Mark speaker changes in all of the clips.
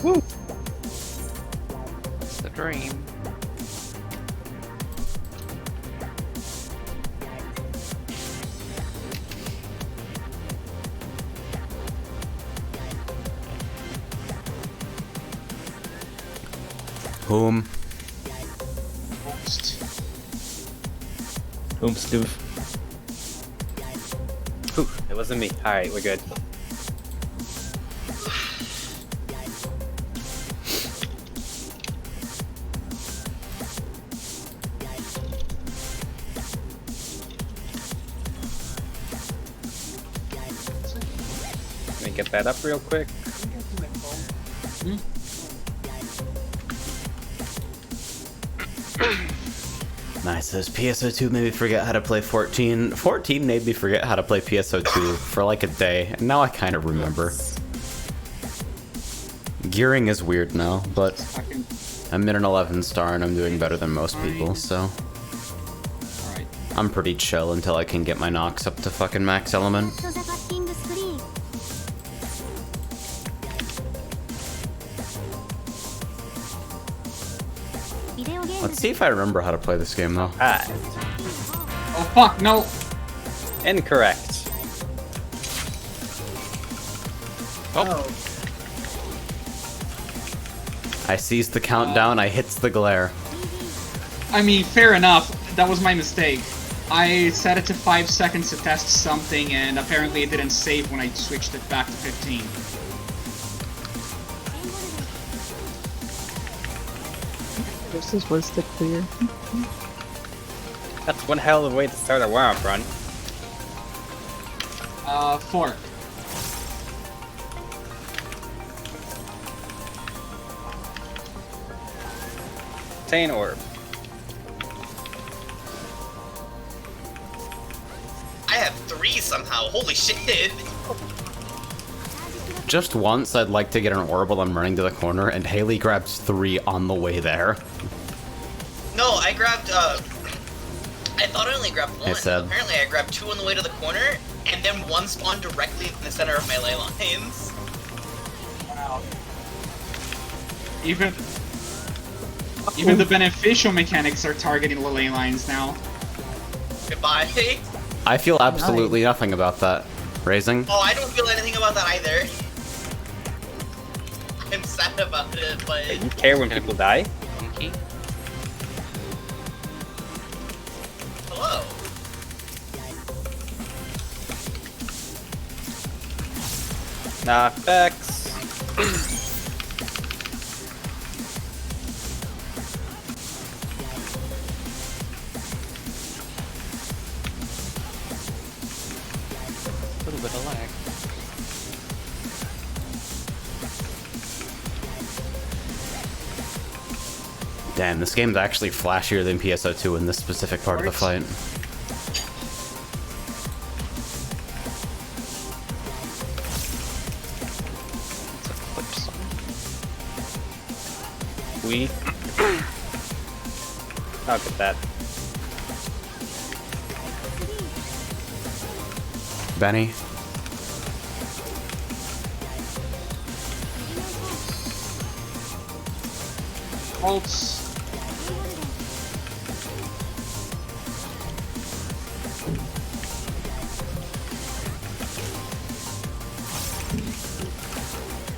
Speaker 1: Woo!
Speaker 2: It's the dream.
Speaker 3: Whom?
Speaker 1: Boom stoof. Ooh, it wasn't me. Alright, we're good. Let me get that up real quick.
Speaker 3: Nice. This PSO2 made me forget how to play 14. 14 made me forget how to play PSO2 for like a day, and now I kind of remember. Gearing is weird now, but I'm in an 11 star and I'm doing better than most people, so I'm pretty chill until I can get my Nox up to fucking max element. Let's see if I remember how to play this game, though.
Speaker 1: Ah,
Speaker 4: Oh fuck, no!
Speaker 1: incorrect.
Speaker 4: Oh.
Speaker 3: I seized the countdown, I hits the glare.
Speaker 4: I mean, fair enough. That was my mistake. I set it to 5 seconds to test something, and apparently it didn't save when I switched it back to 15.
Speaker 5: This was to clear.
Speaker 1: That's one hell of a way to start a warm-up run.
Speaker 4: 4.
Speaker 1: Obtain orb.
Speaker 6: I have 3 somehow. Holy shit.
Speaker 3: Just once, I'd like to get an orb while I'm running to the corner, and Haley grabs 3 on the way there.
Speaker 6: No, I grabbed, I thought I only grabbed 1.
Speaker 3: Hey, Seb.
Speaker 6: Apparently I grabbed 2 on the way to the corner, and then 1 spawned directly in the center of my ley lines.
Speaker 4: Wow. Even the beneficial mechanics are targeting the ley lines now.
Speaker 6: Goodbye.
Speaker 3: I feel absolutely nothing about that. Raising?
Speaker 6: Oh, I don't feel anything about that either. I'm sad about it, but...
Speaker 1: You care when people die?
Speaker 2: Monkey.
Speaker 6: Hello.
Speaker 1: Nah, effects.
Speaker 2: A little bit of lag.
Speaker 3: Damn, this game's actually flashier than PSO2 in this specific part of the fight.
Speaker 2: It's a flip song.
Speaker 1: We. I'll get that.
Speaker 3: Benny?
Speaker 4: Ults.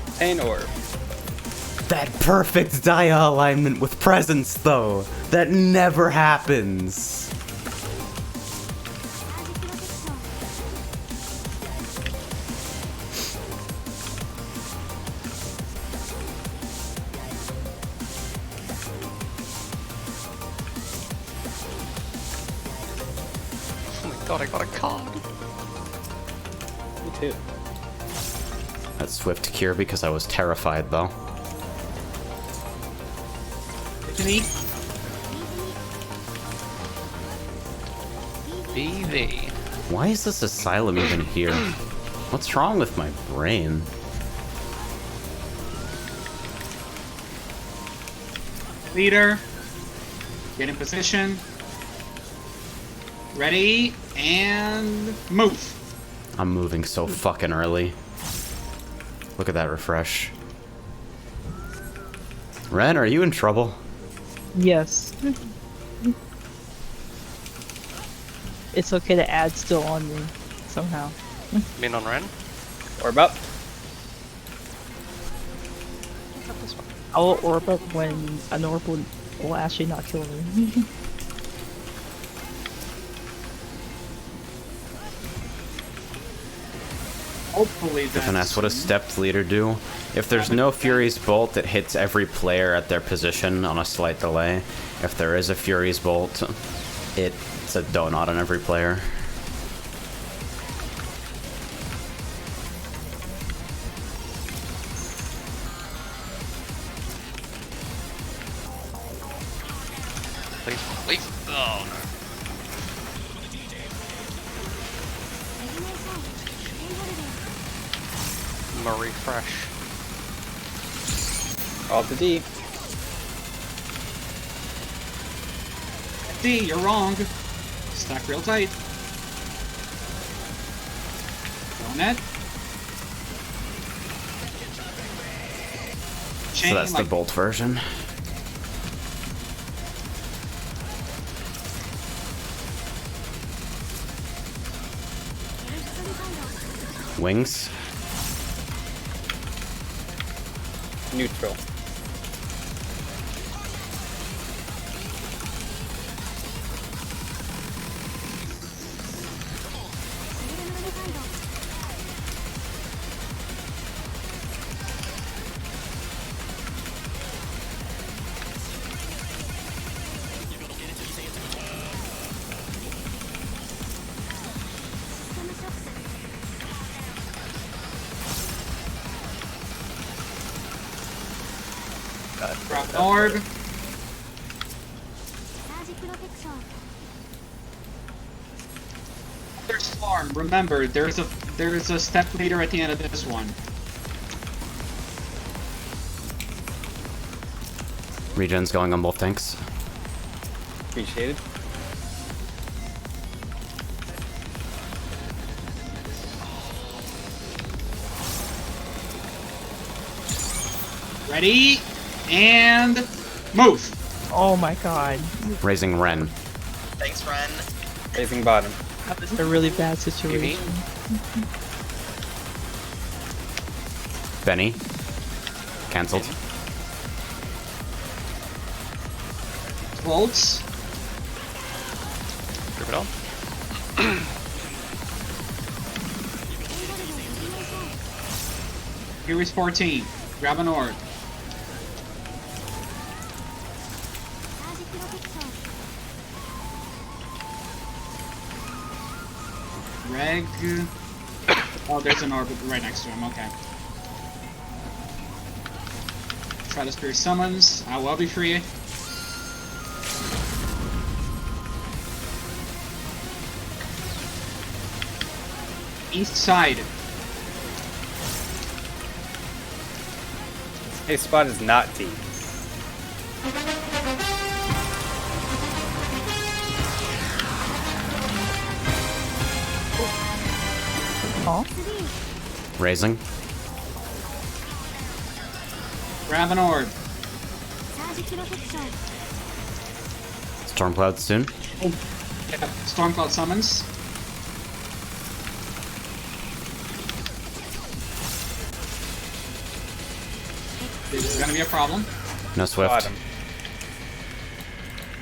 Speaker 1: Obtain orb.
Speaker 3: That perfect dia alignment with presence, though! That never happens!
Speaker 2: Oh my god, I got a card.
Speaker 1: Me too.
Speaker 3: That's swift cure because I was terrified, though.
Speaker 4: Me?
Speaker 2: BV.
Speaker 3: Why is this asylum even here? What's wrong with my brain?
Speaker 4: Leader. Get in position. Ready, and move.
Speaker 3: I'm moving so fucking early. Look at that refresh. Ren, are you in trouble?
Speaker 5: Yes. It's okay to add still on me, somehow.
Speaker 2: Mean on Ren?
Speaker 1: Orb up.
Speaker 5: I will orb up when an orb will actually not kill me.
Speaker 4: Hopefully
Speaker 3: Griffin
Speaker 4: that's...
Speaker 3: asks, what does Stepped Leader do? If there's no Fury's Bolt, it hits every player at their position on a slight delay. If there is a Fury's Bolt, it's a donut on every player.
Speaker 2: Please, please. Oh no. Refresh.
Speaker 1: All to D.
Speaker 4: D, you're wrong. Stack real tight. Donut.
Speaker 3: So that's the Bolt version. Wings.
Speaker 1: Neutral.
Speaker 4: Drop an orb. There's Swarm. Remember, there's a step leader at the end of this one.
Speaker 3: Regen's going on both tanks.
Speaker 1: Appreciated.
Speaker 4: Ready? And move.
Speaker 5: Oh my god.
Speaker 3: Raising Ren.
Speaker 6: Thanks, Ren.
Speaker 1: Raising bottom.
Speaker 5: That was a really bad situation.
Speaker 3: Benny. Cancelled.
Speaker 4: Bolts.
Speaker 2: Grip it on.
Speaker 4: Here is 14. Grab an orb. Reg. Oh, there's an orb right next to him. Okay. Try to Spirit Summons. I will be free. East side.
Speaker 1: Hey, spot is not D.
Speaker 5: Oh,
Speaker 3: Raising.
Speaker 4: Grab an orb.
Speaker 3: Stormcloud soon.
Speaker 4: Yeah, Stormcloud Summons. This is gonna be a problem.
Speaker 3: No Swift.
Speaker 1: Bottom.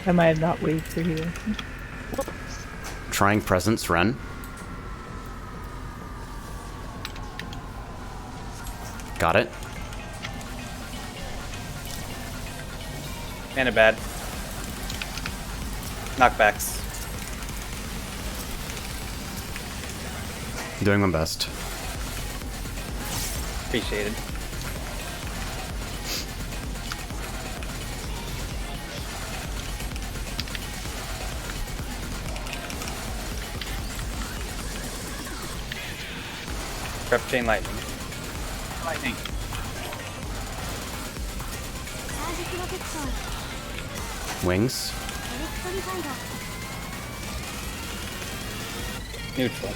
Speaker 5: I might have not waited for here.
Speaker 3: Trying Presence, Ren. Got it.
Speaker 1: And a bad. Knockbacks.
Speaker 3: Doing my best.
Speaker 1: Appreciated. Prep chain lightning.
Speaker 4: Lightning.
Speaker 3: Wings.
Speaker 1: Neutral.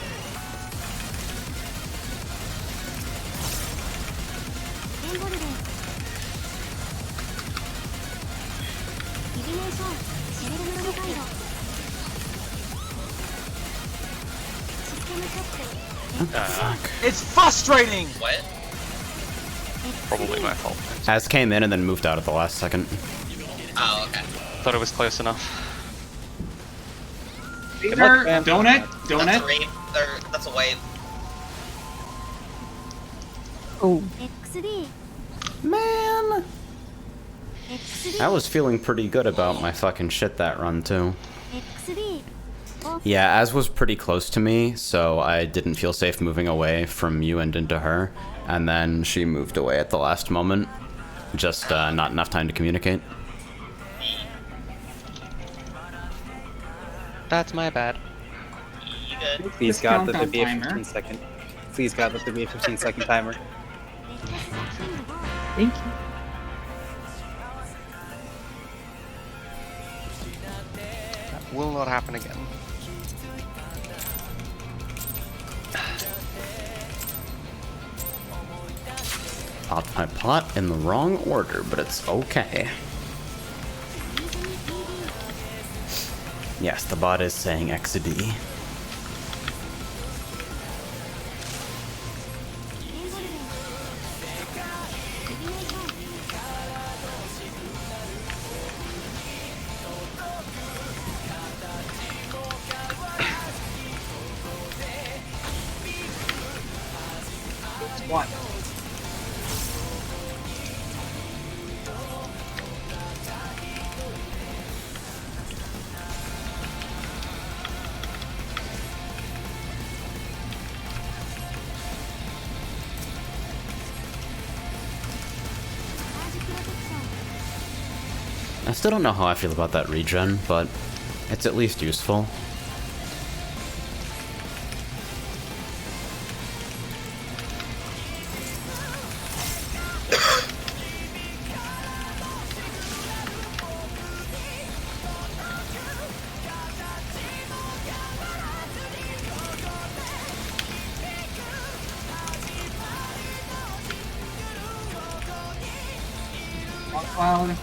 Speaker 7: It's frustrating!
Speaker 6: What?
Speaker 2: Probably my fault.
Speaker 3: Az came in and then moved out at the last second.
Speaker 6: Oh, okay.
Speaker 2: Thought it was close enough.
Speaker 4: Peter, donut,
Speaker 6: That's
Speaker 4: donut.
Speaker 6: a rape. That's a wipe.
Speaker 5: Oh,
Speaker 3: Man! I was feeling pretty good about my fucking shit that run, too. Yeah, Az was pretty close to me, so I didn't feel safe moving away from you and into her. And then she moved away at the last moment. Just not enough time to communicate.
Speaker 2: That's my bad.
Speaker 6: You good?
Speaker 1: Please God that there
Speaker 4: countdown
Speaker 1: be a
Speaker 4: timer.
Speaker 1: 15-second. Please God that there be a 15-second timer.
Speaker 5: thank you.
Speaker 2: Will not happen again.
Speaker 3: Popped my pot in the wrong order, but it's okay. Yes, the bot is saying XD.
Speaker 4: What?
Speaker 3: I still don't know how I feel about that regen, but it's at least useful.
Speaker 4: Cloud.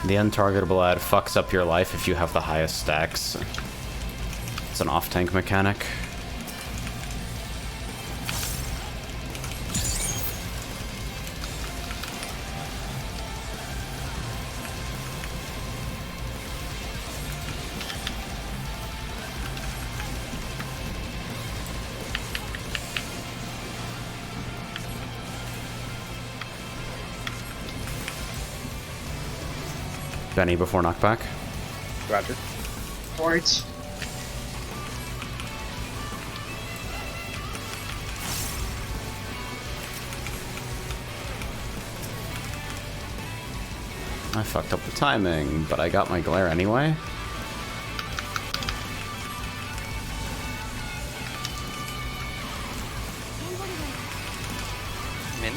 Speaker 3: The untargetable ad fucks up your life if you have the highest stacks. It's an off-tank mechanic. Benny before knockback.
Speaker 1: Roger.
Speaker 4: Torch.
Speaker 3: I fucked up the timing, but I got my glare anyway.
Speaker 2: Min.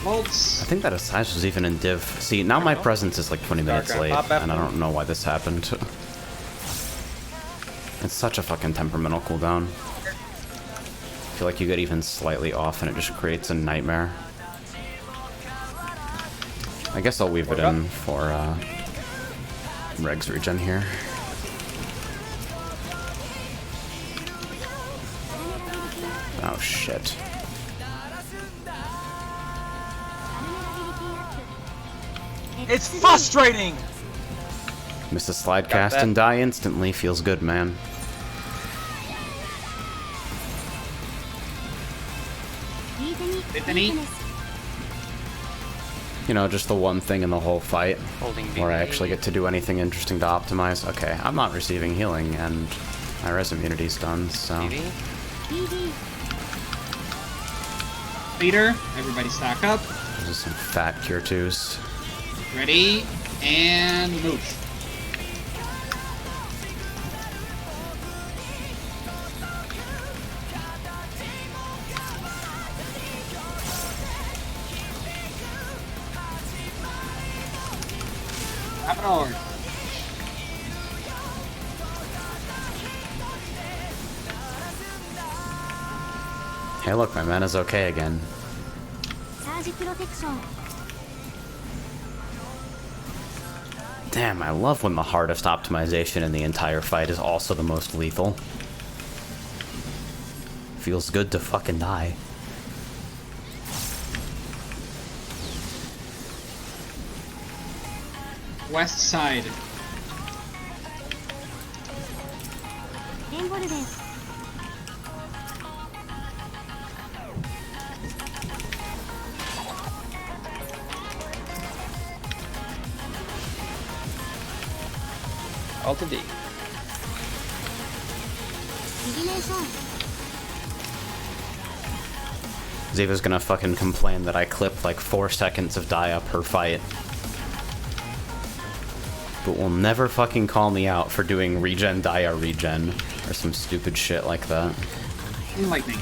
Speaker 4: Bolts.
Speaker 3: I think that size was even in div. See, now my presence is like 20 minutes
Speaker 1: Dark,
Speaker 3: late,
Speaker 1: pop after.
Speaker 3: and I don't know why this happened. It's such a fucking temperamental cooldown. I feel like you get even slightly off and it just creates a nightmare. I guess I'll weave it in for Reg's regen here. Oh shit.
Speaker 7: It's frustrating!
Speaker 3: Miss a slide
Speaker 1: Got
Speaker 3: cast
Speaker 1: that.
Speaker 3: and die instantly. Feels good, man.
Speaker 4: Tiffany.
Speaker 3: You know, just the one thing in the whole fight
Speaker 2: Holding
Speaker 3: where I
Speaker 2: BB.
Speaker 3: actually get to do anything interesting to optimize. Okay, I'm not receiving healing, and my res immunity's done, so...
Speaker 2: BB?
Speaker 4: Leader. Everybody stack up.
Speaker 3: Those are some fat cure 2s.
Speaker 4: Ready. And move. Have it over.
Speaker 3: Hey, look, my mana's okay again. Damn, I love when the hardest optimization in the entire fight is also the most lethal. Feels good to fucking die.
Speaker 4: West side.
Speaker 1: Alt D.
Speaker 3: Ziva's gonna fucking complain that I clip like 4 seconds of die up her fight. But will never fucking call me out for doing regen dia regen or some stupid shit like that.
Speaker 4: Lightning.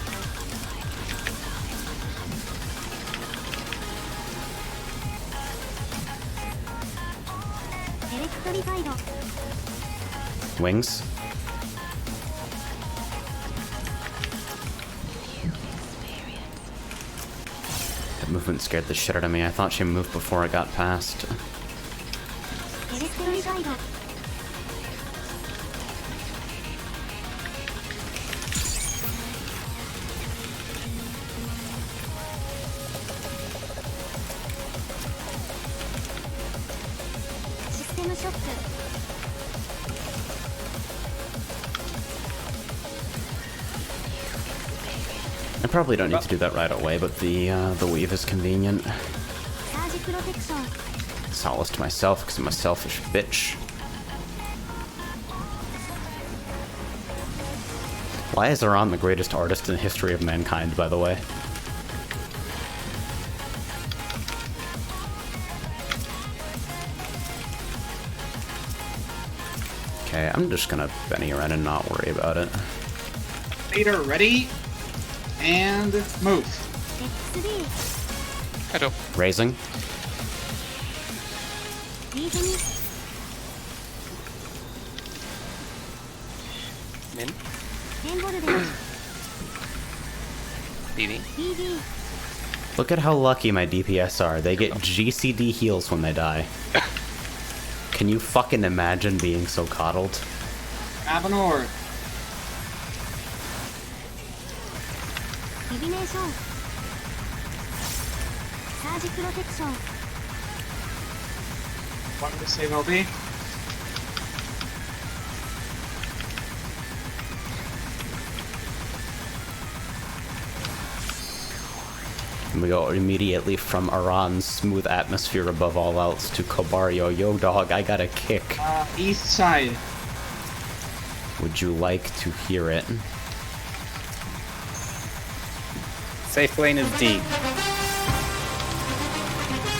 Speaker 3: Wings? That movement scared the shit out of me. I thought she moved before it got past. I probably don't need to do that right away, but the weave is convenient. Solace to myself because I'm a selfish bitch. Why is Iran the greatest artist in the history of mankind, by the way? Okay, I'm just gonna Benny around and not worry about it.
Speaker 4: Later, ready? And move.
Speaker 2: I don't.
Speaker 3: Raising.
Speaker 2: Min. BB.
Speaker 3: Look at how lucky my DPS are. They get GCD heals when they die. Can you fucking imagine being so coddled?
Speaker 4: Grab an orb. One to save LB.
Speaker 3: And we go immediately from Iran's smooth atmosphere above all else to Kobaryo. Yo, dog, I got a kick.
Speaker 4: East side.
Speaker 3: Would you like to hear it?
Speaker 1: Safe lane is D.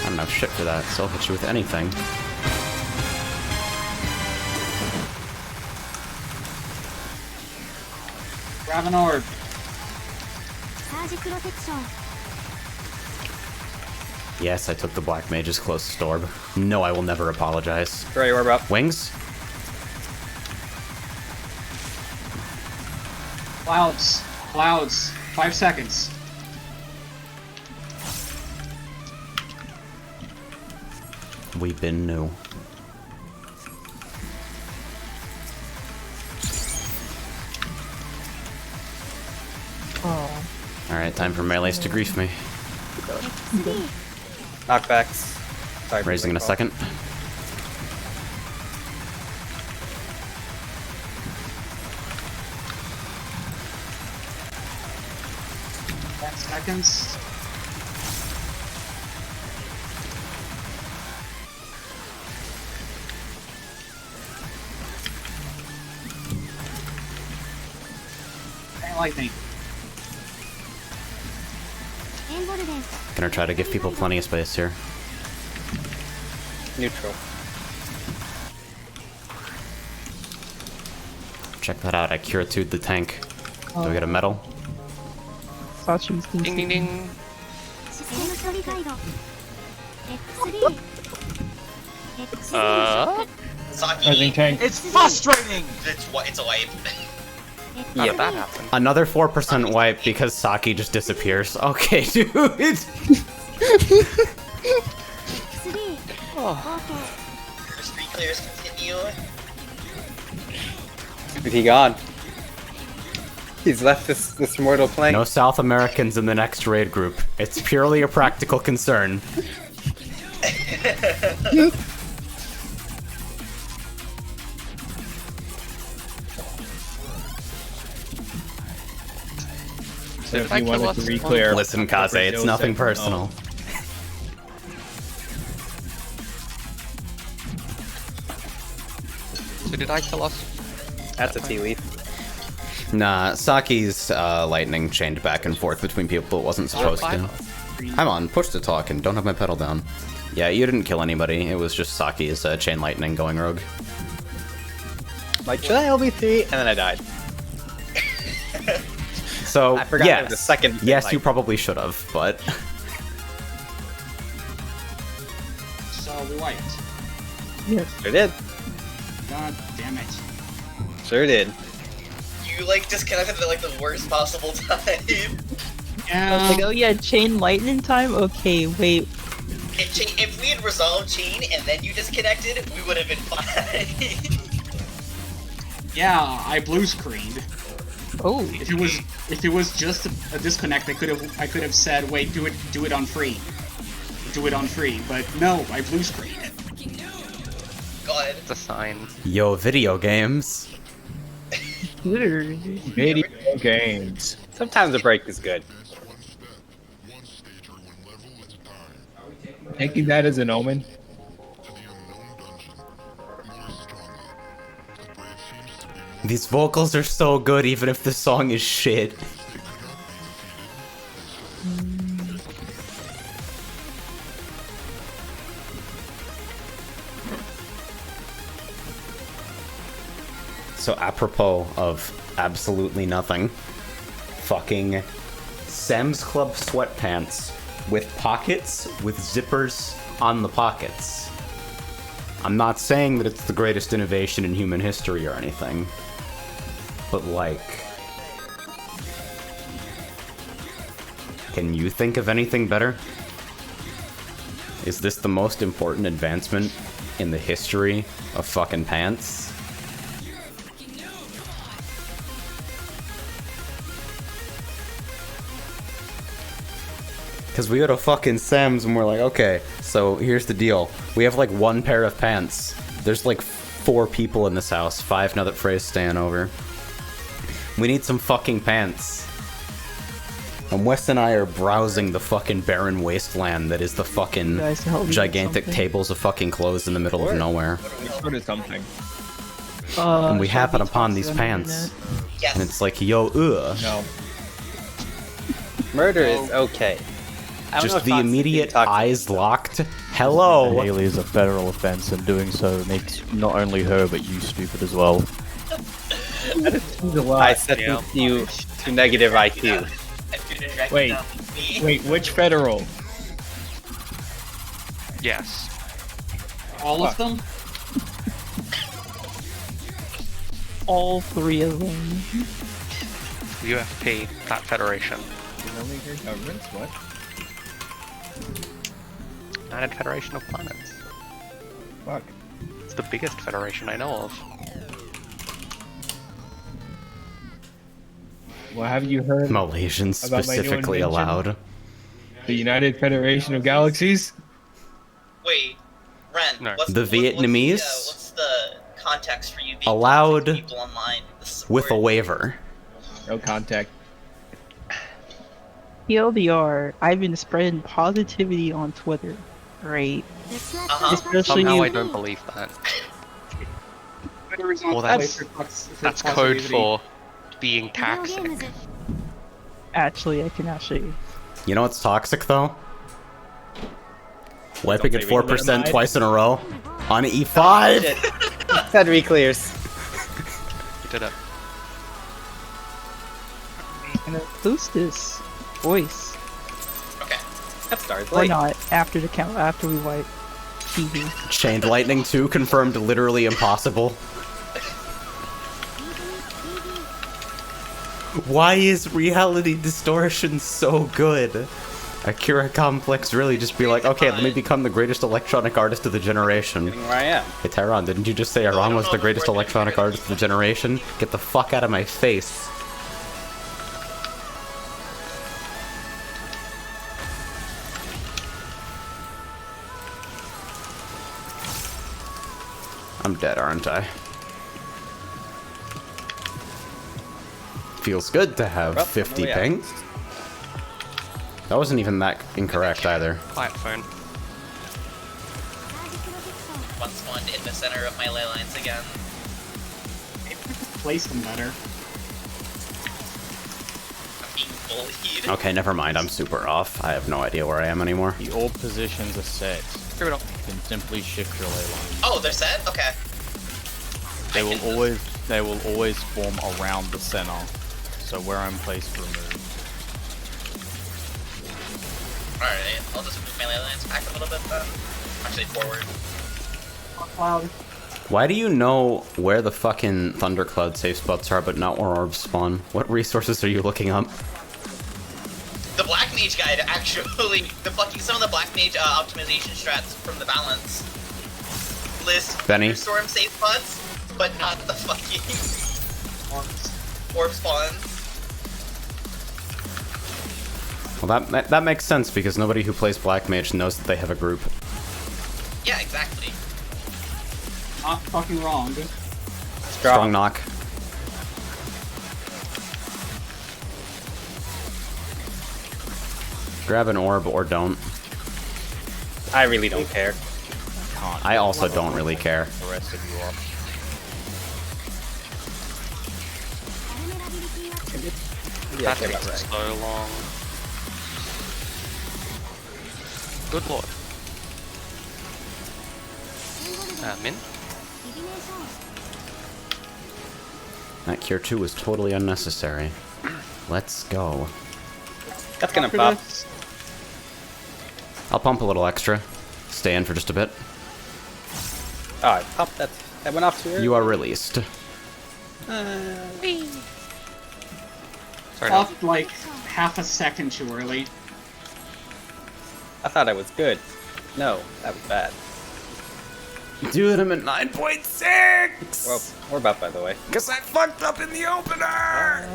Speaker 3: I don't have shit for that, so I'll hit you with anything.
Speaker 4: Grab an orb.
Speaker 3: Yes, I took the Black Mage's closest orb. No, I will never apologize.
Speaker 1: Throw your orb up.
Speaker 3: Wings?
Speaker 4: Clouds. Clouds. 5 seconds.
Speaker 3: We've been new.
Speaker 5: Oh.
Speaker 3: Alright, time for melees to grief me.
Speaker 1: Knockbacks. Sorry for
Speaker 3: Raising in
Speaker 1: the
Speaker 3: a
Speaker 1: call.
Speaker 3: second.
Speaker 4: 10 seconds. And lightning.
Speaker 3: Gonna try to give people plenty of space here.
Speaker 1: Neutral.
Speaker 3: Check that out, I Curitude the tank. Do I get a medal?
Speaker 5: Thought she was
Speaker 2: Ding ding ding.
Speaker 6: Saki,
Speaker 7: It's frustrating!
Speaker 6: it's a wipe.
Speaker 2: How did that happen?
Speaker 3: Another 4% wipe because Saki just disappears. Okay, dude.
Speaker 6: First 3 clears continue.
Speaker 1: Is he gone? He's left this mortal plane.
Speaker 3: No South Americans in the next raid group. It's purely a practical concern.
Speaker 2: So did I kill us?
Speaker 3: Listen, Kaze, it's nothing personal.
Speaker 2: So did I kill us?
Speaker 1: That's a tea leaf.
Speaker 3: Nah, Saki's lightning chained back and forth between people it wasn't supposed to. I'm on push to talk and don't have my pedal down. Yeah, you didn't kill anybody. It was just Saki's chain lightning going rogue.
Speaker 1: Like, should I LB3? And then I died.
Speaker 3: So,
Speaker 1: I forgot there was a second chain
Speaker 3: yes, you
Speaker 1: lightning.
Speaker 3: probably should have, but
Speaker 4: So we wiped.
Speaker 5: Yes.
Speaker 1: Sure did.
Speaker 4: God damn it.
Speaker 1: Sure did.
Speaker 6: You like disconnected at like the worst possible time.
Speaker 5: I was like, oh yeah, chain lightning time? Okay, wait.
Speaker 6: If we had resolved chain and then you disconnected, we would have been fine.
Speaker 4: Yeah, I blue screened.
Speaker 5: Oh.
Speaker 4: If it was just a disconnect, I could have said, wait, do it on free. Do it on free, but no, I blue screened.
Speaker 6: God.
Speaker 2: It's a sign.
Speaker 3: yo, video games.
Speaker 5: Literally.
Speaker 8: Video games.
Speaker 1: Sometimes a break is good.
Speaker 8: Taking that as an omen.
Speaker 3: These vocals are so good even if the song is shit. So apropos of absolutely nothing, fucking Sam's Club sweatpants with pockets with zippers on the pockets. I'm not saying that it's the greatest innovation in human history or anything, but like, can you think of anything better? Is this the most important advancement in the history of fucking pants? Because we go to fucking Sam's and we're like, okay, so here's the deal. We have like one pair of pants. There's like 4 people in this house, 5 now that Frey's staying over. We need some fucking pants. And Wes and I are browsing the fucking barren wasteland that is the fucking
Speaker 5: Guys, help me with
Speaker 3: gigantic
Speaker 5: something.
Speaker 3: tables of fucking clothes in the middle of nowhere.
Speaker 8: What is something?
Speaker 3: And we
Speaker 5: should
Speaker 3: happen
Speaker 5: be
Speaker 3: upon
Speaker 5: tossed
Speaker 3: these
Speaker 5: on the
Speaker 3: pants.
Speaker 5: internet.
Speaker 6: Yes.
Speaker 3: And it's like, yo,
Speaker 8: No.
Speaker 1: Murder is okay. I don't know
Speaker 3: just
Speaker 1: if
Speaker 3: the
Speaker 1: toxic
Speaker 3: immediate
Speaker 1: being toxic.
Speaker 3: eyes locked. Hello!
Speaker 9: Haley is a federal offense, and doing so makes not only her but you stupid as well.
Speaker 8: Seems a lot.
Speaker 1: I set you to negative IQ.
Speaker 8: Wait, which federal?
Speaker 2: Yes.
Speaker 4: All of them?
Speaker 5: All 3 of them.
Speaker 2: UFP, that federation.
Speaker 8: Governments? What?
Speaker 2: United Federation of Planets.
Speaker 8: Fuck.
Speaker 2: It's the biggest federation I know of.
Speaker 8: Well, have you heard
Speaker 3: Malaysians
Speaker 8: About my new
Speaker 3: specifically
Speaker 8: invention?
Speaker 3: allowed.
Speaker 8: the United Federation of Galaxies?
Speaker 6: Wait, Ren,
Speaker 2: No.
Speaker 6: what's
Speaker 3: The Vietnamese?
Speaker 6: what's the context for you being
Speaker 3: Allowed
Speaker 6: toxic to people online? This
Speaker 3: With a
Speaker 6: word-
Speaker 3: waiver.
Speaker 8: No contact.
Speaker 5: TLDR, I've been spreading positivity on Twitter, right?
Speaker 6: Uh-huh.
Speaker 5: Especially
Speaker 2: Somehow I don't believe that.
Speaker 4: Twitter is not
Speaker 2: Well,
Speaker 4: the
Speaker 2: that's-
Speaker 4: place for
Speaker 2: That's code
Speaker 4: positivity.
Speaker 2: for being toxic.
Speaker 5: actually, I can actually.
Speaker 3: You know what's toxic though? Wiping at
Speaker 8: say we can
Speaker 3: 4%
Speaker 8: lie.
Speaker 3: twice in a row on E5.
Speaker 1: Shit. Said reclears.
Speaker 2: You did it.
Speaker 5: I'm gonna boost this voice.
Speaker 6: Okay.
Speaker 1: That starts
Speaker 5: Or
Speaker 1: late.
Speaker 5: not, after the count, after we wipe. TV.
Speaker 3: Chained Lightning 2 confirmed literally impossible. Why is reality distortion so good? Akira Complex really just be like, okay, let me become the greatest electronic artist of the generation.
Speaker 1: Getting where I am.
Speaker 3: Hey Tyron, didn't you just say Iran was the greatest electronic artist of the generation? Get the fuck out of my face. I'm dead, aren't I? Feels good to have
Speaker 1: Well,
Speaker 3: 50
Speaker 1: oh, yeah.
Speaker 3: ping. That wasn't even that incorrect either.
Speaker 2: Quiet phone.
Speaker 6: One spawned in the center of my ley lines again.
Speaker 4: Maybe we could place them better.
Speaker 6: I'm being bullied.
Speaker 3: Okay, never mind. I'm super off. I have no idea where I am anymore.
Speaker 9: The orb positions are set.
Speaker 2: Screw it up.
Speaker 9: You can simply shift your ley line.
Speaker 6: Oh, they're set? Okay.
Speaker 9: They will always form around the center. So where I'm placed, removed.
Speaker 6: Alright, I'll just move my ley lines back a little bit then. Actually, forward.
Speaker 4: Cloud.
Speaker 3: Why do you know where the fucking Thundercloud safe spots are, but not where orbs spawn? What resources are you looking up?
Speaker 6: The Black Mage guide, actually. Some of the Black Mage optimization strats from the balance list
Speaker 3: Benny?
Speaker 6: storm safe spots, but not the fucking orb spawns.
Speaker 3: Well, that makes sense because nobody who plays Black Mage knows that they have a group.
Speaker 6: Yeah, exactly.
Speaker 4: Not fucking wrong.
Speaker 3: Strong knock. Grab an orb or don't.
Speaker 1: I really don't care.
Speaker 9: Can't.
Speaker 3: I also don't really care.
Speaker 9: The rest of you are.
Speaker 1: Yeah,
Speaker 2: That
Speaker 1: okay,
Speaker 2: takes
Speaker 1: right.
Speaker 2: so long. Good lord. Min?
Speaker 3: That cure 2 was totally unnecessary. Let's go.
Speaker 1: That's gonna pop.
Speaker 3: I'll pump a little extra. Stay in for just a bit.
Speaker 1: Oh, I popped that. That went off too early.
Speaker 3: You are released.
Speaker 2: Sorry, no.
Speaker 4: Off like half a second too early.
Speaker 1: I thought I was good. No, that was bad.
Speaker 3: Dude, I'm at 9.6!
Speaker 1: Well, we're about, by the way.
Speaker 3: Because I fucked up in the opener!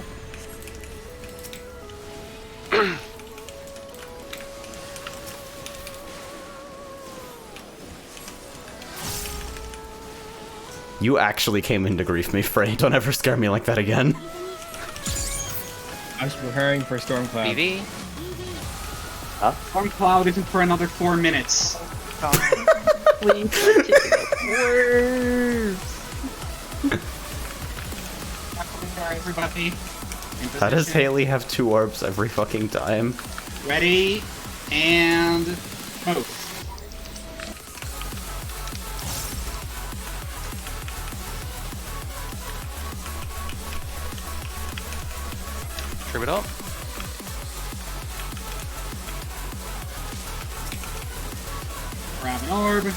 Speaker 3: You actually came in to grief me, Frey. Don't ever scare me like that again.
Speaker 8: I was preparing for Stormcloud.
Speaker 2: BV?
Speaker 4: Storm Cloud isn't for another 4 minutes.
Speaker 5: Please.
Speaker 4: Everybody. In
Speaker 3: How does
Speaker 4: position.
Speaker 3: Haley have 2 orbs every fucking time?
Speaker 4: Ready and move.
Speaker 2: Trip it up.
Speaker 4: Grab an orb.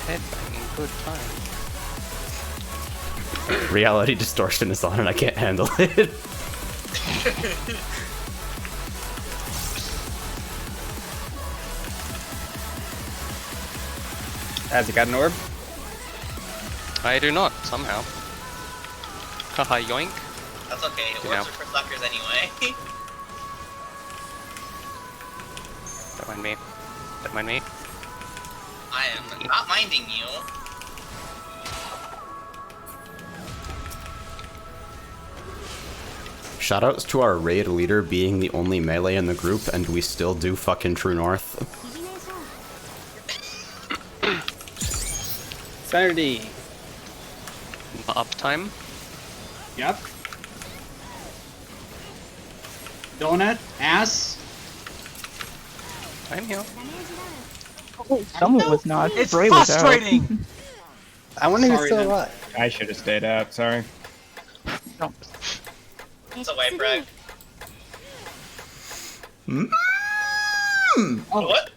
Speaker 2: Headbanging, good time.
Speaker 3: Reality distortion is on and I can't handle it.
Speaker 1: Has it got an orb?
Speaker 2: I do not, somehow. Haha, yoink.
Speaker 6: That's okay, it
Speaker 2: Yeah.
Speaker 6: works for suckers anyway.
Speaker 2: Don't mind me. Don't mind me.
Speaker 6: I am not minding you.
Speaker 3: Shoutouts to our raid leader being the only melee in the group and we still do fucking True North.
Speaker 1: Saturday.
Speaker 2: Uptime.
Speaker 4: Yep. Donut. Ass.
Speaker 2: I'm here.
Speaker 5: Someone was not.
Speaker 7: It's
Speaker 5: Bray was out.
Speaker 7: frustrating!
Speaker 1: I wonder who's
Speaker 4: Sorry,
Speaker 1: still
Speaker 4: then.
Speaker 1: alive.
Speaker 8: I should have stayed out, sorry.
Speaker 5: No.
Speaker 6: It's a white brag.
Speaker 4: Oh,
Speaker 6: What?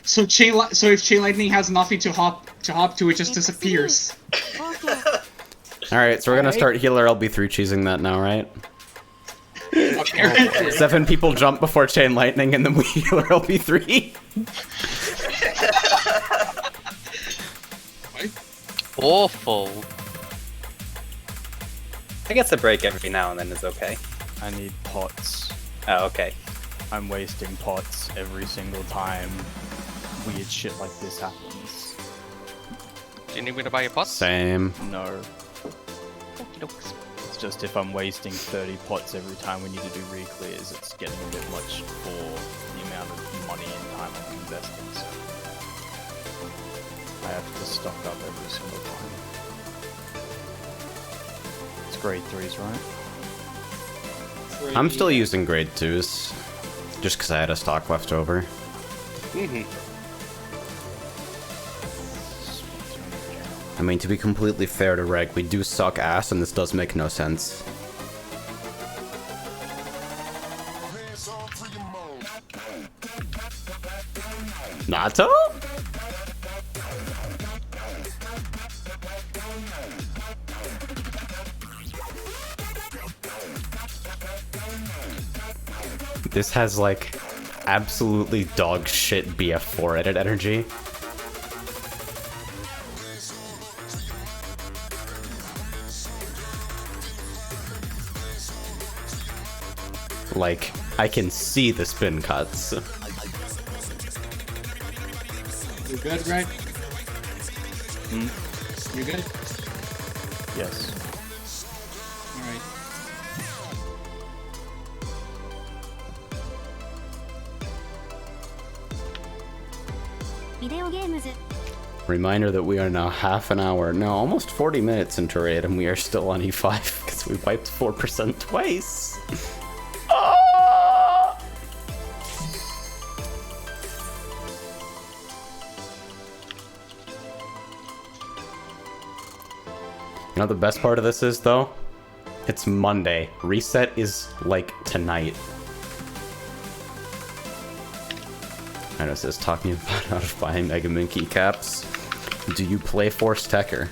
Speaker 4: So so if Chain Lightning has nothing to hop to, it just disappears.
Speaker 3: Alright, so we're gonna start healer LB3 cheesing that now, right?
Speaker 4: Apparently.
Speaker 3: 7 people jump before Chain Lightning and then we healer LB3.
Speaker 2: Awful.
Speaker 1: I guess a break every now and then is okay.
Speaker 9: I need pots.
Speaker 1: Oh, okay.
Speaker 9: I'm wasting pots every single time weird shit like this happens.
Speaker 2: Do you need me to buy your pots?
Speaker 3: Same.
Speaker 9: No.
Speaker 2: Okey-dokes.
Speaker 9: It's just if I'm wasting 30 pots every time we need to do re-clears, it's getting a bit much for the amount of money and time I'm investing, so I have to stock up every single time. It's grade 3s, right?
Speaker 3: I'm still using grade 2s. Just because I had a stock left over. I mean, to be completely fair to Reg, we do suck ass and this does make no sense. Natto? This has like absolutely dog shit BF4 edit energy. Like, I can see the spin cuts.
Speaker 4: You good, Greg? You good?
Speaker 9: Yes.
Speaker 4: Alright.
Speaker 3: Reminder that we are now half an hour, no, almost 40 minutes into raid and we are still on E5 because we wiped 4% twice. You know what the best part of this is, though? It's Monday. Reset is, like, tonight. I know it says, talking about how to buy Mega Man keycaps. Do you play Force Tekker?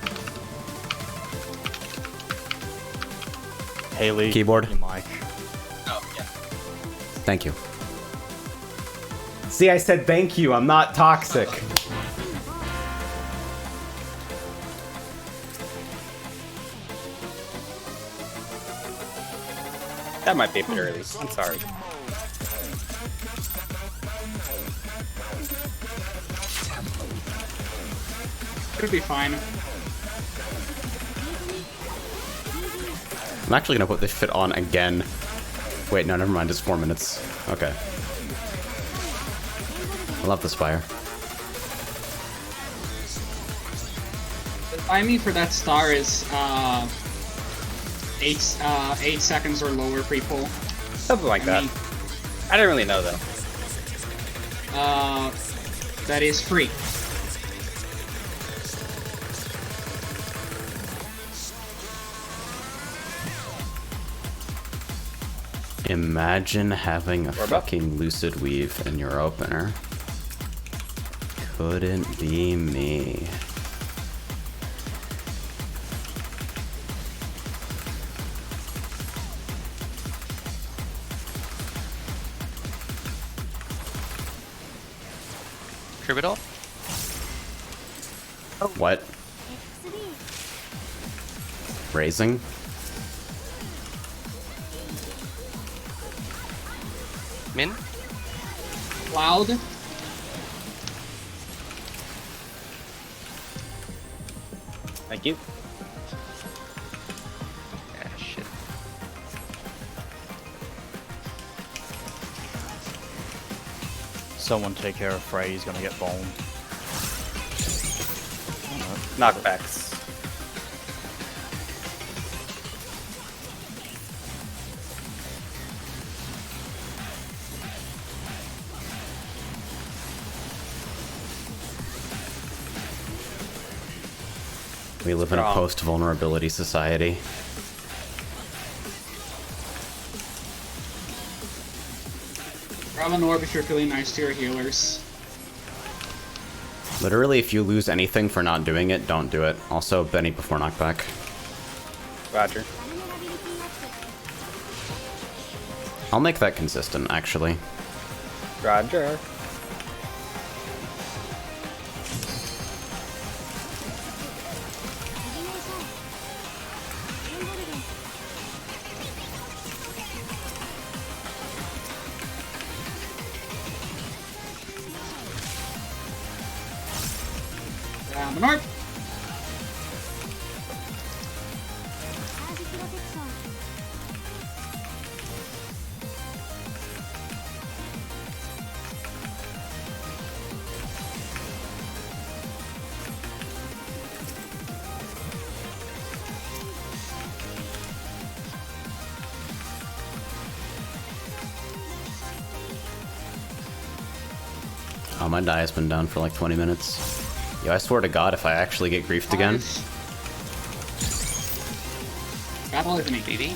Speaker 9: Haley,
Speaker 3: Keyboard?
Speaker 9: your mic.
Speaker 6: Oh, yeah.
Speaker 3: Thank you. See, I said thank you. I'm not toxic.
Speaker 1: That might be a bit early. I'm sorry.
Speaker 4: Could be fine.
Speaker 3: I'm actually gonna put this shit on again. Wait, no, never mind. It's 4 minutes. Okay. I love this fire.
Speaker 4: The timing for that star is 8 seconds or lower pre-pull.
Speaker 1: Something like that. I don't really know though.
Speaker 4: That is free.
Speaker 3: Imagine having a fucking Lucid Weave in your opener. Couldn't be me.
Speaker 2: Troubadour?
Speaker 3: What? Raising?
Speaker 2: Min?
Speaker 4: Cloud.
Speaker 1: Thank you.
Speaker 2: Ah, shit.
Speaker 9: Someone take care of Frey, he's gonna get boned.
Speaker 1: Knockbacks.
Speaker 3: We live in a post-vulnerability society.
Speaker 4: Grab an orb if you're feeling nice to your healers.
Speaker 3: Literally, if you lose anything for not doing it, don't do it. Also, Benny before knockback.
Speaker 1: Roger.
Speaker 3: I'll make that consistent, actually.
Speaker 1: Roger.
Speaker 4: Down the north.
Speaker 3: Oh, my die has been down for like 20 minutes. Yo, I swear to God, if I actually get griefed again.
Speaker 4: Battle is an
Speaker 2: DD.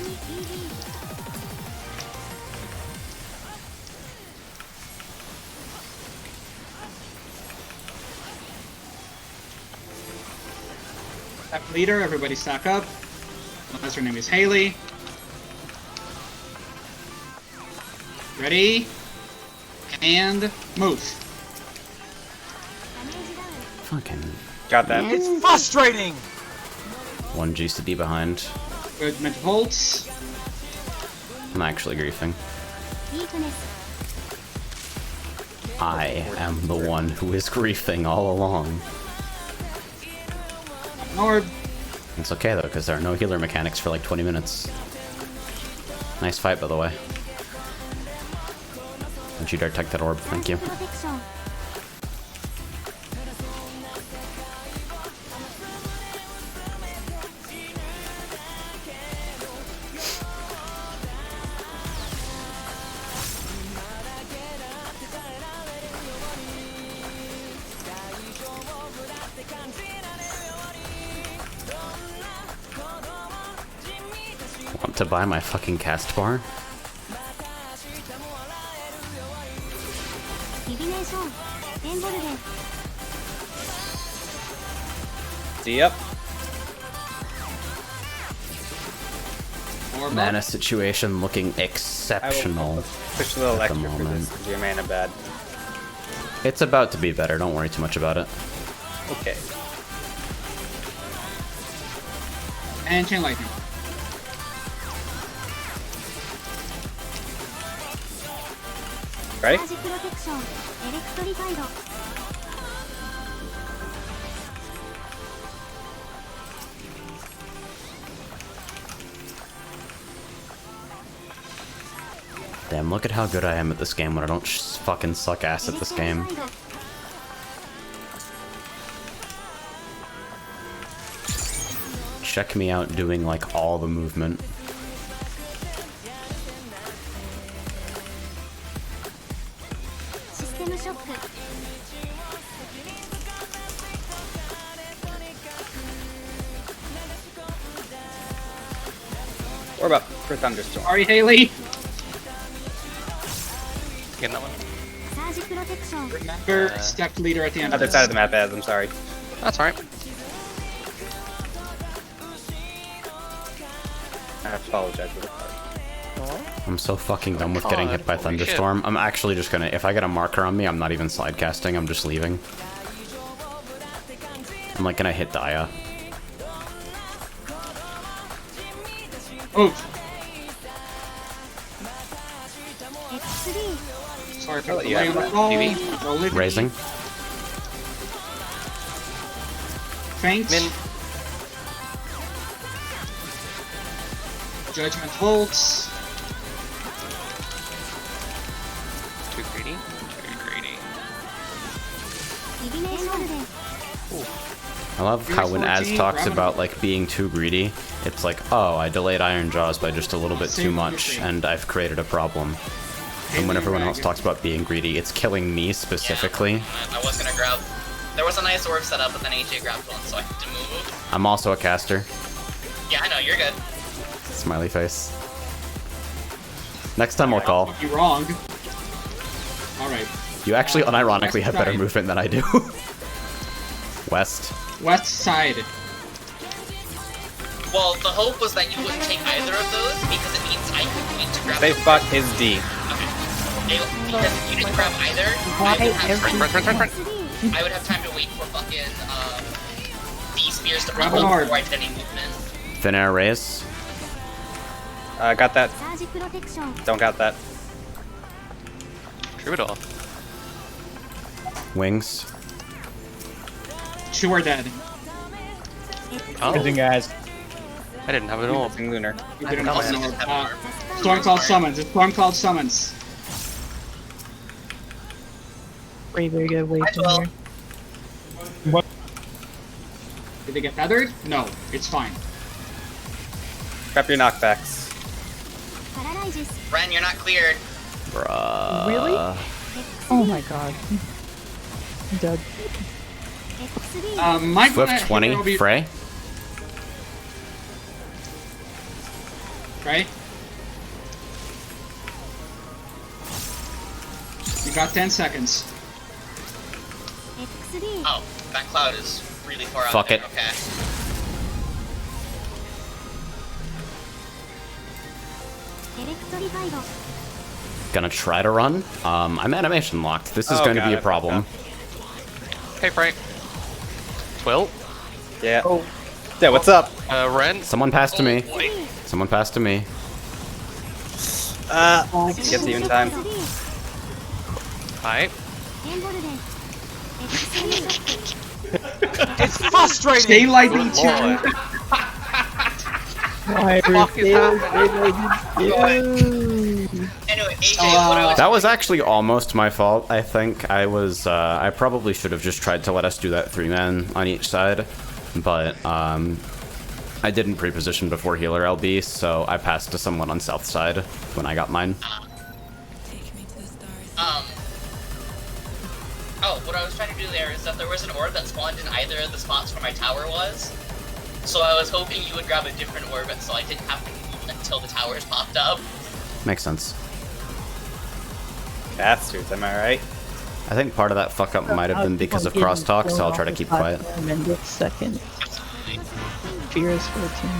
Speaker 4: Leader, everybody stack up. Unless her name is Haley. Ready? And move.
Speaker 3: Fucking
Speaker 1: Got that.
Speaker 7: It's frustrating!
Speaker 3: 1 GCD behind.
Speaker 4: Good mid volts.
Speaker 3: I'm actually griefing. I am the one who is griefing all along.
Speaker 4: Norb.
Speaker 3: It's okay though, because there are no healer mechanics for like 20 minutes. Nice fight, by the way. Don't you dare take that orb, thank you. Want to buy my fucking cast bar?
Speaker 1: Yep.
Speaker 3: Mana situation looking
Speaker 1: I
Speaker 3: exceptional.
Speaker 1: will push a little
Speaker 3: at the
Speaker 1: extra for this
Speaker 3: moment.
Speaker 1: because your mana bad.
Speaker 3: It's about to be better, don't worry too much about it.
Speaker 1: Okay.
Speaker 4: And chain lightning.
Speaker 1: Ready?
Speaker 3: Damn, look at how good I am at this game when I don't fucking suck ass at this game. Check me out doing like all the movement.
Speaker 1: Orb up for Thunderstorm.
Speaker 4: Sorry, Haley.
Speaker 2: Getting that one.
Speaker 4: Remember, step leader at the end of
Speaker 1: Other
Speaker 4: this.
Speaker 1: side of the map, Az, I'm sorry.
Speaker 2: That's alright.
Speaker 1: I apologize for the part.
Speaker 3: I'm so fucking done with getting hit by
Speaker 2: Holy shit.
Speaker 3: Thunderstorm. I'm actually just gonna, if I get a marker on me, I'm not even slide casting, I'm just leaving. I'm like gonna hit Daya.
Speaker 4: Oh. Sorry for the
Speaker 1: you
Speaker 4: delay
Speaker 1: have
Speaker 4: on the
Speaker 1: that.
Speaker 4: call.
Speaker 2: DB.
Speaker 4: Roll it.
Speaker 3: Raising.
Speaker 4: Faint.
Speaker 2: Min.
Speaker 4: Judgment volts.
Speaker 2: Too greedy. Too greedy.
Speaker 3: I love how when Az talks about like being too greedy, it's like, oh, I delayed Iron Jaws by just a little bit too much, and I've created a problem. And when everyone else talks about being greedy, it's killing me specifically.
Speaker 6: Yeah, I was gonna grab. There was a nice orb set up, but then AJ grabbed one, so I had to move.
Speaker 3: I'm also a caster.
Speaker 6: Yeah, I know, you're good.
Speaker 3: Smiley face. Next time I'll call.
Speaker 4: You're wrong. Alright.
Speaker 3: You actually unironically have better movement than I do. West.
Speaker 4: West side.
Speaker 6: Well, the hope was that you wouldn't take either of those because it means I would need to grab.
Speaker 1: Safe spot is D.
Speaker 6: Okay. Because if you didn't grab either, I would have time to wait for fucking D spears to pop up before I did any movement.
Speaker 3: Thin air raise.
Speaker 1: Got that. Don't got that.
Speaker 2: Troubadour.
Speaker 3: Wings.
Speaker 4: 2 are dead.
Speaker 2: Oh,
Speaker 8: Good thing, guys.
Speaker 2: I didn't have an orb.
Speaker 1: Using Lunar.
Speaker 4: You didn't
Speaker 6: Also
Speaker 4: have an
Speaker 6: just
Speaker 4: orb.
Speaker 6: have an orb.
Speaker 4: Stormcloud summons. It's Stormcloud summons.
Speaker 5: Very good way
Speaker 6: Might
Speaker 5: from
Speaker 6: well.
Speaker 5: here.
Speaker 4: Did they get feathered? No, it's fine.
Speaker 1: Grab your knockbacks.
Speaker 6: Ren, you're not cleared.
Speaker 3: Bruh.
Speaker 5: Really? Oh my god. I'm dead.
Speaker 4: My
Speaker 3: Swift 20. Frey.
Speaker 4: Right? You got 10 seconds.
Speaker 6: Oh, that cloud is really far out
Speaker 3: Fuck
Speaker 6: there.
Speaker 3: it.
Speaker 6: Okay.
Speaker 3: Gonna try to run. I'm animation locked. This is
Speaker 1: Oh,
Speaker 3: going to
Speaker 1: got
Speaker 3: be a
Speaker 1: it.
Speaker 3: problem.
Speaker 2: Hey, Frank. Twill.
Speaker 1: Yeah. Yeah, what's up?
Speaker 2: Ren.
Speaker 3: Someone passed to me.
Speaker 2: Wait.
Speaker 3: Someone passed to me.
Speaker 1: Gets you in time.
Speaker 2: Hi.
Speaker 7: It's frustrating!
Speaker 4: Chain lightning
Speaker 2: Good lord.
Speaker 4: 2.
Speaker 5: Why
Speaker 2: fuck is
Speaker 6: Anyway, AJ, what I was
Speaker 3: That was actually almost my fault, I think. I probably should have just tried to let us do that 3-man on each side. But, I didn't pre-position before healer LB, so I passed to someone on south side when I got mine.
Speaker 6: Oh, what I was trying to do there is that there was an orb that spawned in either of the spots where my tower was. So I was hoping you would grab a different orbit so I didn't have to move until the towers popped up.
Speaker 3: Makes sense.
Speaker 1: Bastards, am I right?
Speaker 3: I think part of that fuck up might have been because of crosstalk, so I'll try to keep quiet.
Speaker 5: And this second. Fear is 14.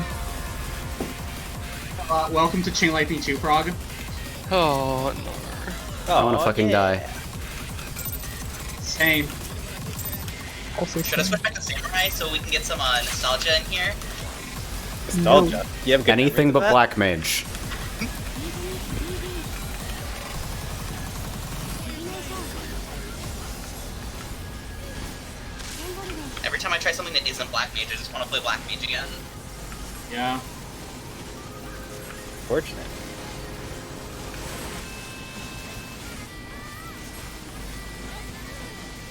Speaker 4: Welcome to Chain Lightning 2, Prague.
Speaker 2: Oh, no.
Speaker 3: I wanna fucking die.
Speaker 4: Same.
Speaker 5: Also,
Speaker 6: Should I switch back to Samurai so we can get some nostalgia in here?
Speaker 1: Nostalgia. You have good
Speaker 3: Anything
Speaker 1: memories
Speaker 3: but
Speaker 1: of that?
Speaker 3: black mage.
Speaker 6: Every time I try something that isn't Black Mage, I just want to play Black Mage again.
Speaker 4: Yeah.
Speaker 1: Fortunate.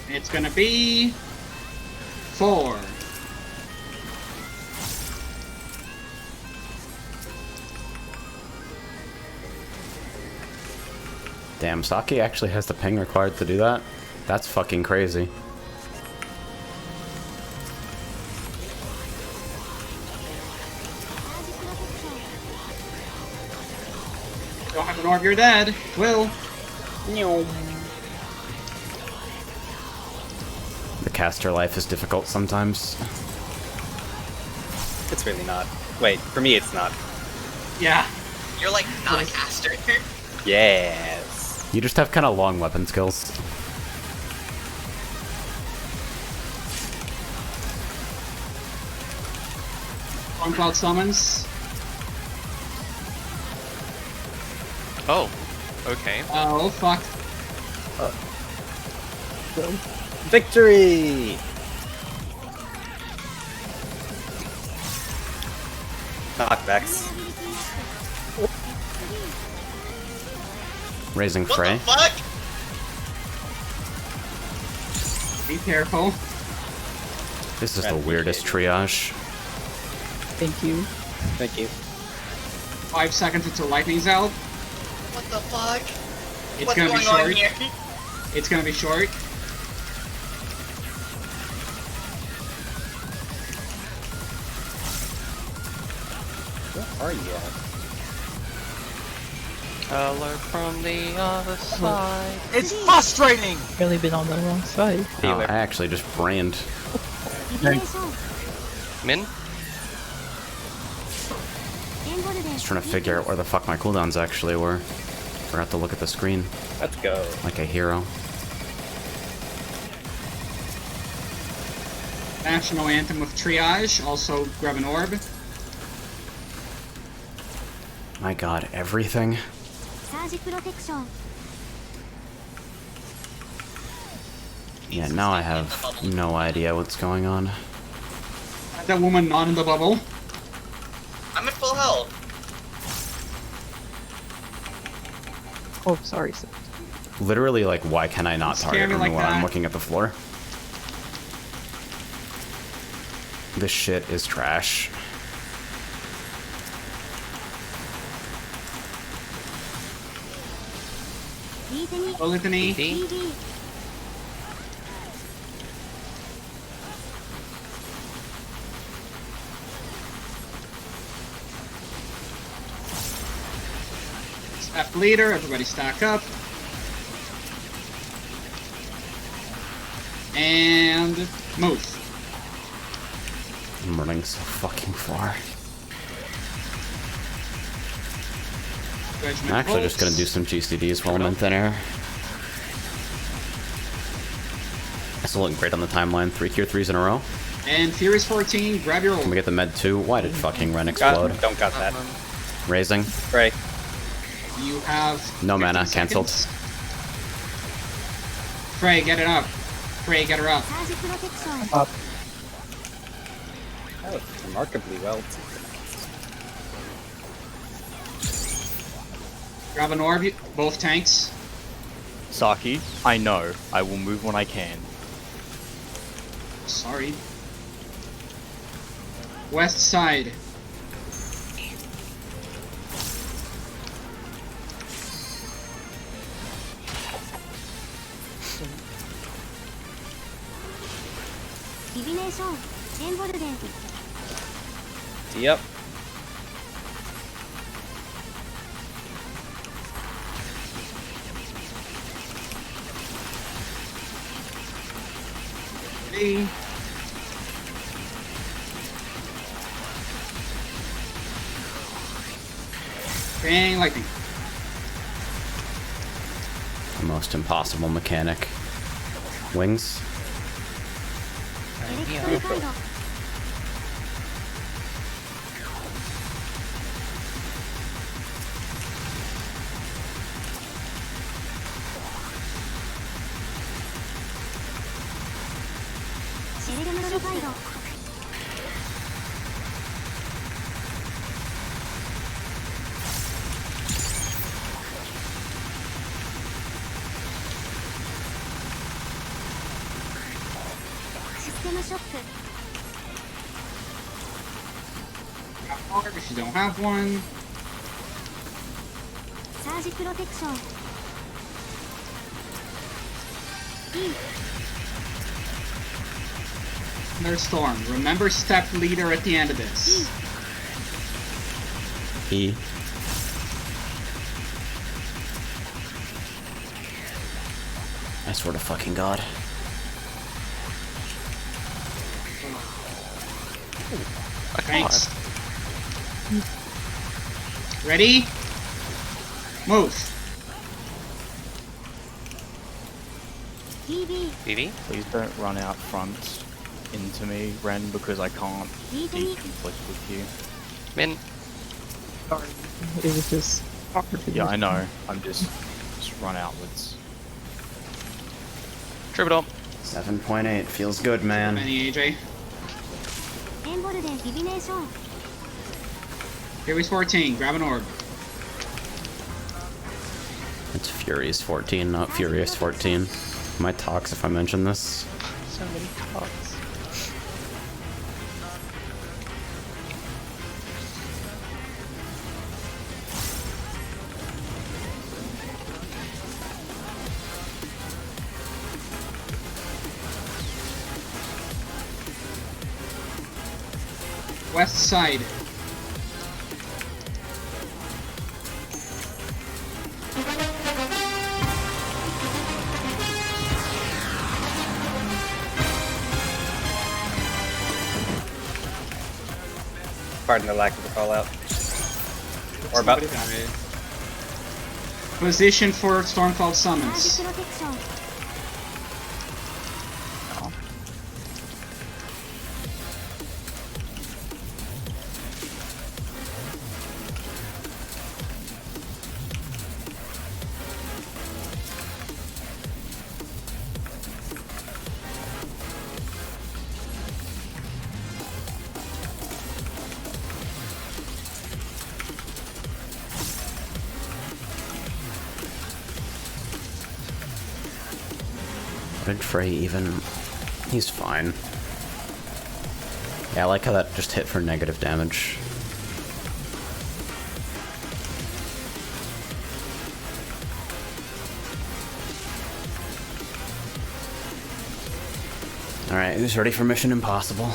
Speaker 4: It's gonna be 4.
Speaker 3: Damn, Saki actually has the ping required to do that? That's fucking crazy.
Speaker 4: Don't have an orb, you're dead. Will.
Speaker 3: The caster life is difficult sometimes.
Speaker 1: It's really not. Wait, for me it's not.
Speaker 4: Yeah.
Speaker 6: You're like not a caster.
Speaker 1: Yes.
Speaker 3: You just have kind of long weapon skills.
Speaker 4: Stormcloud summons.
Speaker 2: Oh, okay.
Speaker 4: Oh, fuck.
Speaker 1: Victory! Knockbacks.
Speaker 3: Raising
Speaker 6: What
Speaker 3: Frey.
Speaker 6: the fuck?
Speaker 4: Be careful.
Speaker 3: This is the weirdest triage.
Speaker 5: thank you.
Speaker 1: Thank you.
Speaker 4: 5 seconds until lightning's out.
Speaker 6: What the fuck?
Speaker 4: It's
Speaker 6: What's
Speaker 4: gonna be
Speaker 6: going on
Speaker 4: short.
Speaker 6: here?
Speaker 4: It's gonna be short.
Speaker 1: Where are you at?
Speaker 2: Hello from the other side.
Speaker 7: It's frustrating!
Speaker 5: Really been on the wrong side.
Speaker 3: Oh, I actually just brained.
Speaker 2: Min?
Speaker 3: Just trying to figure out where the fuck my cooldowns actually were. Forgot to look at the screen
Speaker 1: Let's go.
Speaker 3: like a hero.
Speaker 4: National Anthem of Triage, also grab an orb.
Speaker 3: My god, everything? Yeah, now I have no idea what's going on.
Speaker 4: That woman not in the bubble.
Speaker 6: I'm at full health.
Speaker 5: Oh, sorry, sir.
Speaker 3: Literally, like, why can I not
Speaker 4: Scare
Speaker 3: target
Speaker 4: me
Speaker 3: him
Speaker 4: like
Speaker 3: while I'm
Speaker 4: that.
Speaker 3: looking at the floor? This shit is trash.
Speaker 4: Litany. Left leader, everybody stack up. And move.
Speaker 3: I'm running so fucking far.
Speaker 4: Regiment
Speaker 3: I'm actually just
Speaker 4: bolts.
Speaker 3: gonna do some GCDs while I'm in thin air. Still looking great on the timeline. 3 tier 3s in a row.
Speaker 4: And Furious 14, grab your
Speaker 3: Can we
Speaker 4: orb.
Speaker 3: get the med too? Why did fucking Ren explode?
Speaker 1: Don't got that.
Speaker 3: Raising.
Speaker 1: Right.
Speaker 4: You have
Speaker 3: No
Speaker 4: 15
Speaker 3: mana, cancelled.
Speaker 4: seconds. Frey, get it up. Frey, get her up.
Speaker 1: That was remarkably well.
Speaker 4: Grab an orb, both tanks.
Speaker 9: Saki, I know. I will move when I can.
Speaker 4: Sorry. West side.
Speaker 1: Yep.
Speaker 4: Ready. Bang, lightning.
Speaker 3: The most impossible mechanic. Wings.
Speaker 4: Orb if you don't have one. There's Storm. Remember step leader at the end of this.
Speaker 3: E. I swear to fucking god.
Speaker 4: Thanks. Ready? Move.
Speaker 2: BB?
Speaker 9: Please don't run out front into me, Ren, because I can't de-conflict with you.
Speaker 2: Min?
Speaker 5: Sorry. It was just awkward.
Speaker 9: Yeah, I know. I'm just run outwards.
Speaker 2: Troubadour.
Speaker 3: 7.8 feels good, man.
Speaker 4: Many AJ. Furious 14, grab an orb.
Speaker 3: It's Furious 14, not Furious 14. Am I tox if I mention this?
Speaker 5: So many talks.
Speaker 4: West side.
Speaker 1: Pardon the lack of a call out. Or about to die.
Speaker 4: Position for Stormcloud summons.
Speaker 3: What did Frey even... He's fine. Yeah, I like how that just hit for negative damage. Alright, who's ready for Mission Impossible?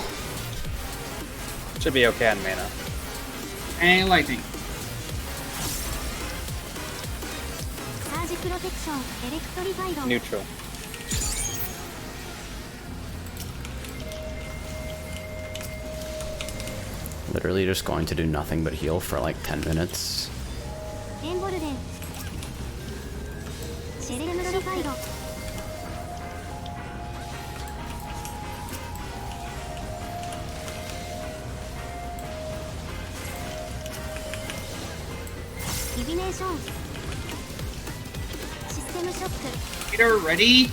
Speaker 1: Should be okay on mana.
Speaker 4: And lightning.
Speaker 1: Neutral.
Speaker 3: Literally just going to do nothing but heal for like 10 minutes.
Speaker 4: Peter, ready?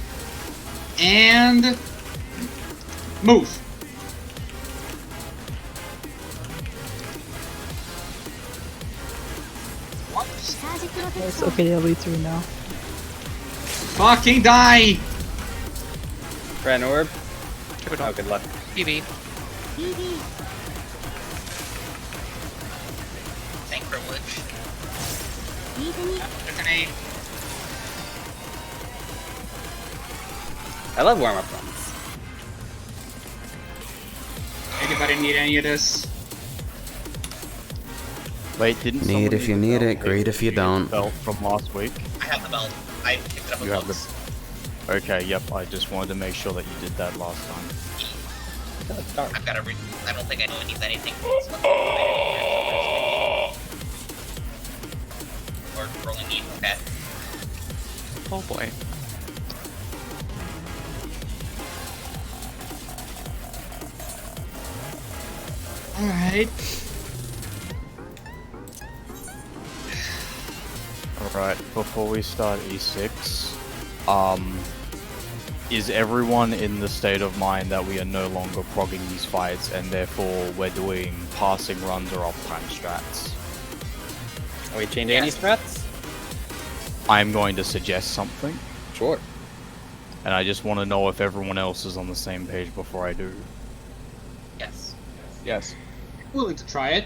Speaker 4: And... move! What?
Speaker 5: It's okay, they'll be through now.
Speaker 4: Fucking die!
Speaker 1: Grand Orb.
Speaker 2: Keep it
Speaker 1: Oh,
Speaker 2: up.
Speaker 1: good luck.
Speaker 2: PB.
Speaker 6: Thank privilege.
Speaker 4: Grenade.
Speaker 1: I love warm-up runs.
Speaker 4: Anybody need any of this?
Speaker 9: Wait, didn't
Speaker 3: Need
Speaker 9: someone
Speaker 3: if you
Speaker 9: the
Speaker 3: need
Speaker 9: belt?
Speaker 3: it, great if you don't.
Speaker 9: Belt from last week.
Speaker 6: I have the belt. I picked it up with
Speaker 9: You have
Speaker 6: books.
Speaker 9: Okay, yep. I just wanted to make sure that you did that last time.
Speaker 1: It's dark.
Speaker 6: I've got to I don't think anyone needs anything. Or rolling need, okay.
Speaker 2: Oh boy.
Speaker 4: Alright.
Speaker 9: Alright, before we start E6, is everyone in the state of mind that we are no longer progging these fights and therefore we're doing passing runs or off-time strats?
Speaker 1: Are we changing any strats?
Speaker 9: I'm going to suggest something,
Speaker 1: Sure.
Speaker 9: and I just want to know if everyone else is on the same page before I do.
Speaker 6: Yes.
Speaker 8: Yes.
Speaker 4: Willing to try it.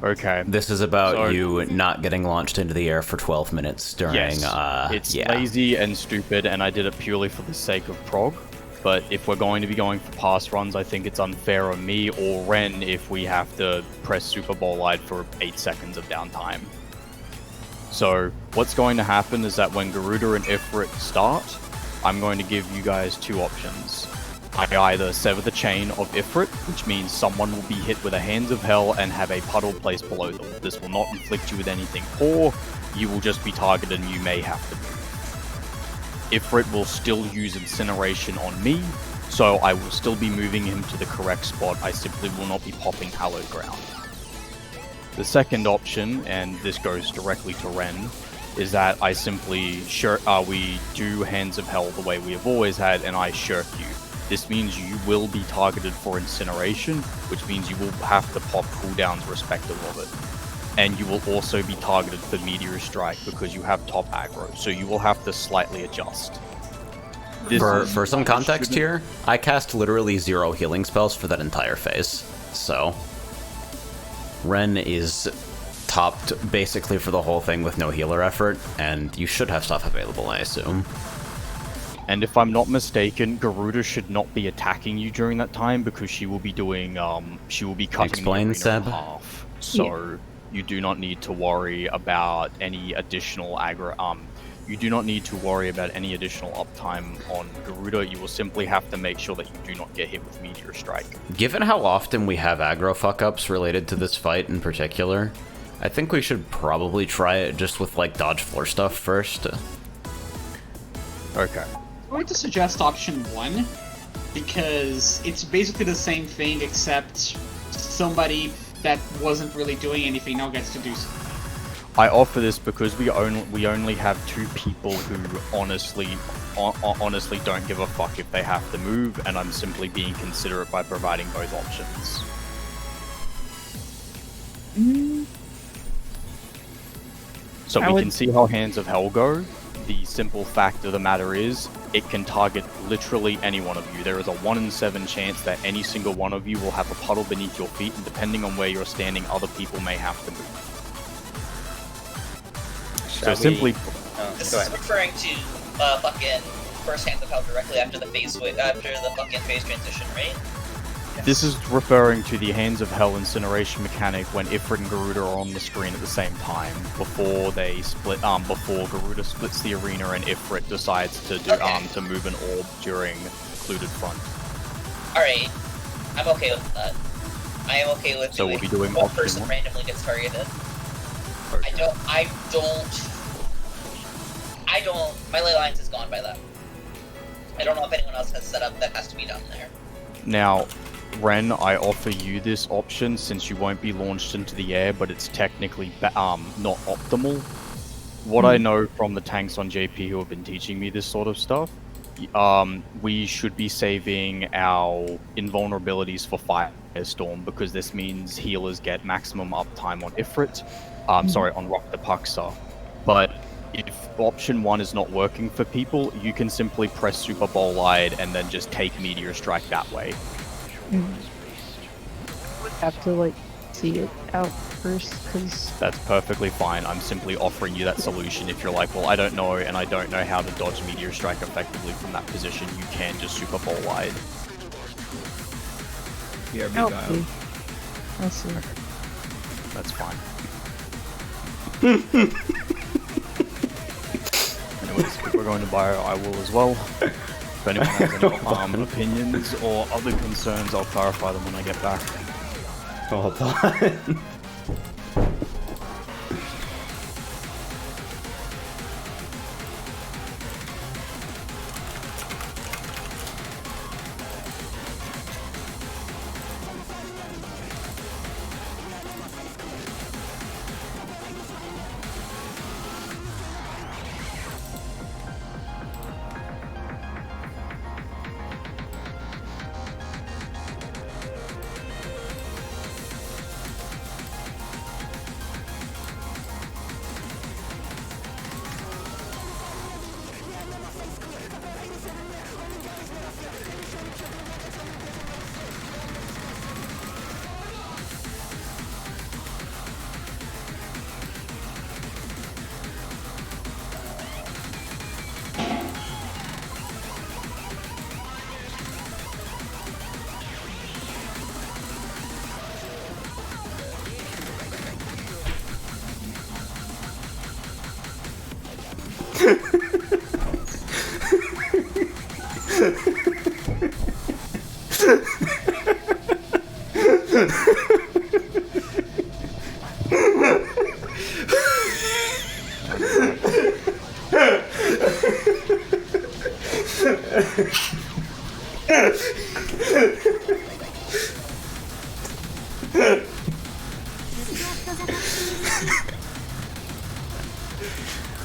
Speaker 9: Okay.
Speaker 3: This is about
Speaker 9: So-
Speaker 3: you not getting launched into the air for 12 minutes during,
Speaker 9: Yes, it's
Speaker 3: yeah.
Speaker 9: lazy and stupid, and I did it purely for the sake of prog. But if we're going to be going for pass runs, I think it's unfair on me or Ren if we have to press Super Bowl-Eyed for 8 seconds of downtime. So what's going to happen is that when Garuda and Ifrit start, I'm going to give you guys two options. I either sever the chain of Ifrit, which means someone will be hit with a Hands of Hell and have a puddle placed below them. This will not inflict you with anything, or you will just be targeted and you may have to move. Ifrit will still use Incineration on me, so I will still be moving him to the correct spot. I simply will not be popping Hallowed Ground. The second option, and this goes directly to Ren, is that I simply we do Hands of Hell the way we have always had, and I shirk you. This means you will be targeted for Incineration, which means you will have to pop cooldowns respective of it. And you will also be targeted for Meteor Strike because you have top aggro, so you will have to slightly adjust.
Speaker 3: For some context here, I cast literally 0 healing spells for that entire phase. So, Ren is topped basically for the whole thing with no healer effort, and you should have stuff available, I assume.
Speaker 9: And if I'm not mistaken, Garuda should not be attacking you during that time because she will be doing, she will be cutting
Speaker 3: Explain,
Speaker 9: the arena
Speaker 3: Seb.
Speaker 9: in half. So you do not need to worry about any additional aggro. You do not need to worry about any additional uptime on Garuda. You will simply have to make sure that you do not get hit with Meteor Strike.
Speaker 3: Given how often we have aggro fuck-ups related to this fight in particular, I think we should probably try it just with, like, dodge floor stuff first.
Speaker 9: Okay.
Speaker 4: I'm going to suggest option 1, because it's basically the same thing, except somebody that wasn't really doing anything now gets to do so.
Speaker 9: I offer this because we only have 2 people who honestly don't give a fuck if they have to move, and I'm simply being considerate by providing both options. So we can see how Hands of Hell go. The simple fact of the matter is, it can target literally any one of you. There is a 1 in 7 chance that any single one of you will have a puddle beneath your feet, and depending on where you're standing, other people may have to move. So simply...
Speaker 6: This is referring to fucking first Hands of Hell directly after the fucking phase transition, right?
Speaker 9: This is referring to the Hands of Hell incineration mechanic when Ifrit and Garuda are on the screen at the same time, before they split. Before Garuda splits the arena and Ifrit decides to do to move an orb during occluded front.
Speaker 6: All right, I'm okay with that. I am okay with
Speaker 9: so
Speaker 6: doing
Speaker 9: we'll be doing
Speaker 6: one
Speaker 9: option
Speaker 6: person
Speaker 9: 1.
Speaker 6: randomly gets targeted.
Speaker 9: Okay.
Speaker 6: I don't. My ley lines is gone by that. I don't know if anyone else has set up that has to be done there.
Speaker 9: Now, Ren, I offer you this option since you won't be launched into the air, but it's technically not optimal. What I know from the tanks on JP who have been teaching me this sort of stuff, we should be saving our invulnerabilities for Firestorm, because this means healers get maximum uptime on Ifrit, sorry, on Rock the Puxa. But if option 1 is not working for people, you can simply press Super Bolide and then just take Meteor Strike that way.
Speaker 5: Would have to, like, see it out first, because...
Speaker 9: That's perfectly fine. I'm simply offering you that solution. If you're like, well, I don't know, and I don't know how to dodge Meteor Strike effectively from that position, you can just Super Bolide.
Speaker 5: Okay. I see.
Speaker 9: That's fine. Anyways, if we're going to bio, I will as well. If anyone has any opinions or other concerns, I'll clarify them when I get back.
Speaker 3: Hold on.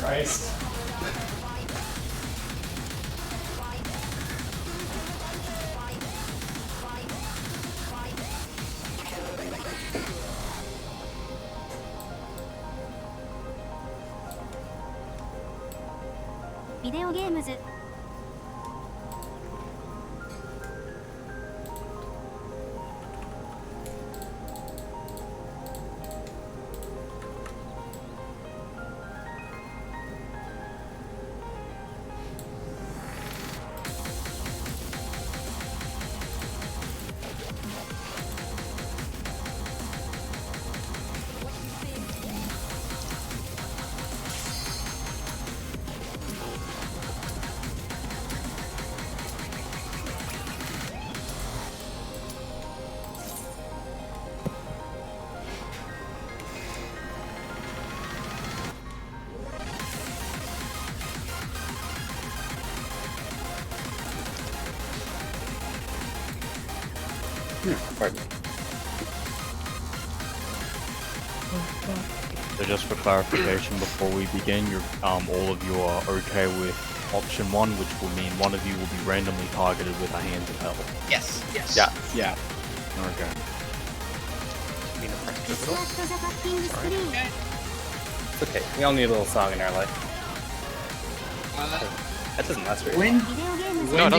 Speaker 10: Christ.
Speaker 11: Video games.
Speaker 6: 「
Speaker 1: Pardon me.
Speaker 9: So just for clarification, before we begin, all of you are okay with option 1, which will mean one of you will be randomly targeted with a hand of hell.
Speaker 6: Yes.
Speaker 4: Yes.
Speaker 8: Yeah. Yeah.
Speaker 9: Okay.
Speaker 1: It's okay. We all need a little song in our life. That doesn't last very long.
Speaker 2: No, it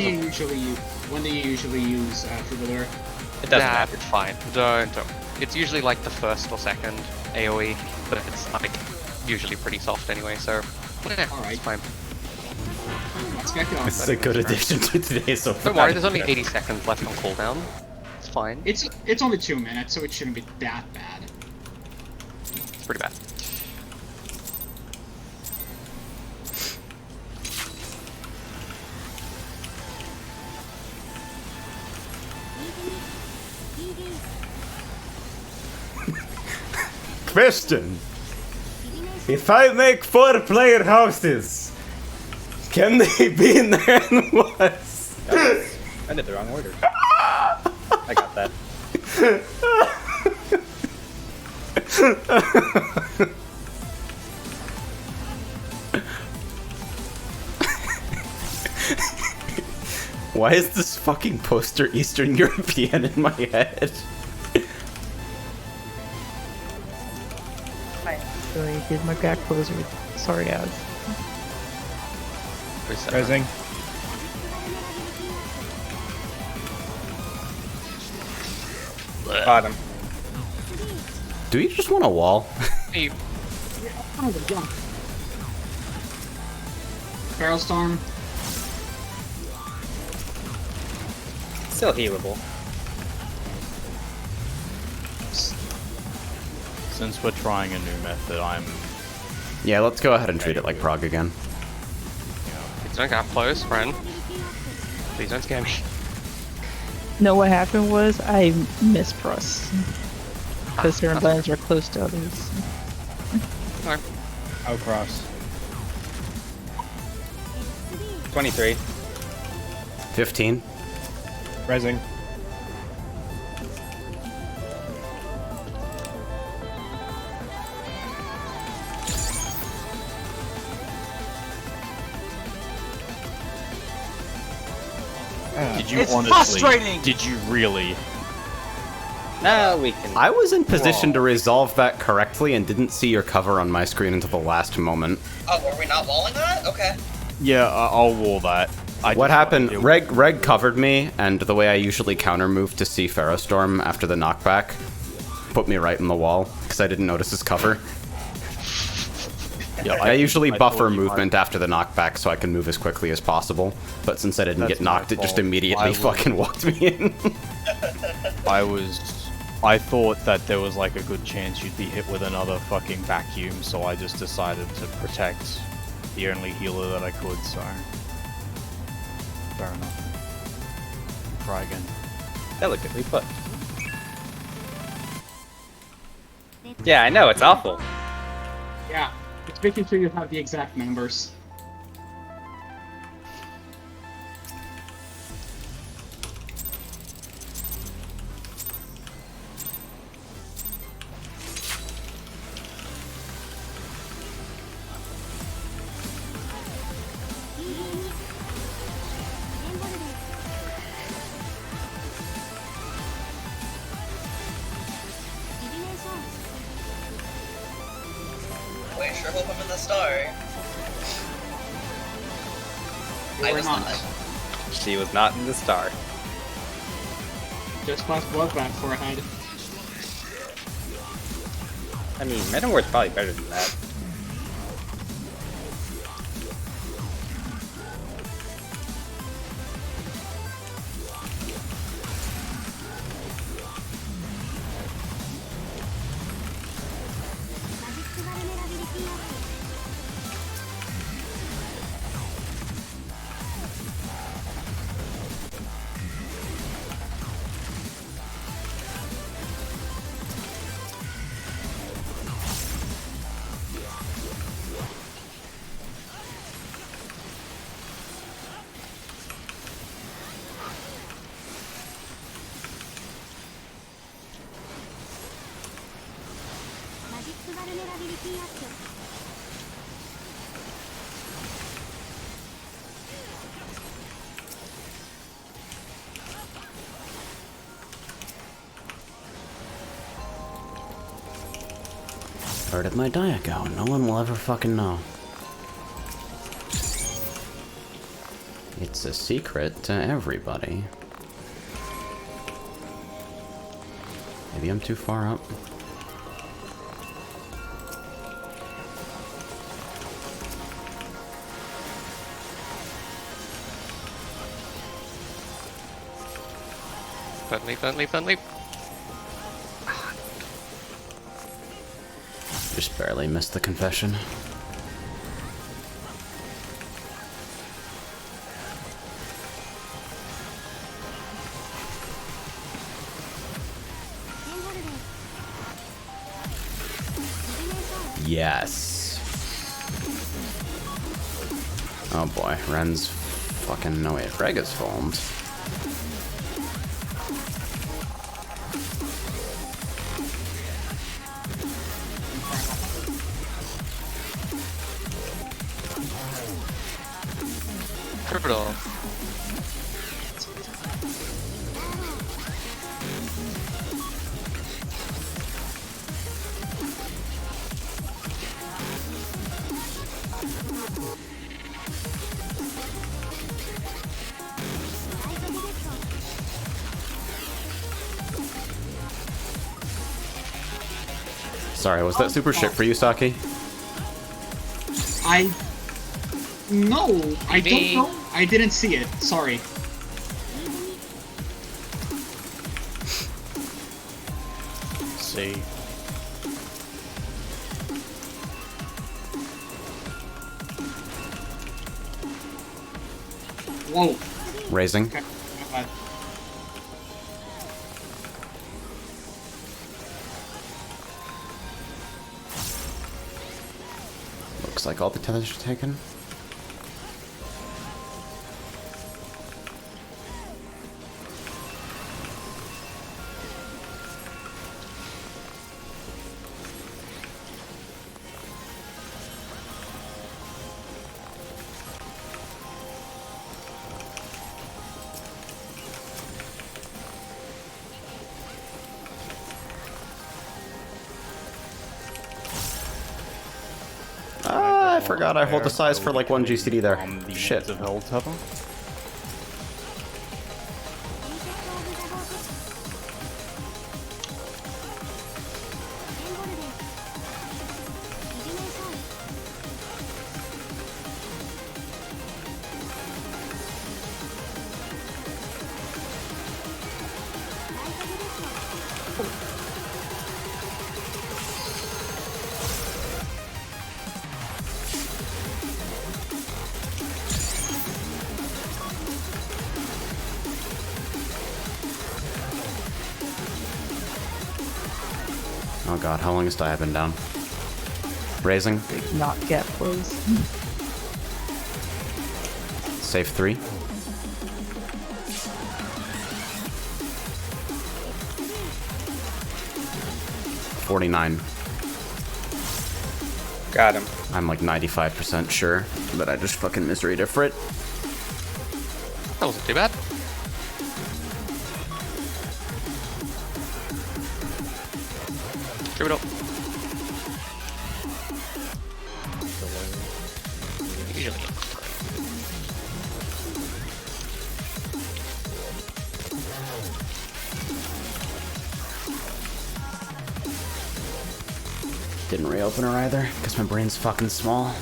Speaker 4: When do you usually use Troubadour?
Speaker 1: It doesn't
Speaker 2: Nah,
Speaker 1: matter.
Speaker 2: it's fine. Don't. It's usually like the first or second AoE, but it's like usually pretty soft anyway, so yeah,
Speaker 4: Alright.
Speaker 2: it's fine.
Speaker 4: Let's get going.
Speaker 3: This is a good addition to today so far.
Speaker 2: Don't worry, there's only 80 seconds left on cooldown. It's fine.
Speaker 4: It's only 2 minutes, so it shouldn't be that bad.
Speaker 2: It's pretty bad.
Speaker 3: Question. If I make 4-player houses, can they be in there in once?
Speaker 1: I did the wrong order. I got that.
Speaker 3: Why is this fucking poster Eastern European in my head?
Speaker 5: So I did my back closer. Sorry, guys.
Speaker 8: Rising.
Speaker 1: Bottom.
Speaker 3: Do you just want a wall?
Speaker 2: Hey,
Speaker 4: Barrel Storm.
Speaker 1: Still healable.
Speaker 9: Since we're trying a new method,
Speaker 3: Yeah, let's go ahead and treat it like Prague again.
Speaker 2: please don't get up close, friend. Please don't scare me.
Speaker 5: No, what happened was I mispressed. Because certain buttons are close to others.
Speaker 2: Okay.
Speaker 8: I'll cross.
Speaker 1: 23.
Speaker 3: 15.
Speaker 8: Rising.
Speaker 9: Did you
Speaker 7: It's
Speaker 9: honestly?
Speaker 7: frustrating!
Speaker 9: Did you really?
Speaker 1: Now we can.
Speaker 3: I was in position to resolve that correctly and didn't see your cover on my screen until the last moment.
Speaker 6: Oh, were we not walling that? Okay.
Speaker 9: Yeah, I'll wall that.
Speaker 3: What happened? Reg covered me, and the way I usually counter move to see Ferrostorm after the knockback put me right in the wall because I didn't notice his cover.
Speaker 9: Yeah,
Speaker 3: I usually
Speaker 9: I
Speaker 3: buffer
Speaker 9: thought you
Speaker 3: movement after the knockback so I can move as quickly as possible. But since I didn't
Speaker 9: That's
Speaker 3: get knocked,
Speaker 9: my
Speaker 3: it just
Speaker 9: fault.
Speaker 3: immediately fucking walked me in.
Speaker 9: I thought that there was like a good chance you'd be hit with another fucking vacuum, so I just decided to protect the only healer that I could, so... Fair enough. Try again.
Speaker 1: Delicately put. Yeah, I know, it's awful.
Speaker 4: Yeah. It's making sure you have the exact numbers.
Speaker 6: Wait, sure hope I'm in the star. I
Speaker 4: Or
Speaker 6: was
Speaker 4: not.
Speaker 6: not.
Speaker 1: She was not in the star.
Speaker 4: Just past Bloodbath for a head.
Speaker 1: I mean, Metamorph's probably better than that.
Speaker 3: Where did my diet go? No one will ever fucking know. It's a secret to everybody. Maybe I'm too far up.
Speaker 2: Don't leap.
Speaker 3: Just barely missed the confession. Yes. Oh boy, Ren's fucking no wait, Reg is formed.
Speaker 2: Criminal.
Speaker 3: Sorry, was that super shit for you, Saki?
Speaker 4: No, I don't know. I didn't see it. Sorry.
Speaker 9: See.
Speaker 4: Whoa.
Speaker 3: Raising.
Speaker 4: Okay. My bad.
Speaker 3: Looks like all the tethers are taken. I forgot I hold the size for like 1 GCD there. Shit.
Speaker 9: Of hell tether.
Speaker 3: Oh god, how long has Dia been down? Raising.
Speaker 5: Not get please.
Speaker 3: Save 3. $49.
Speaker 1: Got him.
Speaker 3: I'm like 95% sure, but I just fucking misery different.
Speaker 2: That wasn't too bad. Give it up. Usually.
Speaker 3: Didn't reopen her either, because my brain's fucking small.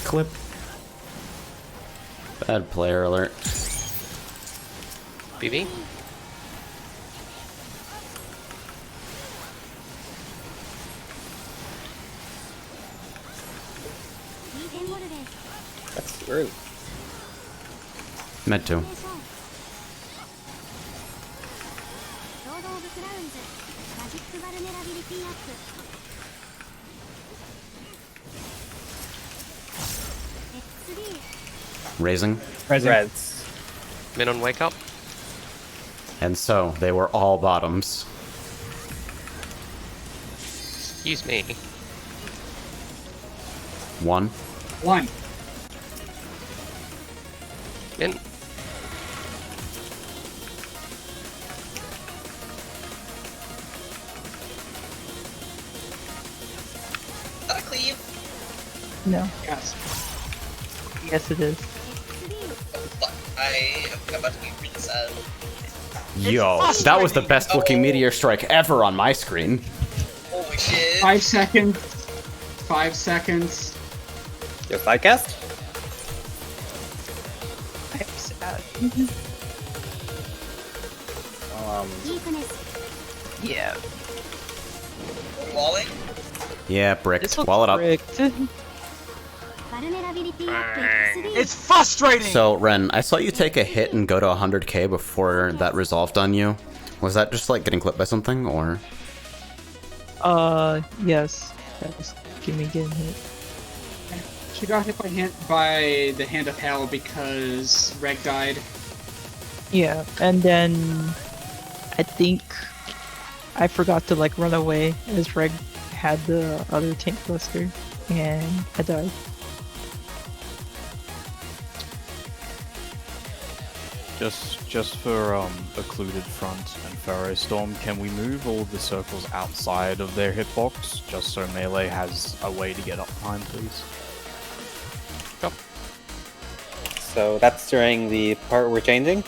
Speaker 3: Clip. Bad player alert.
Speaker 2: BB?
Speaker 1: That's too early.
Speaker 3: Meant to. Raising.
Speaker 1: Reds.
Speaker 2: Min wake up.
Speaker 3: And so, they were all bottoms.
Speaker 2: Excuse me.
Speaker 3: 1.
Speaker 4: 1.
Speaker 2: Min.
Speaker 6: Gotta cleave.
Speaker 5: No.
Speaker 4: Yes.
Speaker 5: Yes, it is.
Speaker 6: Oh, fuck. I'm about to be really sad.
Speaker 3: Yo, that was the best looking meteor strike ever on my screen.
Speaker 6: Holy shit.
Speaker 4: 5 seconds. 5 seconds.
Speaker 1: Your sidecast?
Speaker 5: I'm sad. Yeah.
Speaker 6: Walling?
Speaker 3: Yeah, bricked.
Speaker 5: This looks
Speaker 3: Wall it up.
Speaker 5: bricked.
Speaker 7: It's frustrating!
Speaker 3: So, Ren, I saw you take a hit and go to 100k before that resolved on you. Was that just like getting clipped by something, or?
Speaker 5: Yes. That was me getting hit.
Speaker 4: She got hit by the Hand of Hell because Reg died.
Speaker 5: Yeah, and then I think I forgot to like run away as Reg had the other tank buster, and I died.
Speaker 9: Just for occluded front and Pharaoh Storm, can we move all the circles outside of their hitbox just so melee has a way to get up time, please?
Speaker 1: So that's during the part we're changing?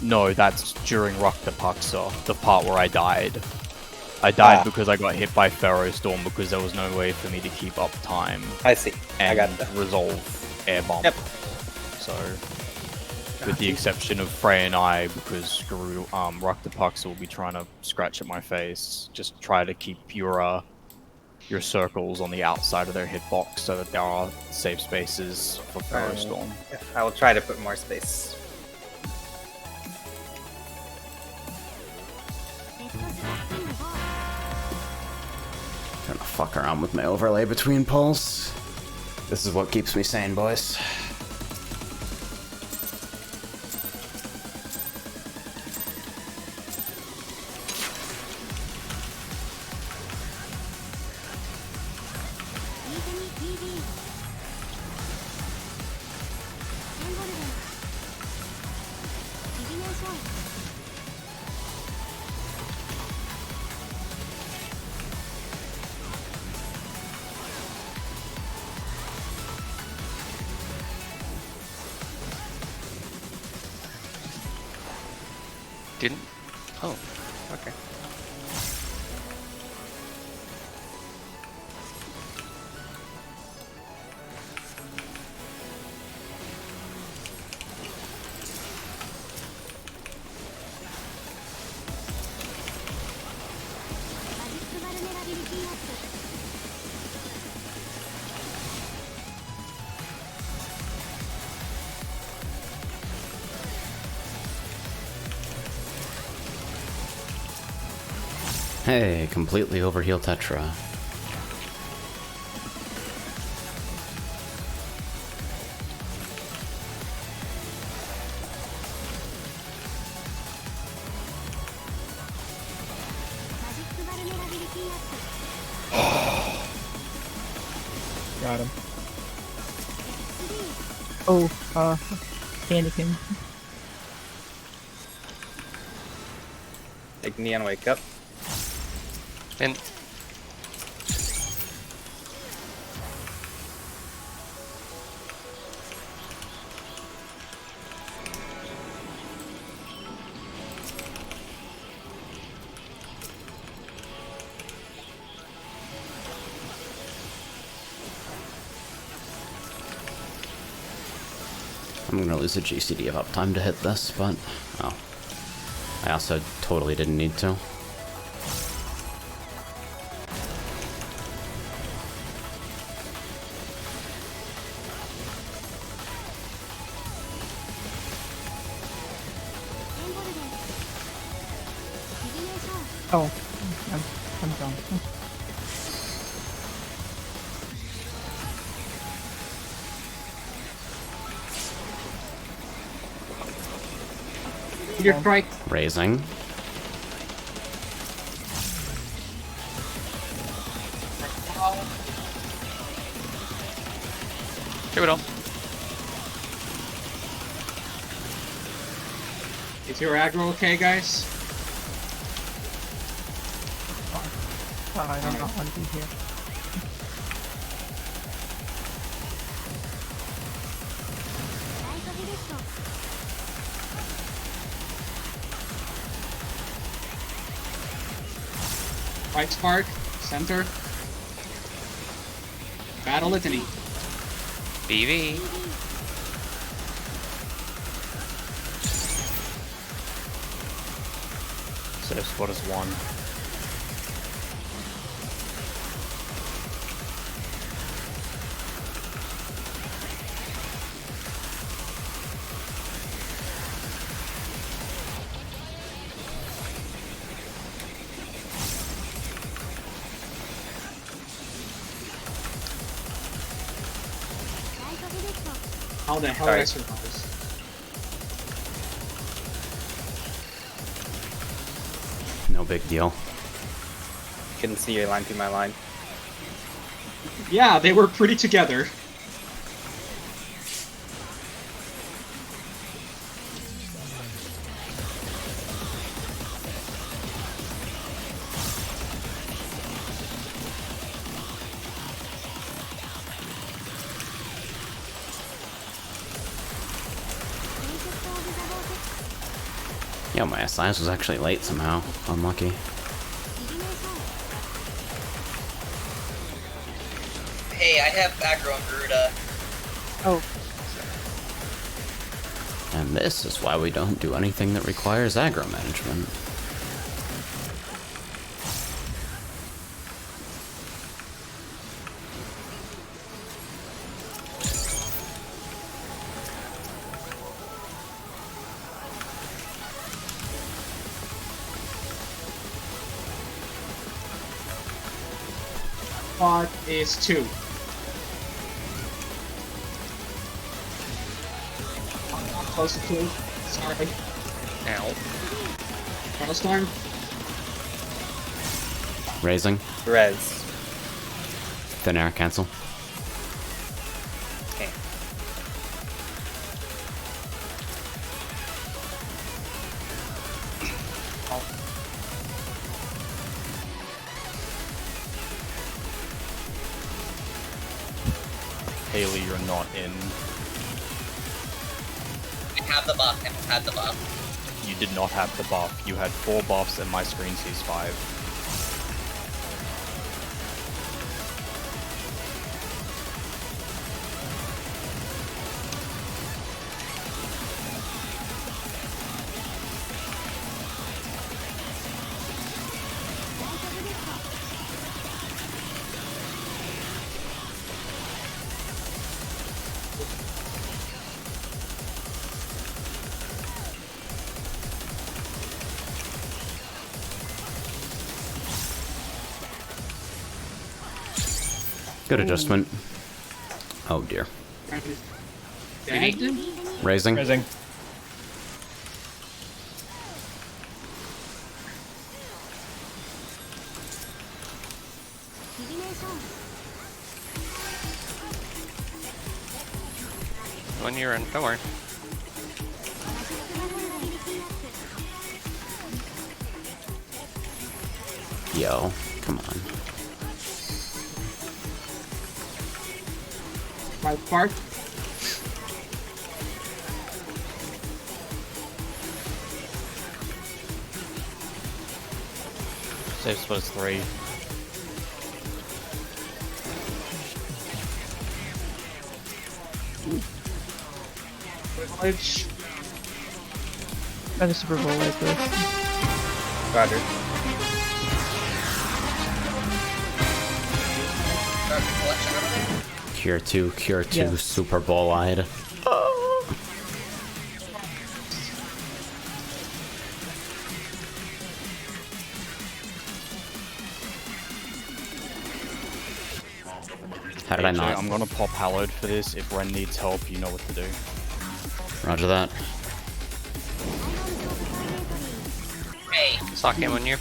Speaker 9: No, that's during Rakta Paksa, the part where I died. I died because I got hit by Pharaoh Storm because there was no way for me to keep up time
Speaker 1: I see.
Speaker 9: and
Speaker 1: I got that.
Speaker 9: resolve air bomb.
Speaker 1: Yep.
Speaker 9: So, with the exception of Frey and I, because Guru, Rakta Paksa will be trying to scratch at my face, just try to keep your circles on the outside of their hitbox so that there are safe spaces for Pharaoh Storm.
Speaker 1: I will try to put more space.
Speaker 3: Trying to fuck around with my overlay between pulls. This is what keeps me sane, boys.
Speaker 2: Didn't? Oh, okay.
Speaker 3: Hey, completely overheal Tetra.
Speaker 8: Got him.
Speaker 5: Oh, panicking.
Speaker 1: Take Neon wake up.
Speaker 2: And
Speaker 3: I'm gonna lose a GCD of uptime to hit this, but oh. I also totally didn't need to.
Speaker 5: Oh, I'm done.
Speaker 4: Your strike.
Speaker 3: Raising.
Speaker 2: Give it on.
Speaker 4: Is your aggro okay, guys?
Speaker 5: I don't know how to do here.
Speaker 4: Right spark, center. Battle litany.
Speaker 2: BV.
Speaker 9: So spot is 1.
Speaker 4: How the hell
Speaker 1: Sorry.
Speaker 4: did I survive this?
Speaker 3: No big deal.
Speaker 1: Couldn't see your line through my line.
Speaker 4: Yeah, they were pretty together.
Speaker 3: Yeah, my SIS was actually late somehow. Unlucky.
Speaker 6: Hey, I have aggro on Garuda.
Speaker 5: Oh,
Speaker 3: And this is why we don't do anything that requires aggro management.
Speaker 4: Spot is 2. Close to 2. Sorry.
Speaker 2: Ow.
Speaker 4: Battlestorm.
Speaker 3: Raising.
Speaker 1: Res.
Speaker 3: Thin air cancel.
Speaker 1: Okay.
Speaker 9: Haley, you're not in.
Speaker 6: I have the buff. I had the buff.
Speaker 9: You did not have the buff. You had 4 buffs and my screen sees 5.
Speaker 3: Good adjustment. Oh dear.
Speaker 4: Dagged him?
Speaker 3: Raising.
Speaker 8: Raising.
Speaker 2: When you're in, don't worry.
Speaker 3: Yo, come on.
Speaker 4: Right spark.
Speaker 9: Safe spot is 3.
Speaker 4: Privilege.
Speaker 5: at a Super Bowl like this.
Speaker 1: Roger.
Speaker 3: Cure 2, Cure 2,
Speaker 5: Yeah.
Speaker 3: Super Bowl-eyed. How did I
Speaker 9: AJ,
Speaker 3: not?
Speaker 9: I'm gonna pop Hallowed for this. If Ren needs help, you know what to do.
Speaker 3: Roger that.
Speaker 6: Hey,
Speaker 2: Sock him on you.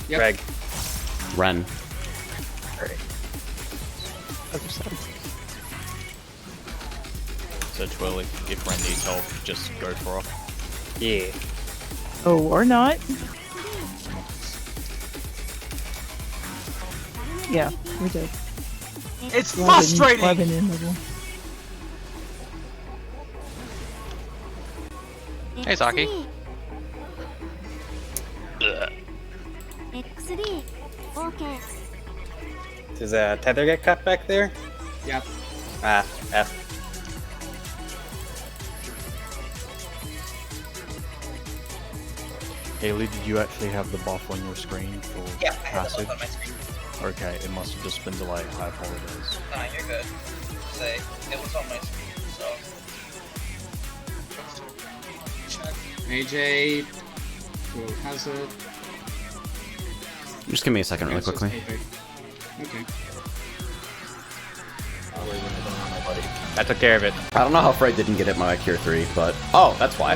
Speaker 4: Yep.
Speaker 1: Greg.
Speaker 3: Ren.
Speaker 5: Other side.
Speaker 9: So Twill, if Ren needs help, just go for her.
Speaker 1: Yeah.
Speaker 5: Oh, or not. Yeah, we're dead.
Speaker 7: It's frustrating!
Speaker 5: 11 in level.
Speaker 2: Hey, Saki.
Speaker 1: Does a tether get cut back there?
Speaker 4: Yep.
Speaker 1: Ah, F.
Speaker 9: Haley, did you actually have the buff on your screen for
Speaker 6: yeah, I have the
Speaker 9: passage?
Speaker 6: book on my screen.
Speaker 9: Okay, it must have just been delayed. I apologize.
Speaker 6: Nah, you're good. Say, it was on my screen, so.
Speaker 4: AJ. Who has it?
Speaker 3: Just give me a second really
Speaker 4: Yeah, it's
Speaker 3: quickly.
Speaker 4: just AJ. Okay.
Speaker 1: I took care of it.
Speaker 3: I don't know how Fred didn't get it my Cure 3, but... Oh, that's why.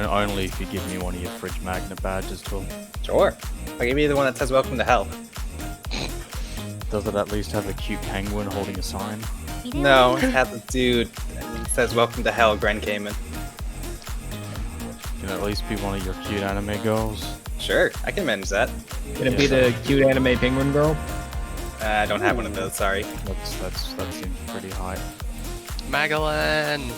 Speaker 9: Only if you give me one of your fridge magnet badges, Twill.
Speaker 1: Sure. I'll give you the one that says welcome to hell.
Speaker 9: Does it at least have a cute penguin holding a sign?
Speaker 1: No, it has a dude that says welcome to hell, Gren Cayman.
Speaker 9: Can it at least be one of your cute anime girls?
Speaker 1: Sure, I can manage that.
Speaker 8: Can it be the cute anime penguin girl?
Speaker 1: I don't have one of those, sorry.
Speaker 9: That seems pretty high.
Speaker 2: Magellan!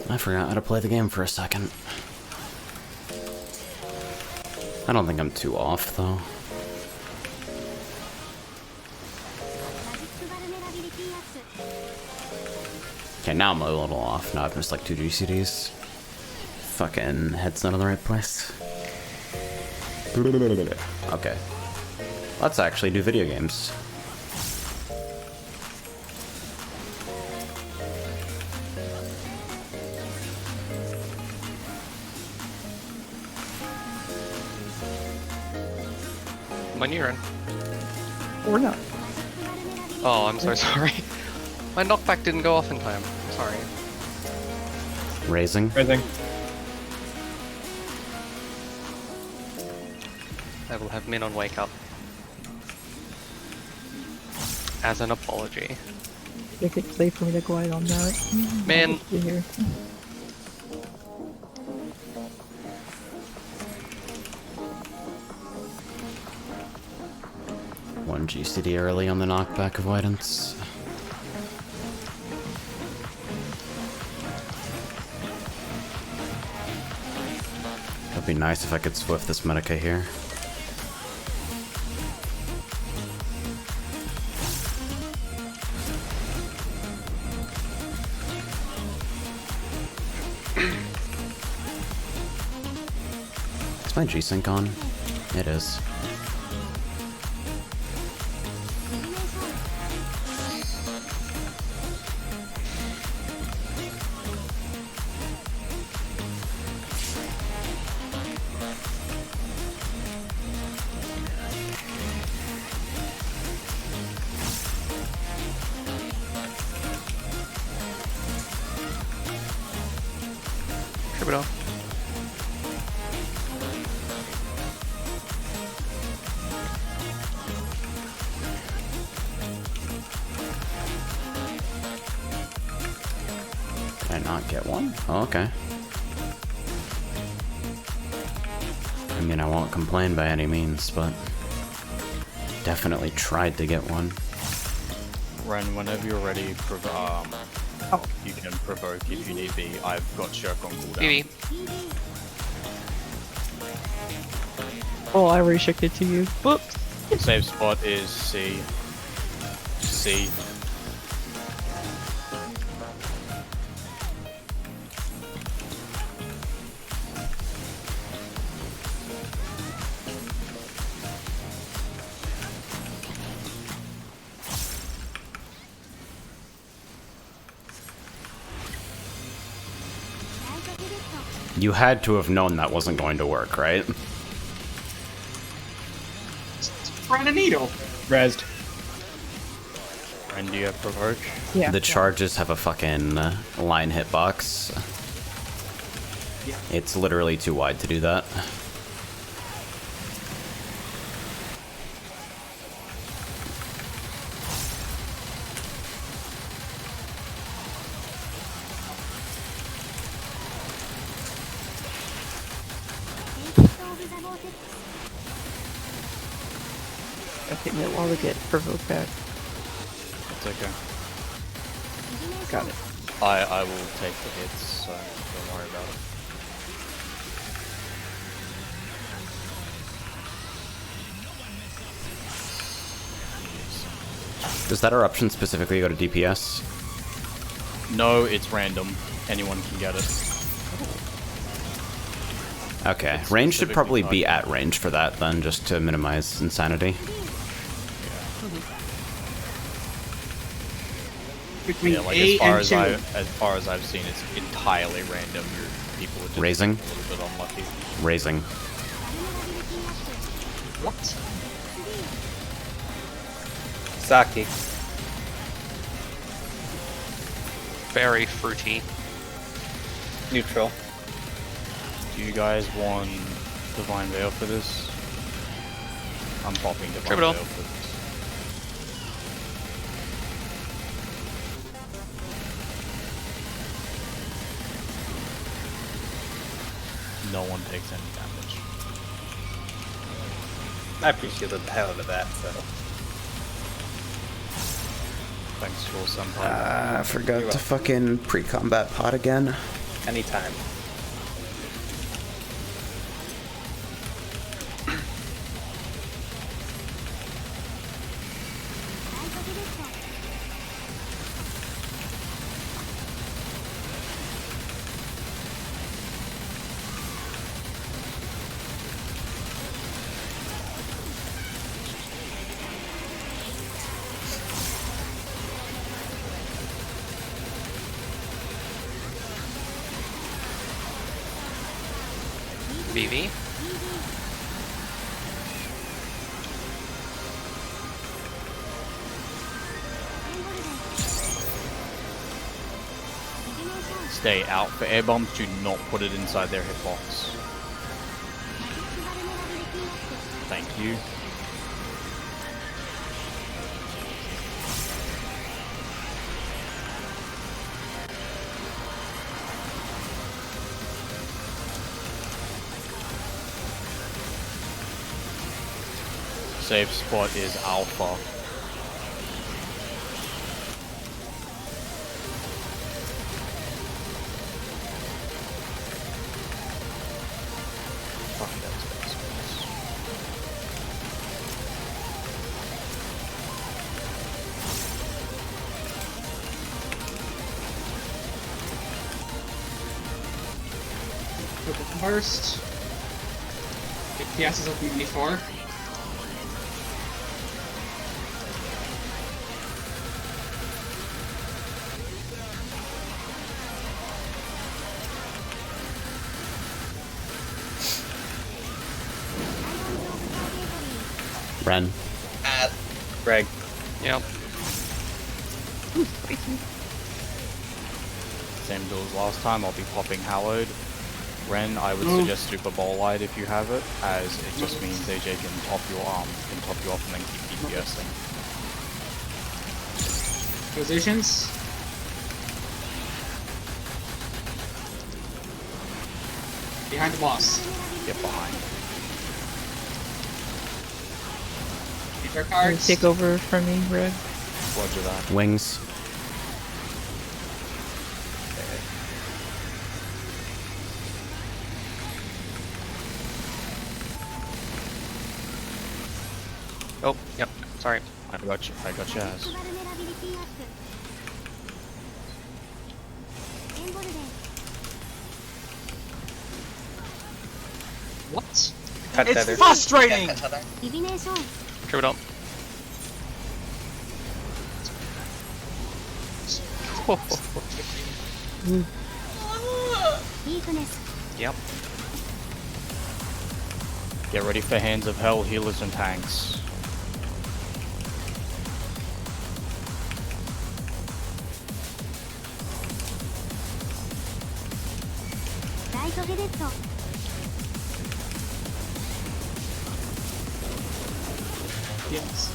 Speaker 3: I forgot how to play the game for a second. I don't think I'm too off, though. Okay, now I'm a little off. Now I've missed like 2 GCDs. Fucking head's not in the right place. Okay. Let's actually do video games.
Speaker 2: My Neuron.
Speaker 5: Or not.
Speaker 2: Oh, I'm so sorry. My knockback didn't go off in time. Sorry.
Speaker 3: Raising.
Speaker 8: Raising.
Speaker 2: I will have Min on wake up. As an apology.
Speaker 5: Make it safe for me to glide on that.
Speaker 2: Man.
Speaker 5: Here.
Speaker 3: One GCD early on the knockback avoidance. It'd be nice if I could swift this Medica here. Is my G-Sync on? It is.
Speaker 2: Trip it off.
Speaker 3: Did I not get one? Oh, okay. I mean, I won't complain by any means, but definitely tried to get one.
Speaker 9: Ren, whenever you're ready, you can provoke if you need be. I've got Shirk on cooldown.
Speaker 2: BB.
Speaker 5: Oh, I already shook it to you. Whoops.
Speaker 9: Save spot is C. C.
Speaker 3: You had to have known that wasn't going to work, right?
Speaker 4: Run a needle.
Speaker 8: Rezzed.
Speaker 9: Ren, do you have provoke?
Speaker 5: Yeah.
Speaker 3: The charges have a fucking line hitbox.
Speaker 4: Yeah.
Speaker 3: It's literally too wide to do that.
Speaker 5: I think that while we get provoked back.
Speaker 9: It's okay.
Speaker 5: Got it.
Speaker 9: I will take the hits, so don't worry about it.
Speaker 3: Does that eruption specifically go to DPS?
Speaker 9: No, it's random. Anyone can get it.
Speaker 3: Okay,
Speaker 9: It's
Speaker 3: range should
Speaker 9: specifically
Speaker 3: probably be
Speaker 9: targeted.
Speaker 3: at range for that then, just to minimize insanity.
Speaker 4: Between
Speaker 9: Yeah, like
Speaker 4: A
Speaker 9: as far
Speaker 4: and 2.
Speaker 9: as far as I've seen, it's entirely random. People are just
Speaker 3: Raising?
Speaker 9: a little bit unlucky.
Speaker 3: Raising.
Speaker 2: What?
Speaker 1: Saki.
Speaker 2: Very fruity.
Speaker 1: Neutral.
Speaker 9: Do you guys want Divine Veil for this? I'm popping Divine
Speaker 2: Trip it
Speaker 9: Veil
Speaker 2: off.
Speaker 9: for this. No one takes any damage.
Speaker 1: I appreciate the hell out of that, so.
Speaker 9: Thanks, Shul Senpai.
Speaker 3: I forgot to fucking pre-combat pot again.
Speaker 1: Anytime.
Speaker 2: VV.
Speaker 9: Stay out for air bombs. Do not put it inside their hitbox. Thank you. Safe spot is Alpha. Fuck, that's bad space.
Speaker 4: First. PS is up to 94.
Speaker 3: Ren.
Speaker 1: Greg.
Speaker 2: Yep.
Speaker 9: Same deal as last time. I'll be popping Hallowed. Ren, I would suggest Super Bowl Light if you have it, as it just means AJ can top your arm, can top you off and then keep DPSing.
Speaker 4: Positions. Behind the boss.
Speaker 9: Get behind.
Speaker 4: Keep your
Speaker 5: Can you
Speaker 4: cards.
Speaker 5: take over from me, Red?
Speaker 9: Roger that.
Speaker 3: Wings.
Speaker 2: Oh, yep. Sorry.
Speaker 9: I got you. I got your ass.
Speaker 4: What?
Speaker 1: Cut
Speaker 7: It's
Speaker 1: tether.
Speaker 7: frustrating!
Speaker 2: Trip it up. Yep.
Speaker 9: Get ready for Hands of Hell, healers and tanks.
Speaker 4: Yes.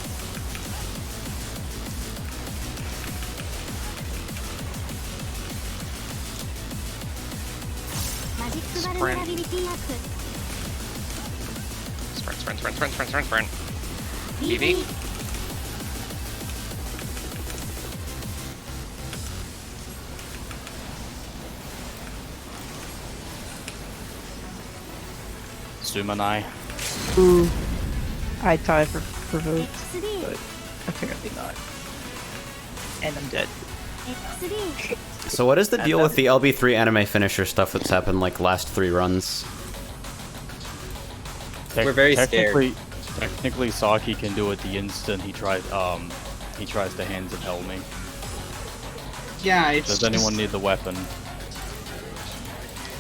Speaker 2: Sprint. VV.
Speaker 9: Sumanai.
Speaker 5: Ooh. I thought I provoked, but apparently not. And I'm dead.
Speaker 3: So what is the deal with the LB3 anime finisher stuff that's happened like last 3 runs?
Speaker 1: We're very scared.
Speaker 9: Technically, Saki can do it the instant he tries to Hands of Hell me.
Speaker 4: Yeah, it's
Speaker 9: Does anyone need the weapon?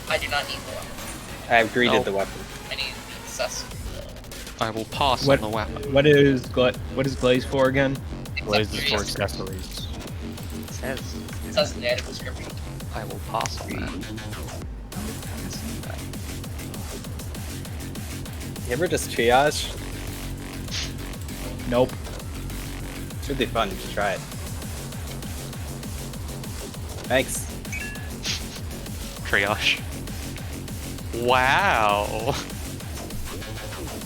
Speaker 6: I do not need the weapon.
Speaker 1: I've greeted
Speaker 2: No.
Speaker 1: the weapon.
Speaker 6: I need the accessory.
Speaker 2: I will pass
Speaker 8: What,
Speaker 2: on the weapon.
Speaker 8: what is Glaze for again?
Speaker 9: Blaze is for accessories.
Speaker 6: It says in the item description.
Speaker 2: I will pass on that.
Speaker 1: You ever just triage?
Speaker 8: Nope.
Speaker 1: Should be fun to try it. Thanks.
Speaker 2: Triage. Wow.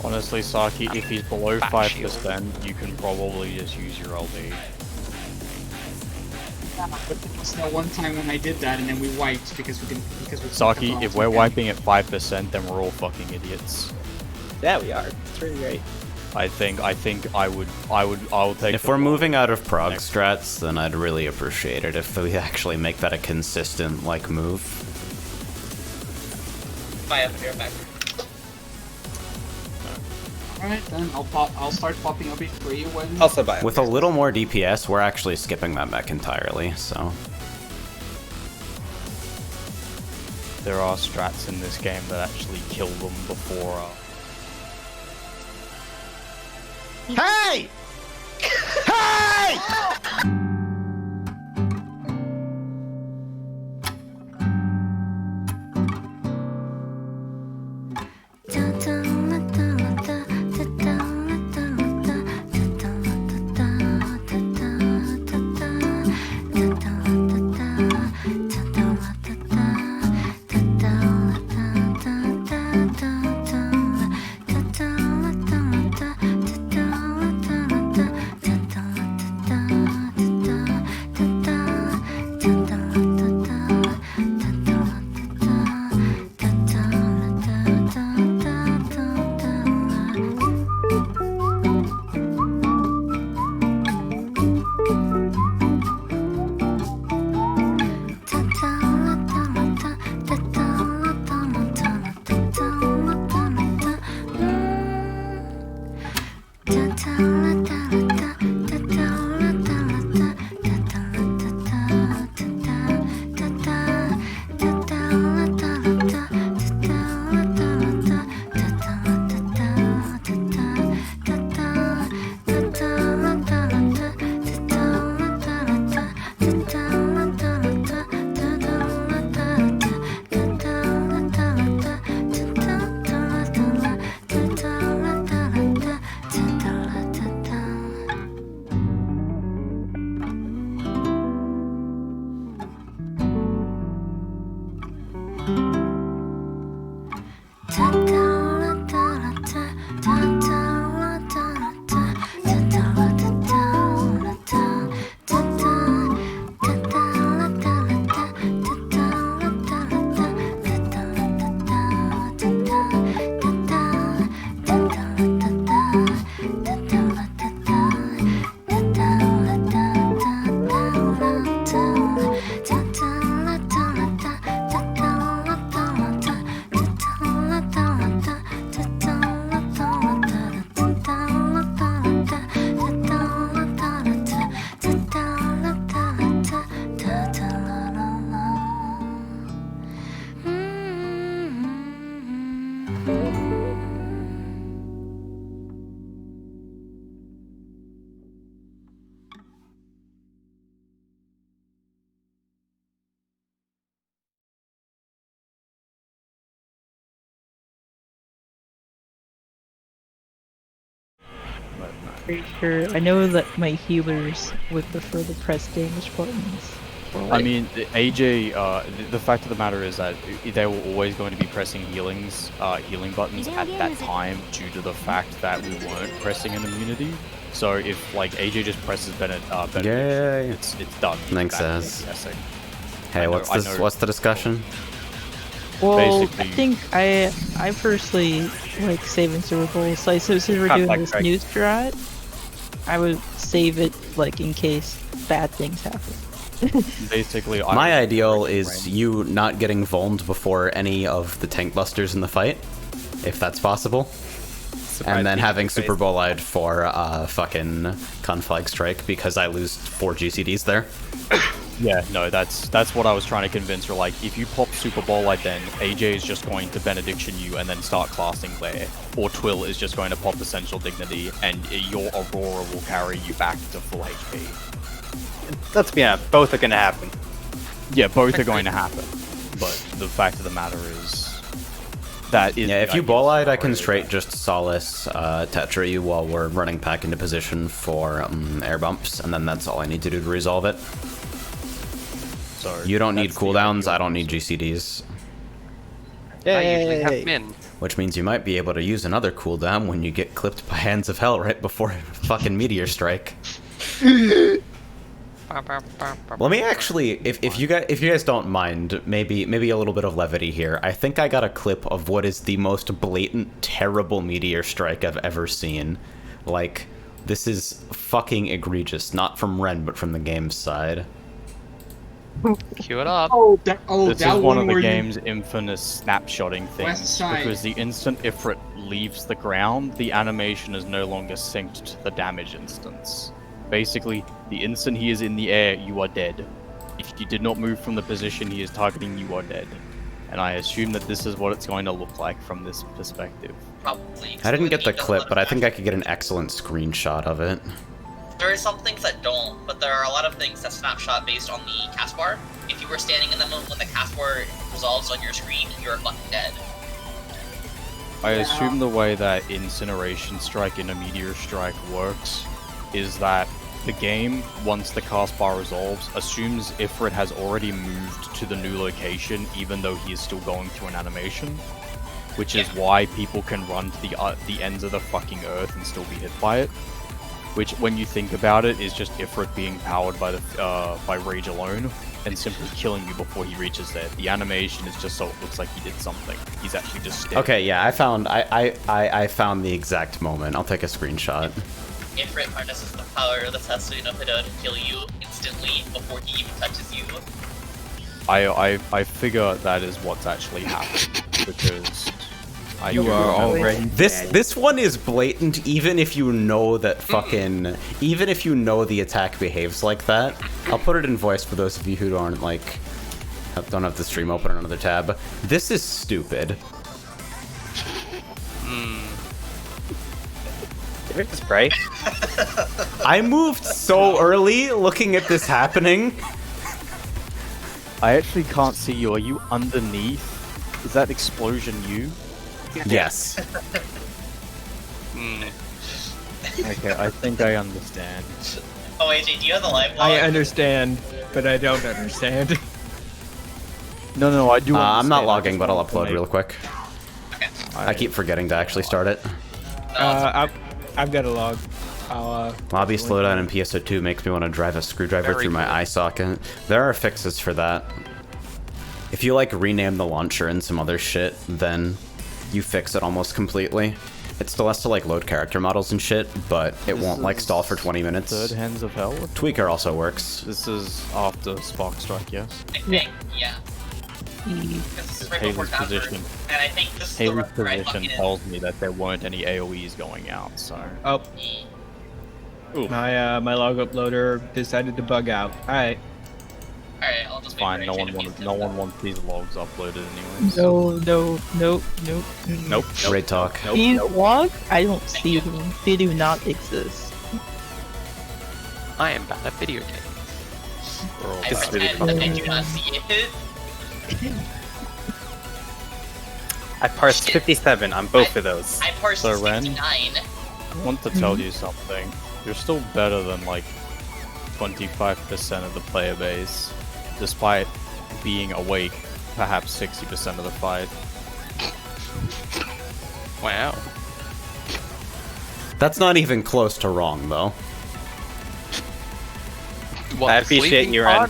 Speaker 9: Honestly, Saki, if he's below
Speaker 2: Bat
Speaker 9: 5%, you can probably just use your LB.
Speaker 4: It's that one time when I did that and then we wiped because we
Speaker 9: Saki, if we're wiping at 5%, then we're all fucking idiots.
Speaker 1: Yeah, we are. It's really great.
Speaker 9: I think I'll take.
Speaker 3: If we're moving out of prog strats, then I'd really appreciate it if we actually make that a consistent, like, move.
Speaker 6: I have fear back.
Speaker 4: Alright, then I'll start popping LB3 when
Speaker 1: Also buy it.
Speaker 3: With a little more DPS, we're actually skipping that back entirely, so...
Speaker 9: There are strats in this game that actually kill them before.
Speaker 3: Hey! Hey!
Speaker 5: Pretty sure. I know that my healers would prefer the press damage buttons.
Speaker 9: I mean, AJ, the fact of the matter is that they were always going to be pressing healing buttons at that time due to the fact that we weren't pressing an immunity. So if like AJ just presses benediction, it's done.
Speaker 3: Thanks, Az. Hey, what's the discussion?
Speaker 5: Well,
Speaker 9: Basically,
Speaker 5: I think I personally like saving Super Bowl. So since we're doing this new strat, I would save it like in case bad things happen.
Speaker 9: Basically,
Speaker 3: my ideal is you not getting vulned before any of the tank busters in the fight, if that's possible. And then having Super Bolide for fucking Conflag Strike because I lose 4 GCDs there.
Speaker 9: Yeah, no, that's what I was trying to convince her. Like, if you pop Super Bolide, then AJ is just going to benediction you and then start classing there, or Twill is just going to pop Essential Dignity, and your Aurora will carry you back to full HP.
Speaker 1: Both are gonna happen.
Speaker 9: Yeah, both are going to happen. But the fact of the matter is that is.
Speaker 3: Yeah, if you Bolide, I can straight just Solace Tetra you while we're running back into position for air bumps, and then that's all I need to do to resolve it. So you don't need cooldowns, I don't need GCDs.
Speaker 2: I usually have min.
Speaker 3: Which means you might be able to use another cooldown when you get clipped by Hands of Hell right before fucking Meteor Strike. Let me actually, if you guys don't mind, maybe a little bit of levity here. I think I got a clip of what is the most blatant, terrible Meteor Strike I've ever seen. Like, this is fucking egregious. Not from Ren, but from the game's side.
Speaker 2: Cue it up.
Speaker 9: This is one of the game's infamous snapshotting things, because the instant Ifrit leaves the ground, the animation is no longer synced to the damage instance. Basically, the instant he is in the air, you are dead. If you did not move from the position he is targeting, you are dead. and I assume that this is what it's going to look like from this perspective.
Speaker 6: Probably.
Speaker 3: I didn't get the
Speaker 6: Does a
Speaker 3: clip,
Speaker 6: lot
Speaker 3: but
Speaker 6: of
Speaker 3: I think I could get an excellent screenshot of it.
Speaker 6: There are some things that don't, but there are a lot of things that snapshot based on the cast bar. If you were standing in them when the cast bar resolves on your screen, you're fucking dead.
Speaker 9: I assume the way that Incineration Strike and a Meteor Strike works is that the game, once the cast bar resolves, assumes Ifrit has already moved to the new location even though he is still going through an animation, which is why people can run to the ends of the fucking earth and still be hit by it. Which, when you think about it, is just Ifrit being powered by by Rage alone and simply killing you before he reaches there. The animation is just so it looks like he did something. He's actually just dead.
Speaker 3: Okay, yeah, I found the exact moment. I'll take a screenshot.
Speaker 6: Ifrit harnesses the power of the Tatsuya no Hida to kill you instantly before he even touches you.
Speaker 9: I figure that is what's actually happened because
Speaker 8: You are already
Speaker 3: This one is blatant, even if you know that fucking, even if you know the attack behaves like that. I'll put it in voice for those of you who aren't like, don't have the stream open on another tab. This is stupid.
Speaker 1: Give it a spray.
Speaker 3: I moved so early looking at this happening.
Speaker 9: I actually can't see you. Are you underneath? Is that explosion you?
Speaker 3: Yes.
Speaker 9: Okay, I think I understand.
Speaker 6: Oh, AJ, do you have the live log?
Speaker 8: I understand, but I don't understand.
Speaker 9: No, I do.
Speaker 3: I'm not
Speaker 9: understand.
Speaker 3: logging, but I'll upload real quick.
Speaker 6: Okay.
Speaker 3: I keep forgetting to actually start it.
Speaker 8: I've got a log. I'll,
Speaker 3: Lobby slowdown in PSO2 makes me want to drive a screwdriver through my eye socket. There are fixes for that. If you like rename the launcher and some other shit, then you fix it almost completely. It still has to like load character models and shit, but it won't like stall for 20 minutes.
Speaker 9: Third Hands of Hell?
Speaker 3: Tweaker also works.
Speaker 9: This is after Spark Strike, yes?
Speaker 6: I think, yeah. This is right before
Speaker 9: Haley's
Speaker 6: Copper,
Speaker 9: position.
Speaker 6: and I think this is the
Speaker 9: Haley's
Speaker 6: run where I
Speaker 9: position
Speaker 6: fucking
Speaker 9: tells me that there weren't any AoEs going out, so...
Speaker 8: oh, my log uploader decided to bug out. Alright.
Speaker 6: Alright, I'll just wait
Speaker 9: Fine,
Speaker 6: for
Speaker 9: no
Speaker 6: AJ
Speaker 9: one
Speaker 6: to
Speaker 9: wanted,
Speaker 6: fix
Speaker 9: no
Speaker 6: it.
Speaker 9: one wants these logs uploaded anyways.
Speaker 5: Nope.
Speaker 3: Great talk.
Speaker 5: These logs, I don't see them. They do not exist.
Speaker 2: I am bad at video games.
Speaker 6: I pretend that I do not see it.
Speaker 1: I parsed 57 on both of those.
Speaker 6: I parsed
Speaker 9: So, Ren?
Speaker 6: 69.
Speaker 9: I want to tell you something. You're still better than like 25% of the player base, despite being awake perhaps 60% of the fight.
Speaker 2: Wow.
Speaker 3: That's not even close to wrong, though.
Speaker 2: What,
Speaker 1: I
Speaker 2: the
Speaker 1: appreciate
Speaker 2: sleeping
Speaker 1: you, Ren.
Speaker 2: pod?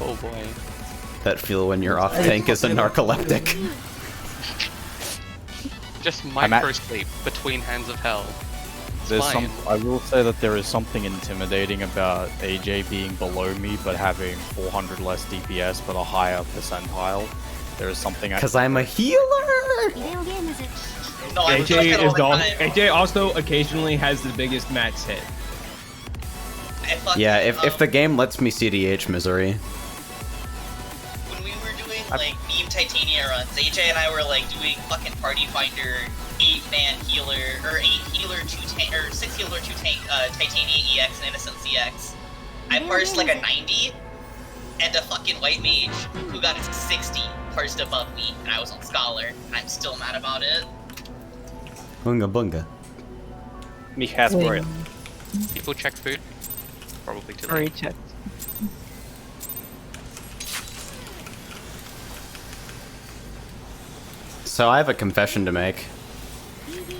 Speaker 2: Oh boy.
Speaker 3: That feel when you're off tank is a narcoleptic.
Speaker 2: Just
Speaker 9: at-
Speaker 2: micro sleep between Hands of Hell. It's
Speaker 9: There's
Speaker 2: fine.
Speaker 9: some. I will say that there is something intimidating about AJ being below me, but having 400 less DPS, but a higher percentile. There is something.
Speaker 3: Because I'm a healer!
Speaker 6: No, I was like that all the time.
Speaker 8: AJ also occasionally has the biggest max hit.
Speaker 6: I fucking,
Speaker 3: Yeah, if the game lets me CDH misery.
Speaker 6: when we were doing like meme Titania runs, AJ and I were like doing fucking Party Finder 8-man healer or 8 healer 2 tank or 6 healer 2 tank Titania EX and Innocent CX. I parsed like a 90 and a fucking white mage who got a 60 parsed above me and I was on Scholar and I'm still mad about it.
Speaker 3: Bunga bunga.
Speaker 1: Mikas Royal.
Speaker 2: People check food. Probably too
Speaker 5: Already
Speaker 2: late.
Speaker 5: checked.
Speaker 3: So I have a confession to make.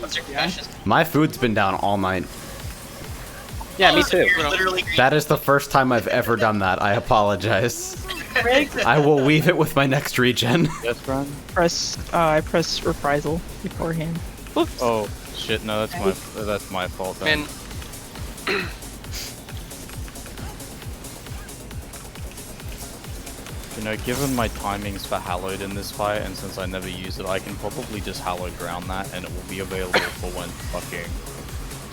Speaker 6: What's your confession?
Speaker 3: My food's been down all night.
Speaker 1: Yeah, me
Speaker 6: Oh, so
Speaker 1: too.
Speaker 6: you're literally green.
Speaker 3: That is the first time I've ever done that. I apologize. I will weave it with my next regen.
Speaker 9: Yes, Brian?
Speaker 5: I pressed reprisal beforehand. Whoops.
Speaker 9: Oh shit! No, that's my fault. Then.
Speaker 2: Man,
Speaker 9: You know, given my timings for Hallowed in this fight, and since I never use it, I can probably just Hallowed ground that, and it will be available for when fucking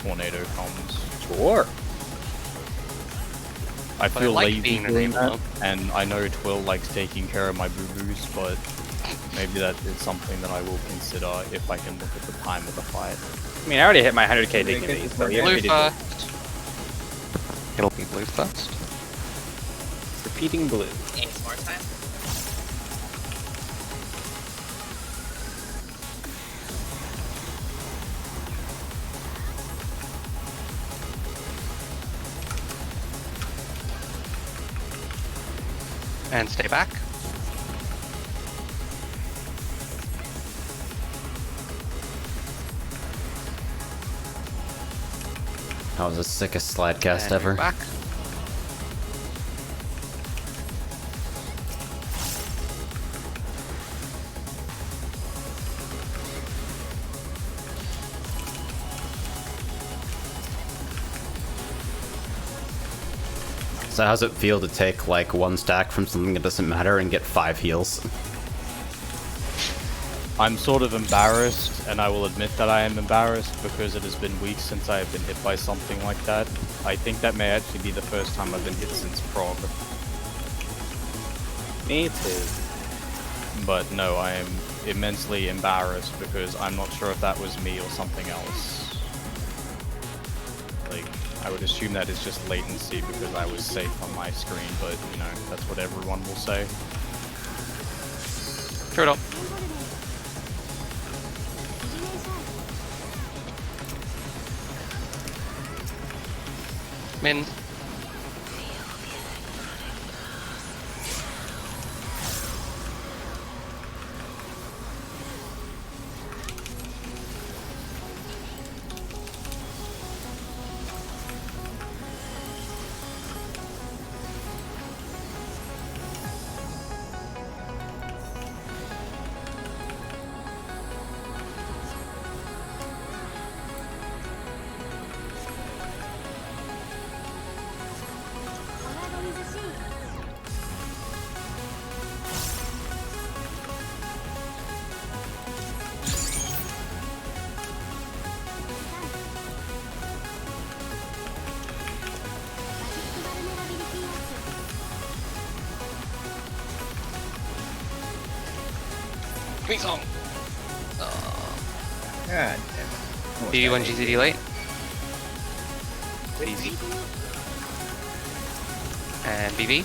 Speaker 9: Tornado comes.
Speaker 1: Sure.
Speaker 9: I
Speaker 2: But I
Speaker 9: feel
Speaker 2: like
Speaker 9: lazy
Speaker 2: being
Speaker 9: doing
Speaker 2: enabled,
Speaker 9: that, and I know Twill likes taking care of my boo-boos, but maybe that is something that I will consider if I can look at the time of the fight.
Speaker 10: I mean, I already hit my 100k dignity, so yeah,
Speaker 2: Blue
Speaker 10: we did
Speaker 2: first. It'll be blue first.
Speaker 10: repeating blue.
Speaker 6: Any smart time?
Speaker 2: And stay back.
Speaker 3: That was the sickest slide cast
Speaker 2: And
Speaker 3: ever.
Speaker 2: move back.
Speaker 3: So how's it feel to take like one stack from something that doesn't matter and get 5 heals?
Speaker 9: I'm sort of embarrassed, and I will admit that I am embarrassed because it has been weeks since I have been hit by something like that. I think that may actually be the first time I've been hit since Prog.
Speaker 10: Me too.
Speaker 9: But no, I am immensely embarrassed because I'm not sure if that was me or something else. Like, I would assume that is just latency because I was safe on my screen, but you know, that's what everyone will say.
Speaker 2: Throw it up. Min. Please on.
Speaker 10: God damn it.
Speaker 2: BB1 GCD late. Easy. And BB.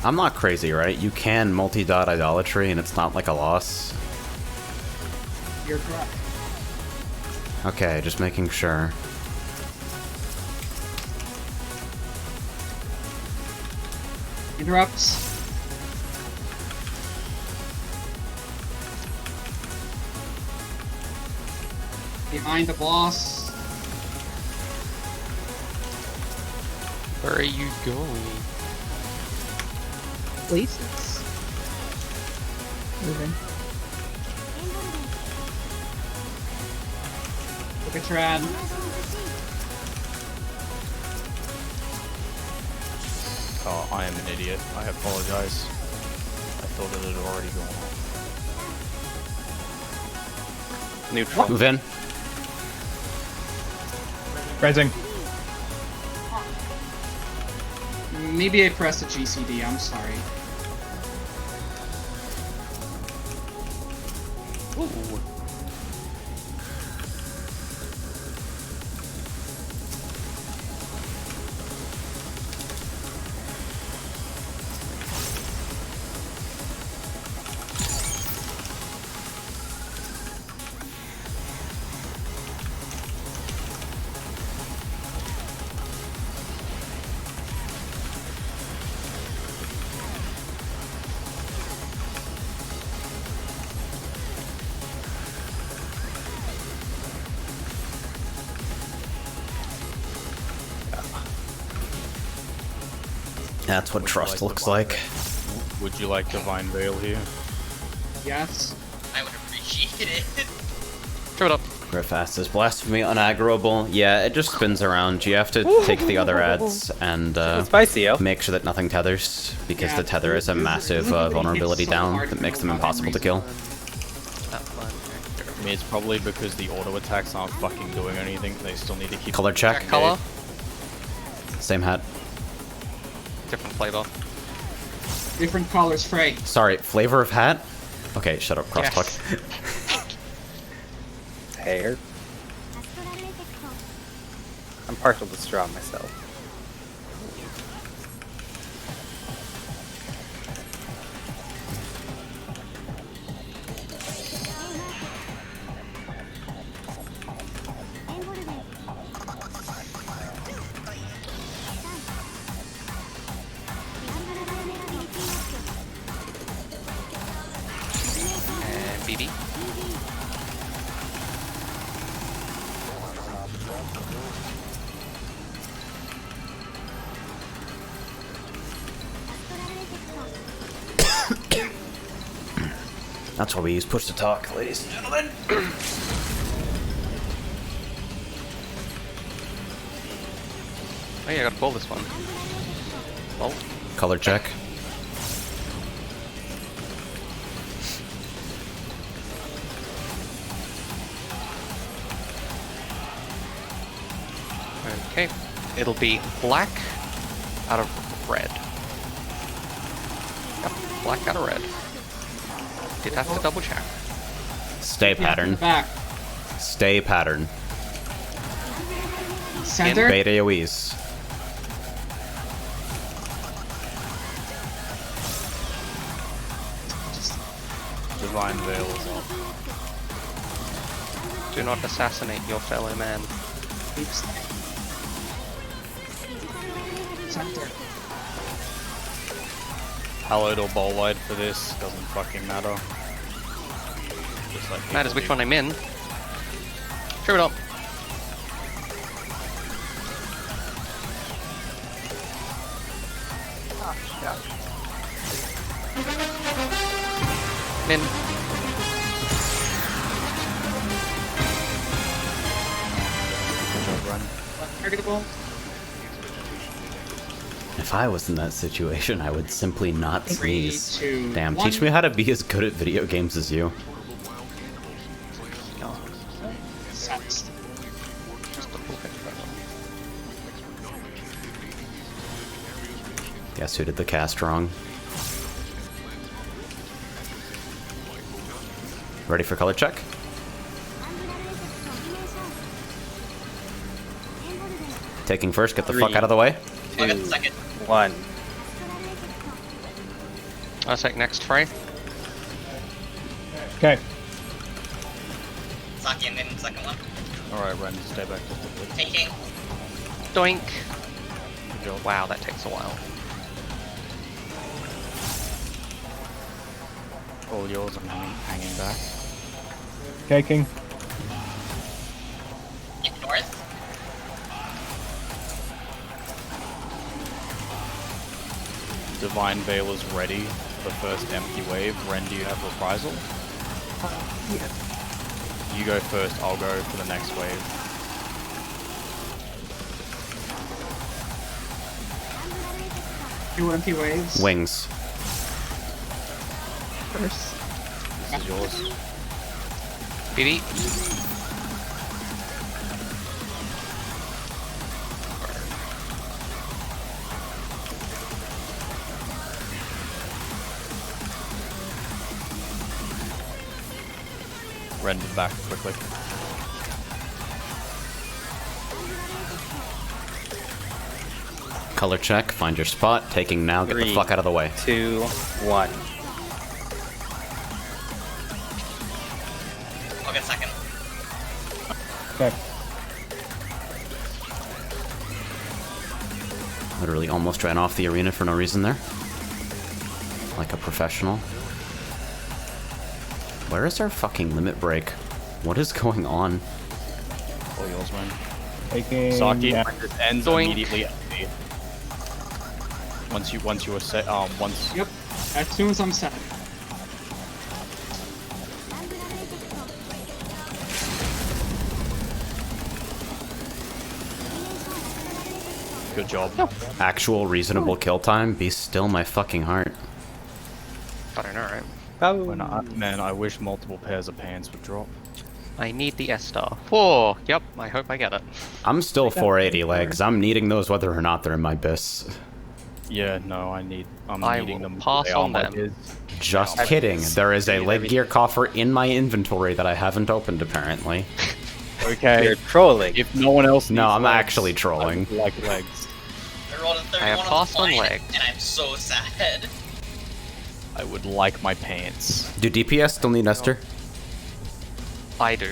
Speaker 3: I'm not crazy, right? You can multi-dot idolatry and it's not like a loss.
Speaker 4: You're correct.
Speaker 3: Okay, just making sure.
Speaker 4: Interrupts. Behind the boss.
Speaker 2: Where are you going?
Speaker 5: Places. Moving.
Speaker 4: Look at Trad.
Speaker 9: Oh, I am an idiot. I apologize. I thought it had already gone off.
Speaker 10: Neutral.
Speaker 3: Move in.
Speaker 8: Rising.
Speaker 4: Maybe I pressed a GCD, I'm sorry.
Speaker 2: Ooh.
Speaker 3: That's what
Speaker 9: Would you
Speaker 3: trust
Speaker 9: like
Speaker 3: looks
Speaker 9: Divine
Speaker 3: like.
Speaker 9: Veil? Would you like Divine Veil here?
Speaker 4: Yes.
Speaker 6: I would appreciate it.
Speaker 2: Throw it up.
Speaker 3: Griff asks, is Blasphemy unaggroable? Yeah, it just spins around. You have to take the other ads and
Speaker 10: Spicy, yo.
Speaker 3: make sure that nothing tethers, because
Speaker 4: Yeah,
Speaker 3: the tether is a massive vulnerability down that makes them impossible to kill.
Speaker 9: I mean, it's probably because the auto attacks aren't fucking doing anything. They still need to keep
Speaker 3: Color check.
Speaker 2: Color.
Speaker 3: Same hat.
Speaker 2: Different flavor.
Speaker 4: Different colors, Frey.
Speaker 3: Sorry, flavor of hat? Okay, shut up, crosstalk.
Speaker 10: Hair. I'm partial to straw myself.
Speaker 2: And BB.
Speaker 3: That's why we use push to talk, ladies and gentlemen.
Speaker 2: Oh yeah, I gotta pull this one. Oh.
Speaker 3: Color check.
Speaker 2: Okay. It'll be black out of red. Yep, black out of red. Did have to double check.
Speaker 3: Stay pattern.
Speaker 4: Back.
Speaker 3: Stay pattern.
Speaker 4: Center.
Speaker 3: Beta AoEs.
Speaker 9: Divine Veil is up.
Speaker 2: Do not assassinate your fellow man.
Speaker 4: Center.
Speaker 9: Hallowed or Bolide for this, doesn't fucking matter. Just like
Speaker 2: Matters which one I'm in. True it up. Min.
Speaker 4: Targetable.
Speaker 3: If I was in that situation, I would simply not
Speaker 4: 3,
Speaker 3: sneeze.
Speaker 4: 2,
Speaker 3: Damn,
Speaker 4: 1.
Speaker 3: teach me how to be as good at video games as you.
Speaker 4: Set.
Speaker 3: Guess who did the cast wrong? Ready for color check? Taking first, get the fuck out of the way.
Speaker 6: I'll get the second.
Speaker 10: 1.
Speaker 2: I'll take next Frey.
Speaker 8: Okay.
Speaker 6: Saki and then second one.
Speaker 9: Alright, Ren, stay back just a bit.
Speaker 6: Taking.
Speaker 2: Doink. Wow, that takes a while.
Speaker 9: All yours, I'm hanging back.
Speaker 8: Taking.
Speaker 6: Get north.
Speaker 9: Divine Veil is ready for the first empty wave. Ren, do you have reprisal?
Speaker 5: Yeah.
Speaker 9: You go first, I'll go for the next wave.
Speaker 4: Two empty waves.
Speaker 3: Wings.
Speaker 5: First.
Speaker 9: This is yours.
Speaker 2: BB.
Speaker 9: Ren back quickly.
Speaker 3: Color check, find your spot, taking now, get the
Speaker 10: 3,
Speaker 3: fuck out of the way.
Speaker 10: 2, 1.
Speaker 6: I'll get second.
Speaker 8: Okay.
Speaker 3: Literally almost ran off the arena for no reason there. Like a professional. Where is our fucking limit break? What is going on?
Speaker 9: All yours, Ren.
Speaker 8: Taking.
Speaker 9: Saki,
Speaker 8: Yeah.
Speaker 9: when this ends
Speaker 2: Doink.
Speaker 9: immediately empty. Once you are set, once
Speaker 4: Yep. As soon as I'm set.
Speaker 9: Good job.
Speaker 3: Actual reasonable kill time. Be still my fucking heart.
Speaker 2: I don't know, right?
Speaker 9: Man, I wish multiple pairs of pants would drop.
Speaker 2: I need the S star. 4. Yep, I hope I get it.
Speaker 3: I'm still 480 legs. I'm needing those whether or not they're in my bis.
Speaker 9: Yeah, no, I'm
Speaker 2: I
Speaker 9: needing
Speaker 2: will
Speaker 9: them.
Speaker 2: pass
Speaker 9: They are
Speaker 2: on
Speaker 9: my
Speaker 2: them.
Speaker 9: biz.
Speaker 3: Just kidding. There is a leg gear coffer in my inventory that I haven't opened apparently.
Speaker 9: Okay.
Speaker 10: You're trolling.
Speaker 9: If no one else
Speaker 3: No,
Speaker 9: needs
Speaker 3: I'm
Speaker 9: legs,
Speaker 3: actually trolling.
Speaker 9: I would like legs.
Speaker 6: I rolled a
Speaker 2: I
Speaker 6: 31
Speaker 2: have
Speaker 6: on the
Speaker 2: passed on
Speaker 6: line,
Speaker 2: leg.
Speaker 6: and I'm so sad.
Speaker 9: I would like my pants.
Speaker 3: Do DPS still need Esther?
Speaker 2: I do.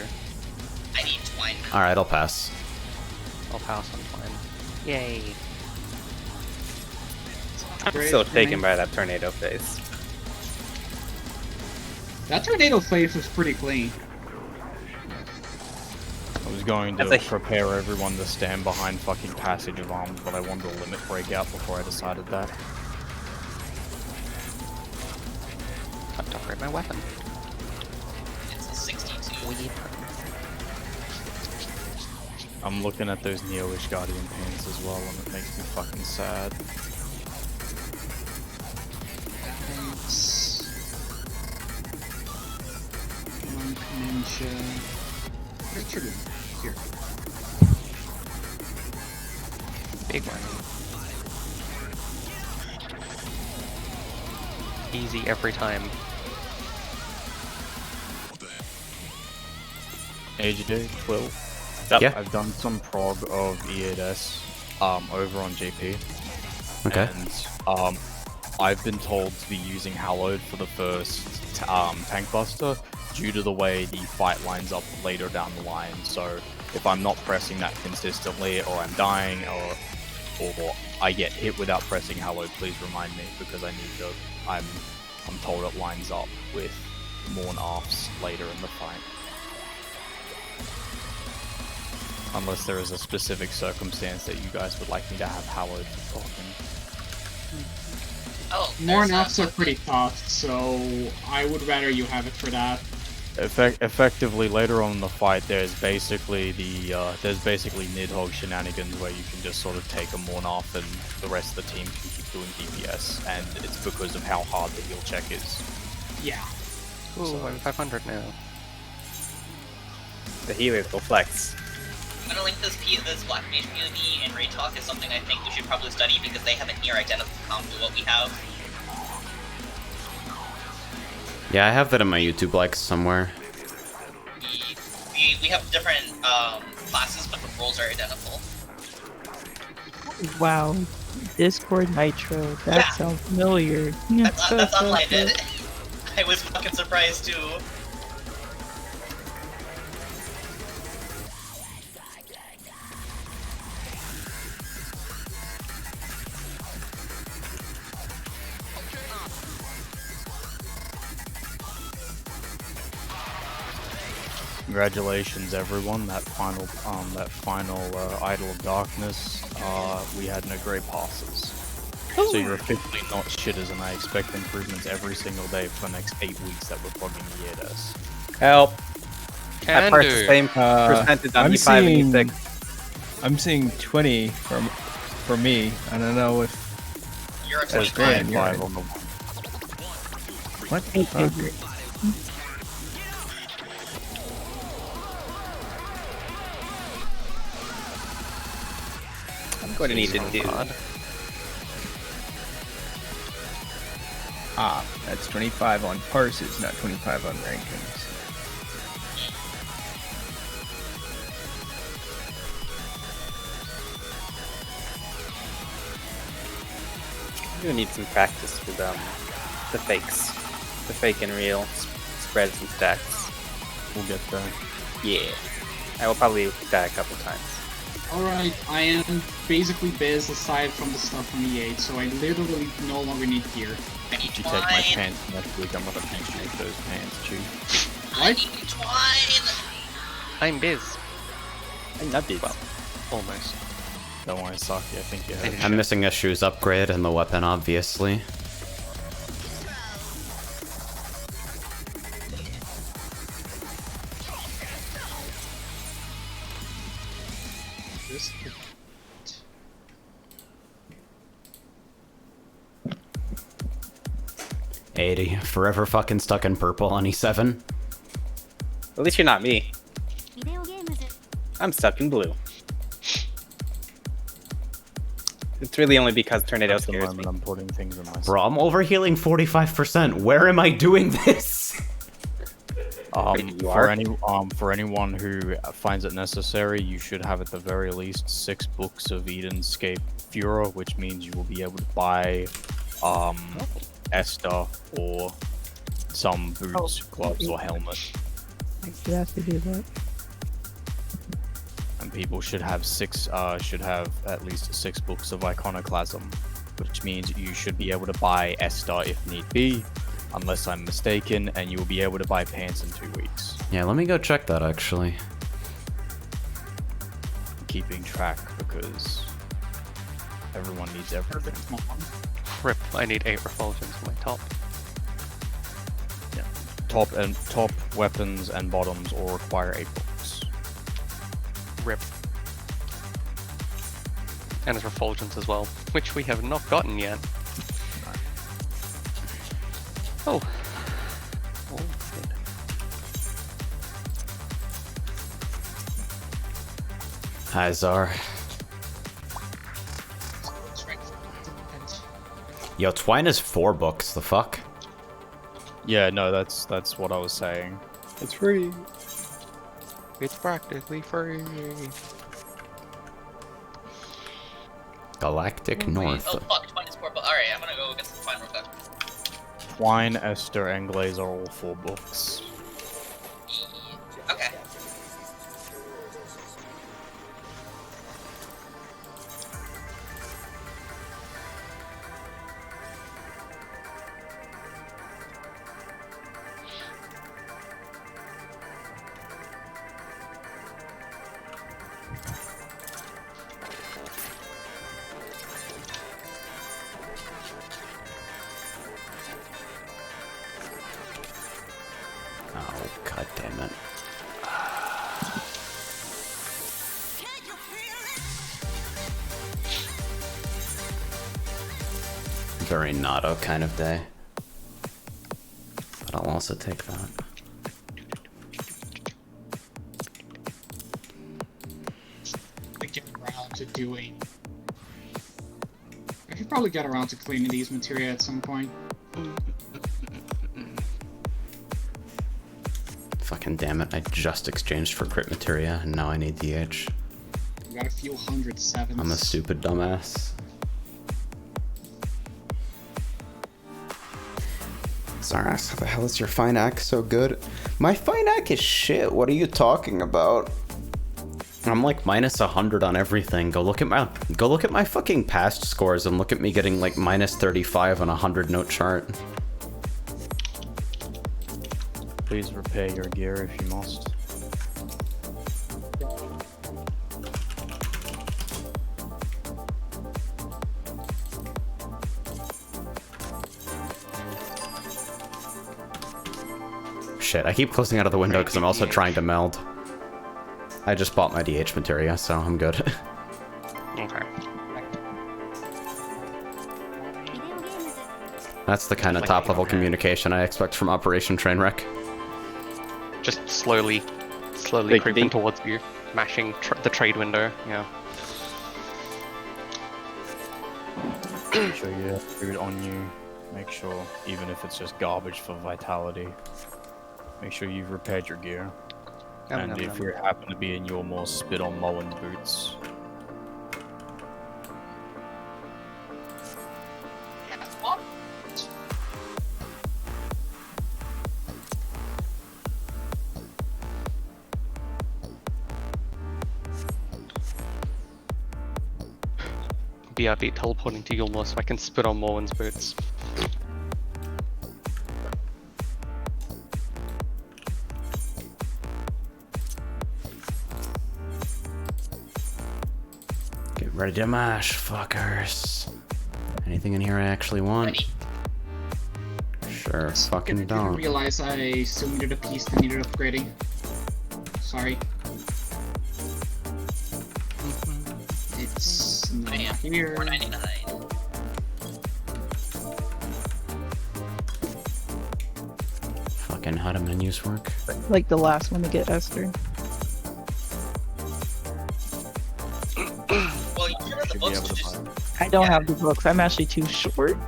Speaker 6: I need twine.
Speaker 3: Alright, I'll pass.
Speaker 2: I'll pass on Twine. Yay.
Speaker 10: I'm still taken by that tornado phase.
Speaker 4: That tornado phase was pretty clean.
Speaker 9: I was going to
Speaker 10: That's a-
Speaker 9: prepare everyone to stand behind fucking Passage of Arms, but I wanted a limit breakout before I decided that.
Speaker 2: Time to upgrade my weapon.
Speaker 6: It's a 62.
Speaker 2: Weed.
Speaker 9: I'm looking at those Neo-ish Guardian pants as well, and it makes me fucking sad.
Speaker 4: Thanks. Monk Ninja. Where's Trigger? Here.
Speaker 2: Big one. Easy every time.
Speaker 9: AJ, 12.
Speaker 3: Yeah.
Speaker 9: I've done some prog of E8S over on JP.
Speaker 3: Okay.
Speaker 9: And I've been told to be using Hallowed for the first tank buster due to the way the fight lines up later down the line. So if I'm not pressing that consistently, or I'm dying, or I get hit without pressing Hallowed, please remind me, because I need to. I'm told it lines up with Morn Arfs later in the fight. Unless there is a specific circumstance that you guys would like me to have Hallowed for talking.
Speaker 6: Oh,
Speaker 4: More
Speaker 6: there's
Speaker 4: knocks are pretty tough, so I would rather you have it for that.
Speaker 9: Effectively, later on in the fight, there's basically Nidhogg shenanigans where you can just sort of take a Morn off and the rest of the team can keep doing DPS, and it's because of how hard the heal check is.
Speaker 4: Yeah.
Speaker 2: Ooh, I'm 500 now.
Speaker 10: The healers will flex.
Speaker 6: I'm gonna link this Black Mage POV and Raid Talk is something I think we should probably study because they have a near identical comp to what we have.
Speaker 3: Yeah, I have that in my YouTube likes somewhere.
Speaker 6: We have different classes, but the roles are identical.
Speaker 5: Wow. Discord Nitro. That
Speaker 6: Yeah.
Speaker 5: sounds familiar.
Speaker 6: That's unlighted. I was fucking surprised too.
Speaker 9: Congratulations, everyone! That final Idol of Darkness, we had no great passes. So you're officially not shitters, and I expect improvements every single day for the next 8 weeks that we're plugging EADS.
Speaker 10: Help!
Speaker 2: Can
Speaker 10: I pressed
Speaker 2: do.
Speaker 10: the same percentage on E5 and E6.
Speaker 8: I'm seeing 20 for me. I don't know if
Speaker 6: You're a
Speaker 8: that's
Speaker 6: 25.
Speaker 8: great.
Speaker 9: Five on the
Speaker 8: What?
Speaker 10: I'm going to need to do.
Speaker 8: Ah, that's 25 on parses, not 25 on rankings.
Speaker 10: I'm going to need some practice with the fakes. The fake and real spreads and stacks.
Speaker 9: We'll get there.
Speaker 10: Yeah. I will probably die a couple times.
Speaker 4: Alright, I am basically biz aside from the stuff from E8, so I literally no longer need gear.
Speaker 6: I need
Speaker 9: If you take my
Speaker 6: twine.
Speaker 9: pants next week, I'm gonna appreciate those pants, Chief.
Speaker 6: I need twine.
Speaker 2: I'm biz.
Speaker 10: I'm not busy.
Speaker 2: Well, almost.
Speaker 9: Don't worry, Saki, I think you have it.
Speaker 3: I'm missing a shoes upgrade and the weapon, obviously. 80. Forever fucking stuck in purple on E7.
Speaker 10: At least you're not me. I'm stuck in blue. It's really only because Tornado
Speaker 9: That's the
Speaker 10: scares me.
Speaker 9: moment I'm putting things in my.
Speaker 3: Bro, I'm overhealing 45%. Where am I doing this?
Speaker 9: For anyone who finds it necessary, you should have at the very least 6 books of Edenscape Fura, which means you will be able to buy Esther or some boots, gloves, or helmet.
Speaker 5: You have to do that.
Speaker 9: And people should have at least 6 books of Iconoclasm, which means you should be able to buy Esther if need be, unless I'm mistaken, and you will be able to buy pants in 2 weeks.
Speaker 3: Yeah, let me go check that actually.
Speaker 9: Keeping track because everyone needs everything.
Speaker 2: Rip, I need 8 refulgence on my top.
Speaker 9: Yeah. Top weapons and bottoms all require 8 books.
Speaker 2: Rip. And his refulgence as well, which we have not gotten yet. Oh. Oh, good.
Speaker 3: Hi, Zar. Yo, Twine is 4 books. The fuck?
Speaker 9: Yeah, no, that's what I was saying.
Speaker 1: It's free.
Speaker 2: It's practically free.
Speaker 3: Galactic North.
Speaker 6: Oh fuck, Twine is 4 books. Alright, I'm gonna go get some Twine real quick.
Speaker 9: Twine, Esther, and Glaze are all 4 books.
Speaker 6: Okay.
Speaker 3: Oh, god damn it. Very Nato kind of day. But I'll also take that.
Speaker 4: I get around to doing. I should probably get around to cleaning these materia at some point.
Speaker 3: Fucking damn it, I just exchanged for crit materia and now I need DH.
Speaker 4: I got a few 107s.
Speaker 3: I'm a stupid dumbass. Zaras, how the hell is your fine act so good? My fine act is shit, what are you talking about? I'm like minus 100 on everything. Go look at my fucking past scores and look at me getting like minus 35 on a 100-note chart.
Speaker 9: Please repair your gear if you must.
Speaker 3: Shit, I keep closing out of the window because I'm also trying to meld. I just bought my DH materia, so I'm good.
Speaker 2: Okay.
Speaker 3: That's the kind of top-level communication I expect from Operation Trainwreck.
Speaker 2: Just slowly
Speaker 10: Big
Speaker 2: creeping
Speaker 10: D.
Speaker 2: towards you, mashing the trade window. Yeah.
Speaker 9: Make sure you have food on you. Make sure, even if it's just garbage for vitality, make sure you've repaired your gear. And if you happen to be in your more spit-on Mullen boots,
Speaker 2: BRB teleporting to Yulmore so I can spit on Morwen's boots.
Speaker 3: Get ready to mash, fuckers. Anything in here I actually want? Sure, fucking
Speaker 4: I didn't
Speaker 3: don't.
Speaker 4: realize I still needed a piece that needed upgrading. Sorry. It's not here.
Speaker 6: 499.
Speaker 3: Fucking how do menus work?
Speaker 5: Like the last one to get Esther.
Speaker 6: Well, you read the
Speaker 9: Should be
Speaker 6: books
Speaker 9: able
Speaker 6: to
Speaker 9: to
Speaker 6: just.
Speaker 9: buy it.
Speaker 5: I don't have the books. I'm actually too short.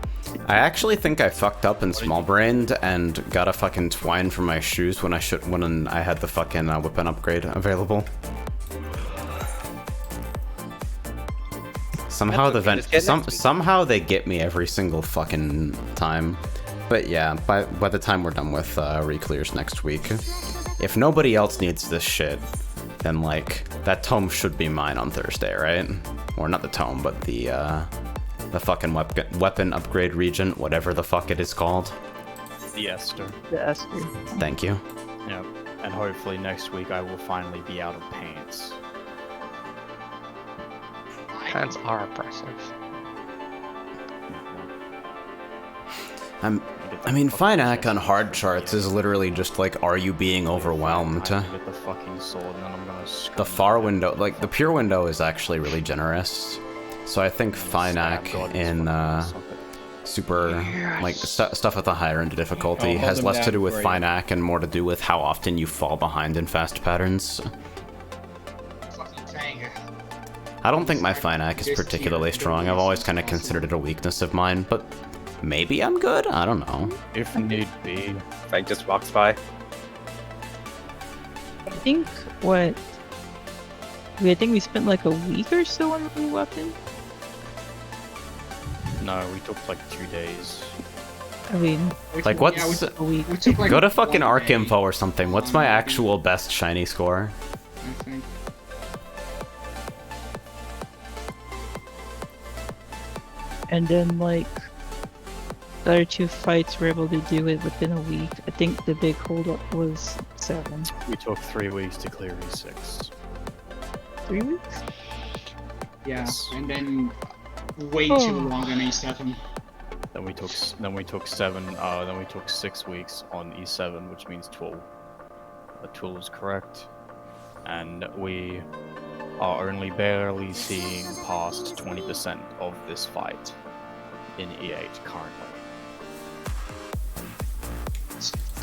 Speaker 3: I actually think I fucked up and small-brained and got a fucking twine for my shoes when I had the fucking weapon upgrade available. Somehow
Speaker 10: That's okay, just get next week.
Speaker 3: somehow they get me every single fucking time. But yeah, by the time we're done with re-clears next week, if nobody else needs this shit, then like that tome should be mine on Thursday, right? Or not the tome, but the fucking weapon upgrade region, whatever the fuck it is called.
Speaker 9: The Esther.
Speaker 5: The Esther.
Speaker 3: Thank you.
Speaker 9: Yep. And hopefully next week I will finally be out of pants.
Speaker 2: Pants are oppressive.
Speaker 3: I mean, Finac on hard charts is literally just like, are you being overwhelmed?
Speaker 9: I get the fucking sword and then I'm gonna
Speaker 3: The far window, like the pure window is actually really generous. So I think Finac in super, like stuff at the higher end of difficulty
Speaker 8: I'll hold
Speaker 3: has
Speaker 8: them
Speaker 3: less to
Speaker 8: down
Speaker 3: do with
Speaker 8: for you.
Speaker 3: Finac and more to do with how often you fall behind in fast patterns.
Speaker 4: Fucking Tang.
Speaker 3: I don't think my Finac is particularly strong. I've always kind of considered it a weakness of mine, but maybe I'm good? I don't know.
Speaker 9: If need be.
Speaker 10: Frank just walks by.
Speaker 5: I think what... I think we spent like a week or so on the new weapon.
Speaker 9: No, we took like 2 days.
Speaker 5: I mean,
Speaker 3: Like, what's...
Speaker 5: a week.
Speaker 4: We took like
Speaker 3: Go to fucking
Speaker 4: one
Speaker 3: Arc
Speaker 4: day.
Speaker 3: Info or something. What's my actual best shiny score?
Speaker 4: I think.
Speaker 5: And then like the other two fights were able to do it within a week. I think the big holdup was 7.
Speaker 9: We took 3 weeks to clear E6.
Speaker 5: 3 weeks?
Speaker 4: Yeah, and then way too long on A7.
Speaker 9: Then we took 6 weeks on E7, which means 12. The 12 is correct, and we are only barely seeing past 20% of this fight in E8 currently.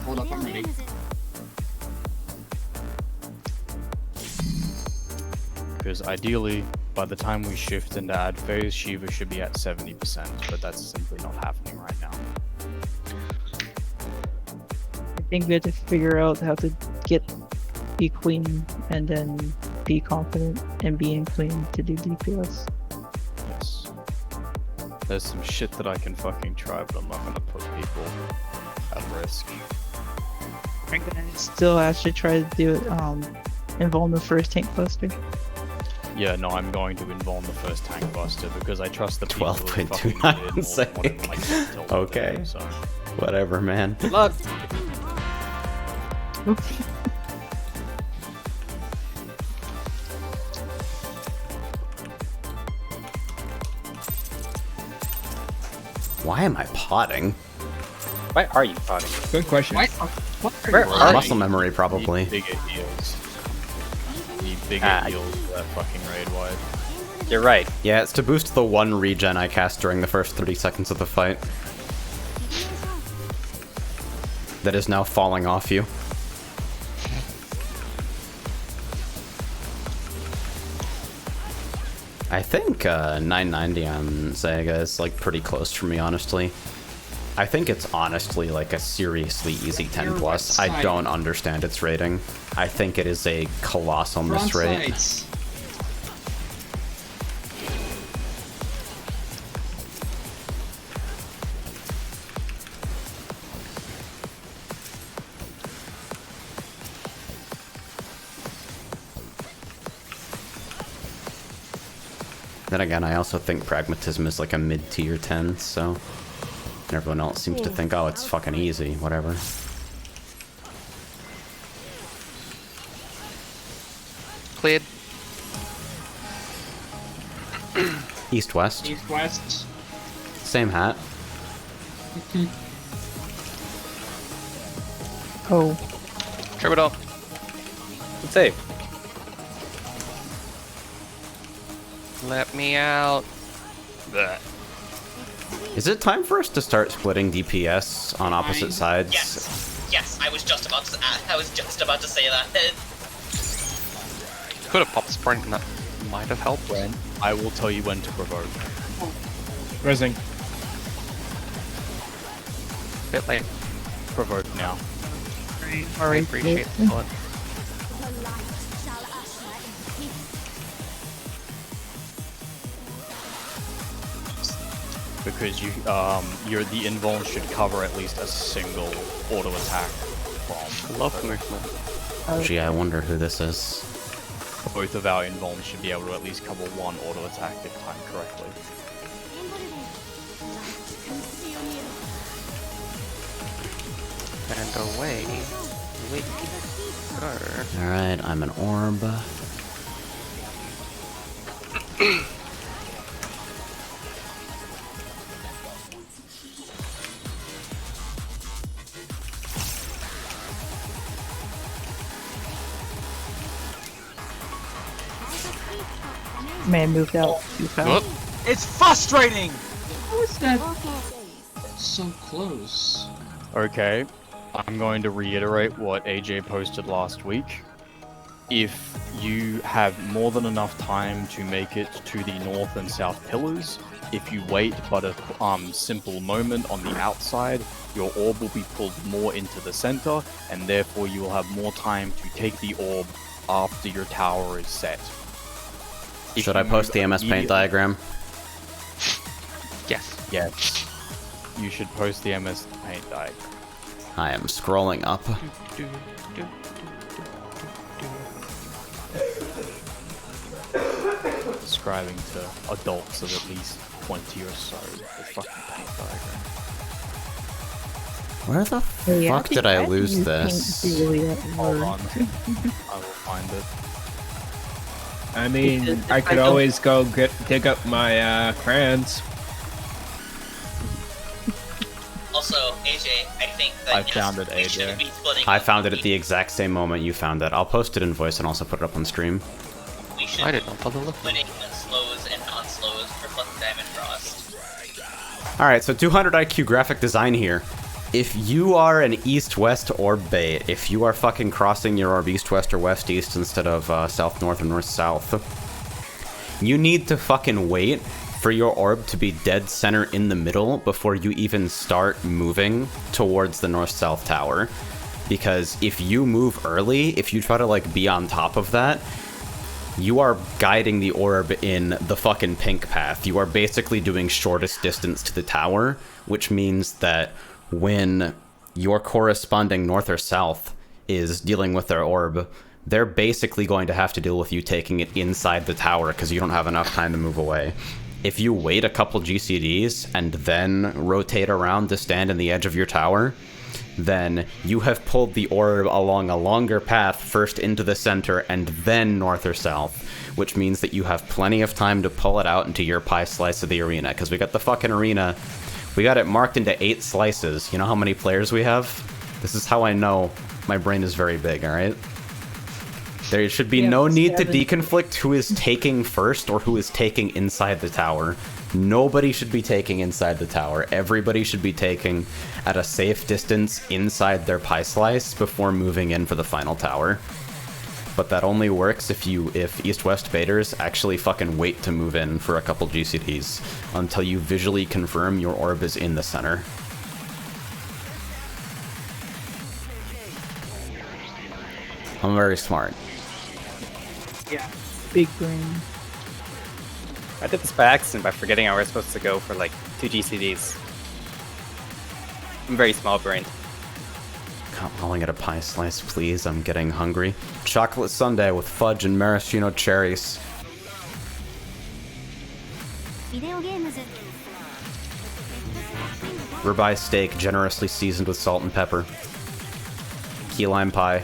Speaker 4: Hold up, I'm ready.
Speaker 9: Because ideally, by the time we shift into ad phase, Shiva should be at 70%, but that's simply not happening right now.
Speaker 5: I think we had to figure out how to be queen and then be confident and being queen to do DPS.
Speaker 9: Yes. There's some shit that I can fucking try, but I'm not gonna put people at risk.
Speaker 5: I'm gonna still actually try to do it, involve the first tank buster.
Speaker 9: Yeah, no, I'm going to involve the first tank buster because I trust the people who fucking
Speaker 3: 12.29
Speaker 9: did more
Speaker 3: sake.
Speaker 9: than, like, until the
Speaker 3: Okay.
Speaker 9: day, so.
Speaker 3: Whatever, man.
Speaker 10: Good luck.
Speaker 3: Why am I potting?
Speaker 10: Why are you potting?
Speaker 8: Good question.
Speaker 10: Where are
Speaker 3: Muscle
Speaker 10: you?
Speaker 3: memory, probably.
Speaker 9: Need bigger heals. Need bigger
Speaker 10: Ah.
Speaker 9: heals for that fucking raid wide.
Speaker 10: You're right.
Speaker 3: Yeah, it's to boost the one regen I cast during the first 30 seconds of the fight. That is now falling off you. I think 990 on Zega is like pretty close for me, honestly. I think it's honestly like a seriously easy 10 plus. I don't understand its rating. I think it is a colossal
Speaker 4: Front
Speaker 3: misrate.
Speaker 4: sights.
Speaker 3: Then again, I also think Pragmatism is like a mid-tier 10, so... And everyone else seems to think, oh, it's fucking easy, whatever.
Speaker 2: Cleared.
Speaker 3: East-west.
Speaker 4: East-west.
Speaker 3: Same hat.
Speaker 5: Oh.
Speaker 2: Troubadour.
Speaker 10: Good save.
Speaker 2: Let me out. Blech.
Speaker 3: Is it time for us to start splitting DPS on opposite sides?
Speaker 6: Yes. Yes, I was just about to. I was just about to say that.
Speaker 2: Could have popped sprint and that might have helped.
Speaker 9: Ren, I will tell you when to provoke.
Speaker 8: Rising.
Speaker 2: Bit late.
Speaker 9: Provoke now.
Speaker 2: I appreciate the thought.
Speaker 9: Because the invuln should cover at least a single auto attack from.
Speaker 2: Love movement.
Speaker 3: Gee, I wonder who this is.
Speaker 9: Both of our invulns should be able to at least cover one auto attack if timed correctly.
Speaker 2: And away we go.
Speaker 3: Alright, I'm an orb.
Speaker 5: Man moved out too fast.
Speaker 7: It's frustrating!
Speaker 4: How is that so close?
Speaker 9: Okay, I'm going to reiterate what AJ posted last week. If you have more than enough time to make it to the north and south pillars, if you wait but a simple moment on the outside, your orb will be pulled more into the center, and therefore you will have more time to take the orb after your tower is set.
Speaker 3: Should I post the MS Paint diagram?
Speaker 2: Yes.
Speaker 9: Yes. You should post the MS Paint diagram.
Speaker 3: I am scrolling up.
Speaker 9: Describing to adults of at least 20 or so the fucking paint diagram.
Speaker 3: Where the
Speaker 5: Hey,
Speaker 3: fuck did I lose
Speaker 5: think
Speaker 3: this?
Speaker 5: paint really at
Speaker 9: Hold
Speaker 5: work.
Speaker 9: on. I will find it.
Speaker 8: I mean, I could always go dig up my crayons.
Speaker 6: Also, AJ, I think that
Speaker 9: I found it,
Speaker 6: we
Speaker 9: AJ.
Speaker 6: should be splitting
Speaker 3: I
Speaker 6: up.
Speaker 3: found it at the exact same moment you found it. I'll post it in voice and also put it up on stream.
Speaker 6: We should
Speaker 2: I
Speaker 6: be
Speaker 2: did not bother looking.
Speaker 6: splitting slows and non-slows for Fluffy Diamond Frost.
Speaker 3: Alright, so 200 IQ graphic design here. If you are an east-west orb bait, if you are fucking crossing your orb east-west or west-east instead of south-north or north-south, you need to fucking wait for your orb to be dead center in the middle before you even start moving towards the north-south tower. Because if you move early, if you try to like be on top of that, you are guiding the orb in the fucking pink path. You are basically doing shortest distance to the tower, which means that when your corresponding north or south is dealing with their orb, they're basically going to have to deal with you taking it inside the tower because you don't have enough time to move away. If you wait a couple GCDs and then rotate around to stand in the edge of your tower, then you have pulled the orb along a longer path first into the center and then north or south, which means that you have plenty of time to pull it out into your pie slice of the arena, because we got the fucking arena, we got it marked into 8 slices. You know how many players we have? This is how I know my brain is very big, alright? There should be no need to deconflict who is taking first or who is taking inside the tower. Nobody should be taking inside the tower. Everybody should be taking at a safe distance inside their pie slice before moving in for the final tower. But that only works if east-west baiters actually fucking wait to move in for a couple GCDs until you visually confirm your orb is in the center. I'm very smart.
Speaker 5: Yeah. Big brain.
Speaker 10: I did this by accident by forgetting I was supposed to go for like 2 GCDs. I'm very small brained.
Speaker 3: God, I'll get a pie slice, please. I'm getting hungry. Chocolate sundae with fudge and maraschino cherries. Ribeye steak generously seasoned with salt and pepper. Key lime pie.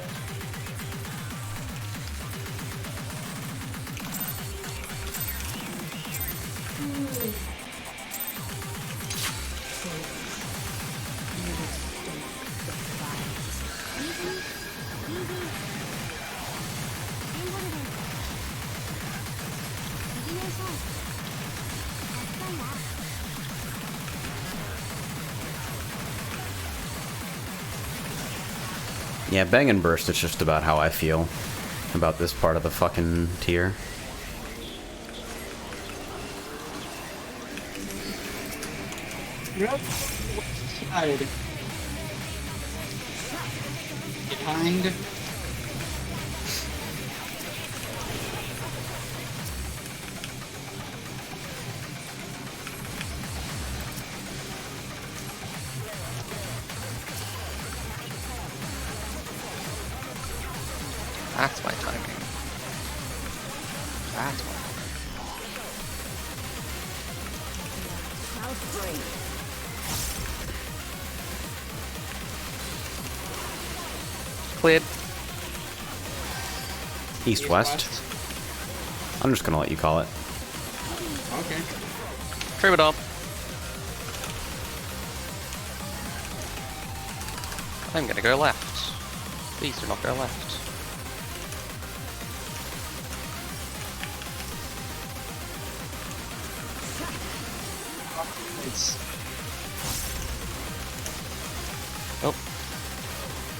Speaker 3: Yeah, Bang and Burst is just about how I feel about this part of the fucking tier.
Speaker 4: Yep. Side. Behind.
Speaker 2: That's my timing. That's my timing. Cleared.
Speaker 3: East-west. I'm just gonna let you call it.
Speaker 4: Okay.
Speaker 2: Troubadour. I'm gonna go left. Please do not go left.
Speaker 4: It's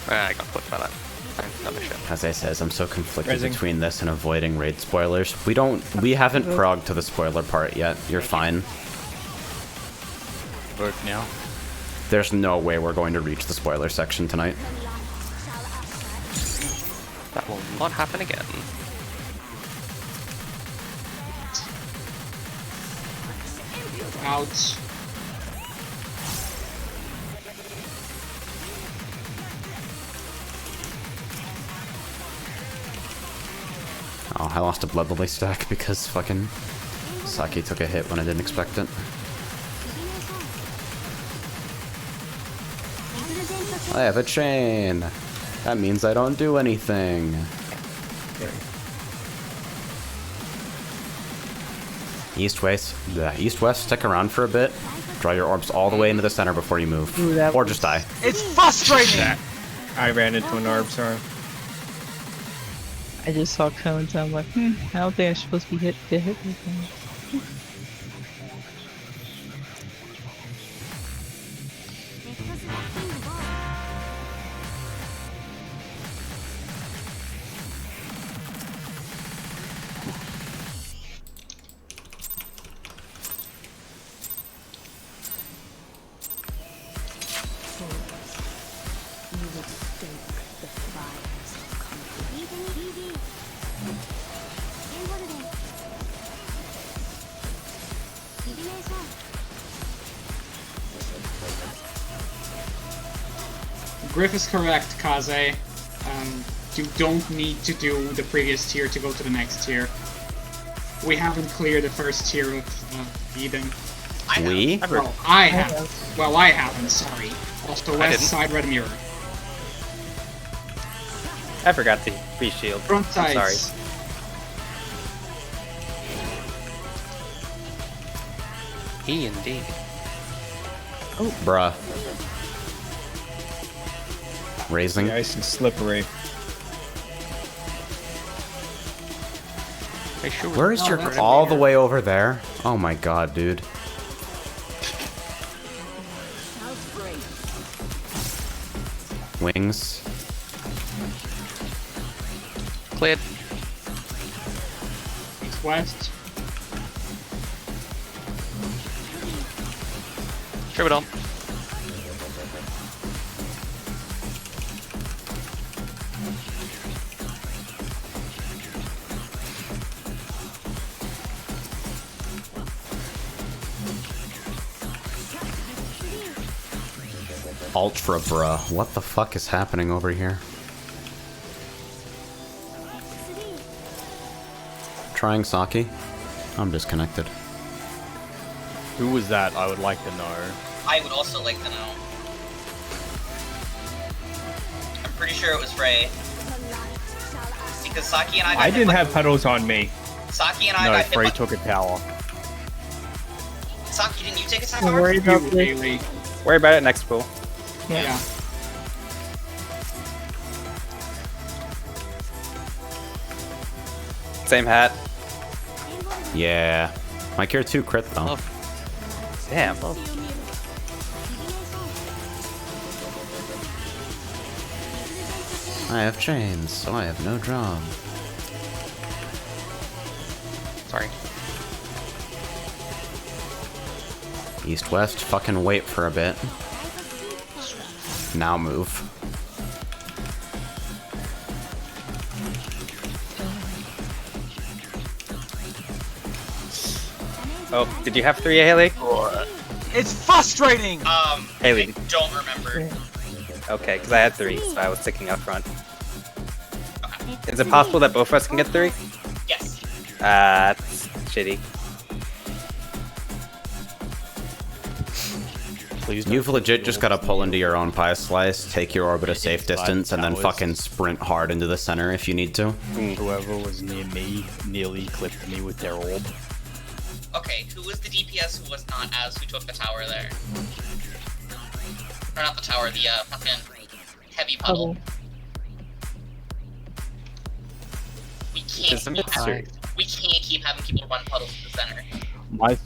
Speaker 2: I got clipped by that. Another shit.
Speaker 3: As I says, I'm so conflicted
Speaker 8: Rising.
Speaker 3: between this and avoiding raid spoilers. We haven't progged to the spoiler part yet. You're fine.
Speaker 9: Vote now.
Speaker 3: There's no way we're going to reach the spoiler section tonight.
Speaker 2: That will not happen again.
Speaker 4: out.
Speaker 3: Oh, I lost a Blood Lily stack because fucking Saki took a hit when I didn't expect it. I have a chain. That means I don't do anything. East-west, stick around for a bit. Draw your orbs all the way into the center before you move.
Speaker 5: Ooh, that
Speaker 3: or
Speaker 5: was-
Speaker 3: just die.
Speaker 7: It's frustrating!
Speaker 8: I ran into an orb storm.
Speaker 5: I just saw cones and I'm like, I don't think I'm supposed to be hit with them.
Speaker 4: Griff is correct, Kaze. You don't need to do the previous tier to go to the next tier. We haven't cleared the first tier of Eden.
Speaker 3: We?
Speaker 4: Well, I have. Well, I haven't, sorry. Also, West
Speaker 2: didn't.
Speaker 4: Side Red Mirror.
Speaker 10: I forgot the free shield.
Speaker 4: Front
Speaker 10: I'm sorry.
Speaker 4: sides.
Speaker 2: Indeed.
Speaker 3: Oh, bruh. Raising.
Speaker 8: The ice is slippery.
Speaker 2: Hey, sure.
Speaker 3: Where is your
Speaker 4: that's
Speaker 3: all the
Speaker 4: weird.
Speaker 3: way over there? Oh my god, dude. Wings.
Speaker 2: Cleared.
Speaker 4: East West.
Speaker 2: Troubadour.
Speaker 3: Ultra, bruh. What the fuck is happening over here? Trying Saki? I'm disconnected.
Speaker 9: Who was that? I would like to know.
Speaker 6: I would also like to know. I'm pretty sure it was Ray. Because Saki and I got
Speaker 8: I
Speaker 6: hit
Speaker 8: didn't
Speaker 6: by-
Speaker 8: have puddles on me.
Speaker 6: Saki and I
Speaker 9: No,
Speaker 6: got hit
Speaker 9: Frey
Speaker 6: by...
Speaker 9: took a tower.
Speaker 6: Saki, didn't you take a
Speaker 5: Don't
Speaker 6: time
Speaker 5: worry about
Speaker 4: You,
Speaker 5: this.
Speaker 4: really.
Speaker 10: Worry about it next pool.
Speaker 4: Yeah.
Speaker 10: Same hat.
Speaker 3: Yeah. My Cure 2 crit though.
Speaker 2: Love.
Speaker 10: Damn.
Speaker 3: I have chains, so I have no job.
Speaker 2: Sorry.
Speaker 3: East-west, fucking wait for a bit. Now move.
Speaker 10: Oh, did you have 3, Haley?
Speaker 7: It's frustrating!
Speaker 10: Haley.
Speaker 6: I don't remember.
Speaker 10: Okay, because I had 3, so I was sticking up front. Is it possible that both of us can get 3?
Speaker 6: Yes.
Speaker 10: That's shitty.
Speaker 9: Please.
Speaker 3: You've legit just gotta pull into your own pie slice, take your orbit a safe distance, and then fucking sprint hard into the center if you need to.
Speaker 9: Whoever was near me nearly clipped me with their orb.
Speaker 6: Okay, who was the DPS who was not as who took the tower there? Or not the tower, the fucking heavy puddle. We can't keep having people run puddles to the center.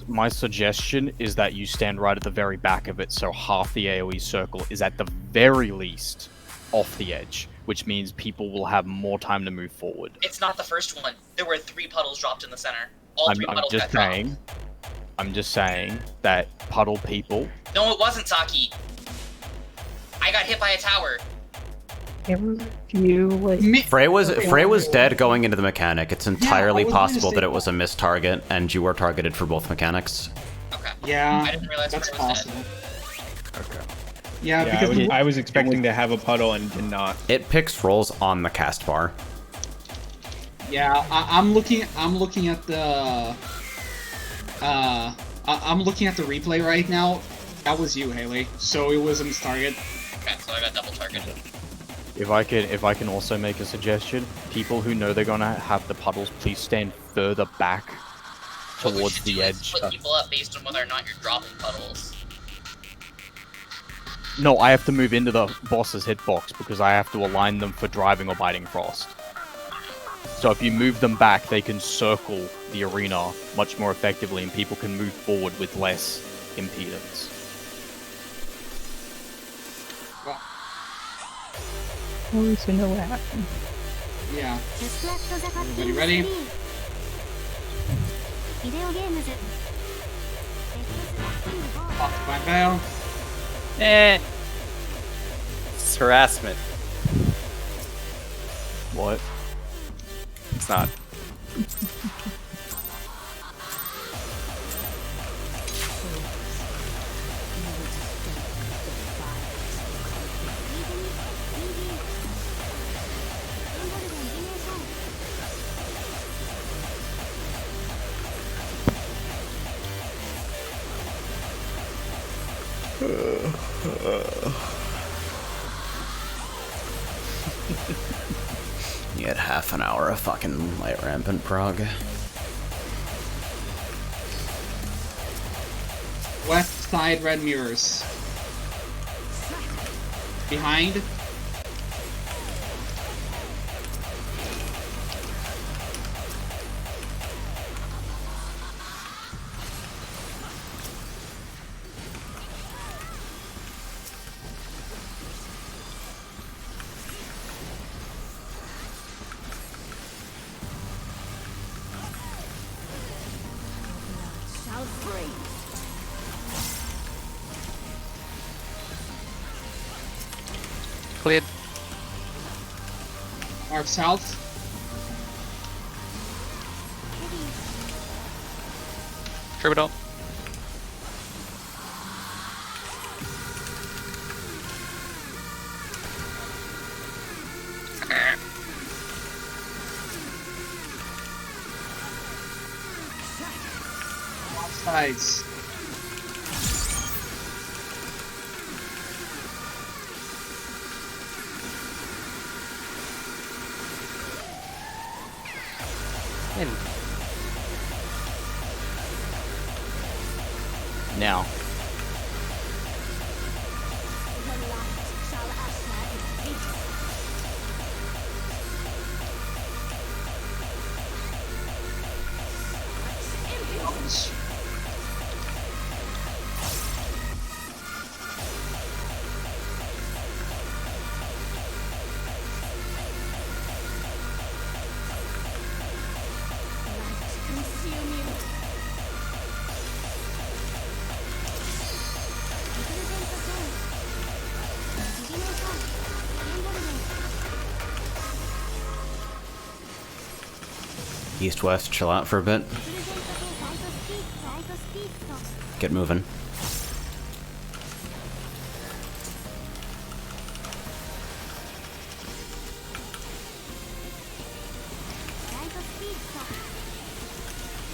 Speaker 9: My suggestion is that you stand right at the very back of it, so half the AoE circle is at the very least off the edge, which means people will have more time to move forward.
Speaker 6: It's not the first one. There were 3 puddles dropped in the center. All 3 puddles got dropped.
Speaker 9: I'm just saying that puddle people.
Speaker 6: No, it wasn't, Saki. I got hit by a tower.
Speaker 3: Frey was dead going into the mechanic. It's entirely possible that it was a missed target, and you were targeted for both mechanics.
Speaker 6: Okay.
Speaker 4: Yeah,
Speaker 6: I didn't realize
Speaker 4: that's
Speaker 6: Frey was
Speaker 4: possible.
Speaker 6: dead.
Speaker 8: Okay.
Speaker 4: Yeah,
Speaker 8: Yeah,
Speaker 4: because
Speaker 8: I was expecting to have a puddle and did not.
Speaker 3: It picks rolls on the cast bar.
Speaker 4: yeah, I'm looking at the I'm looking at the replay right now. That was you, Haley. So it was a missed target.
Speaker 6: Okay, so I got double targeted.
Speaker 9: If I can also make a suggestion, people who know they're gonna have the puddles, please stand further back towards the edge.
Speaker 6: Split people up based on whether or not you're dropping puddles.
Speaker 9: No, I have to move into the boss's hitbox because I have to align them for driving or biting frost. So if you move them back, they can circle the arena much more effectively, and people can move forward with less impedance.
Speaker 5: At least we know what happened.
Speaker 4: Yeah. Everybody ready? Off my bail.
Speaker 10: It's harassment.
Speaker 9: What?
Speaker 10: It's not.
Speaker 3: You had half an hour of fucking light rampant prog.
Speaker 4: West side red mirrors. Behind.
Speaker 2: Cleared.
Speaker 4: North south.
Speaker 2: Troubadour.
Speaker 4: Both sides.
Speaker 9: Now.
Speaker 3: East-west, chill out for a bit. Get moving.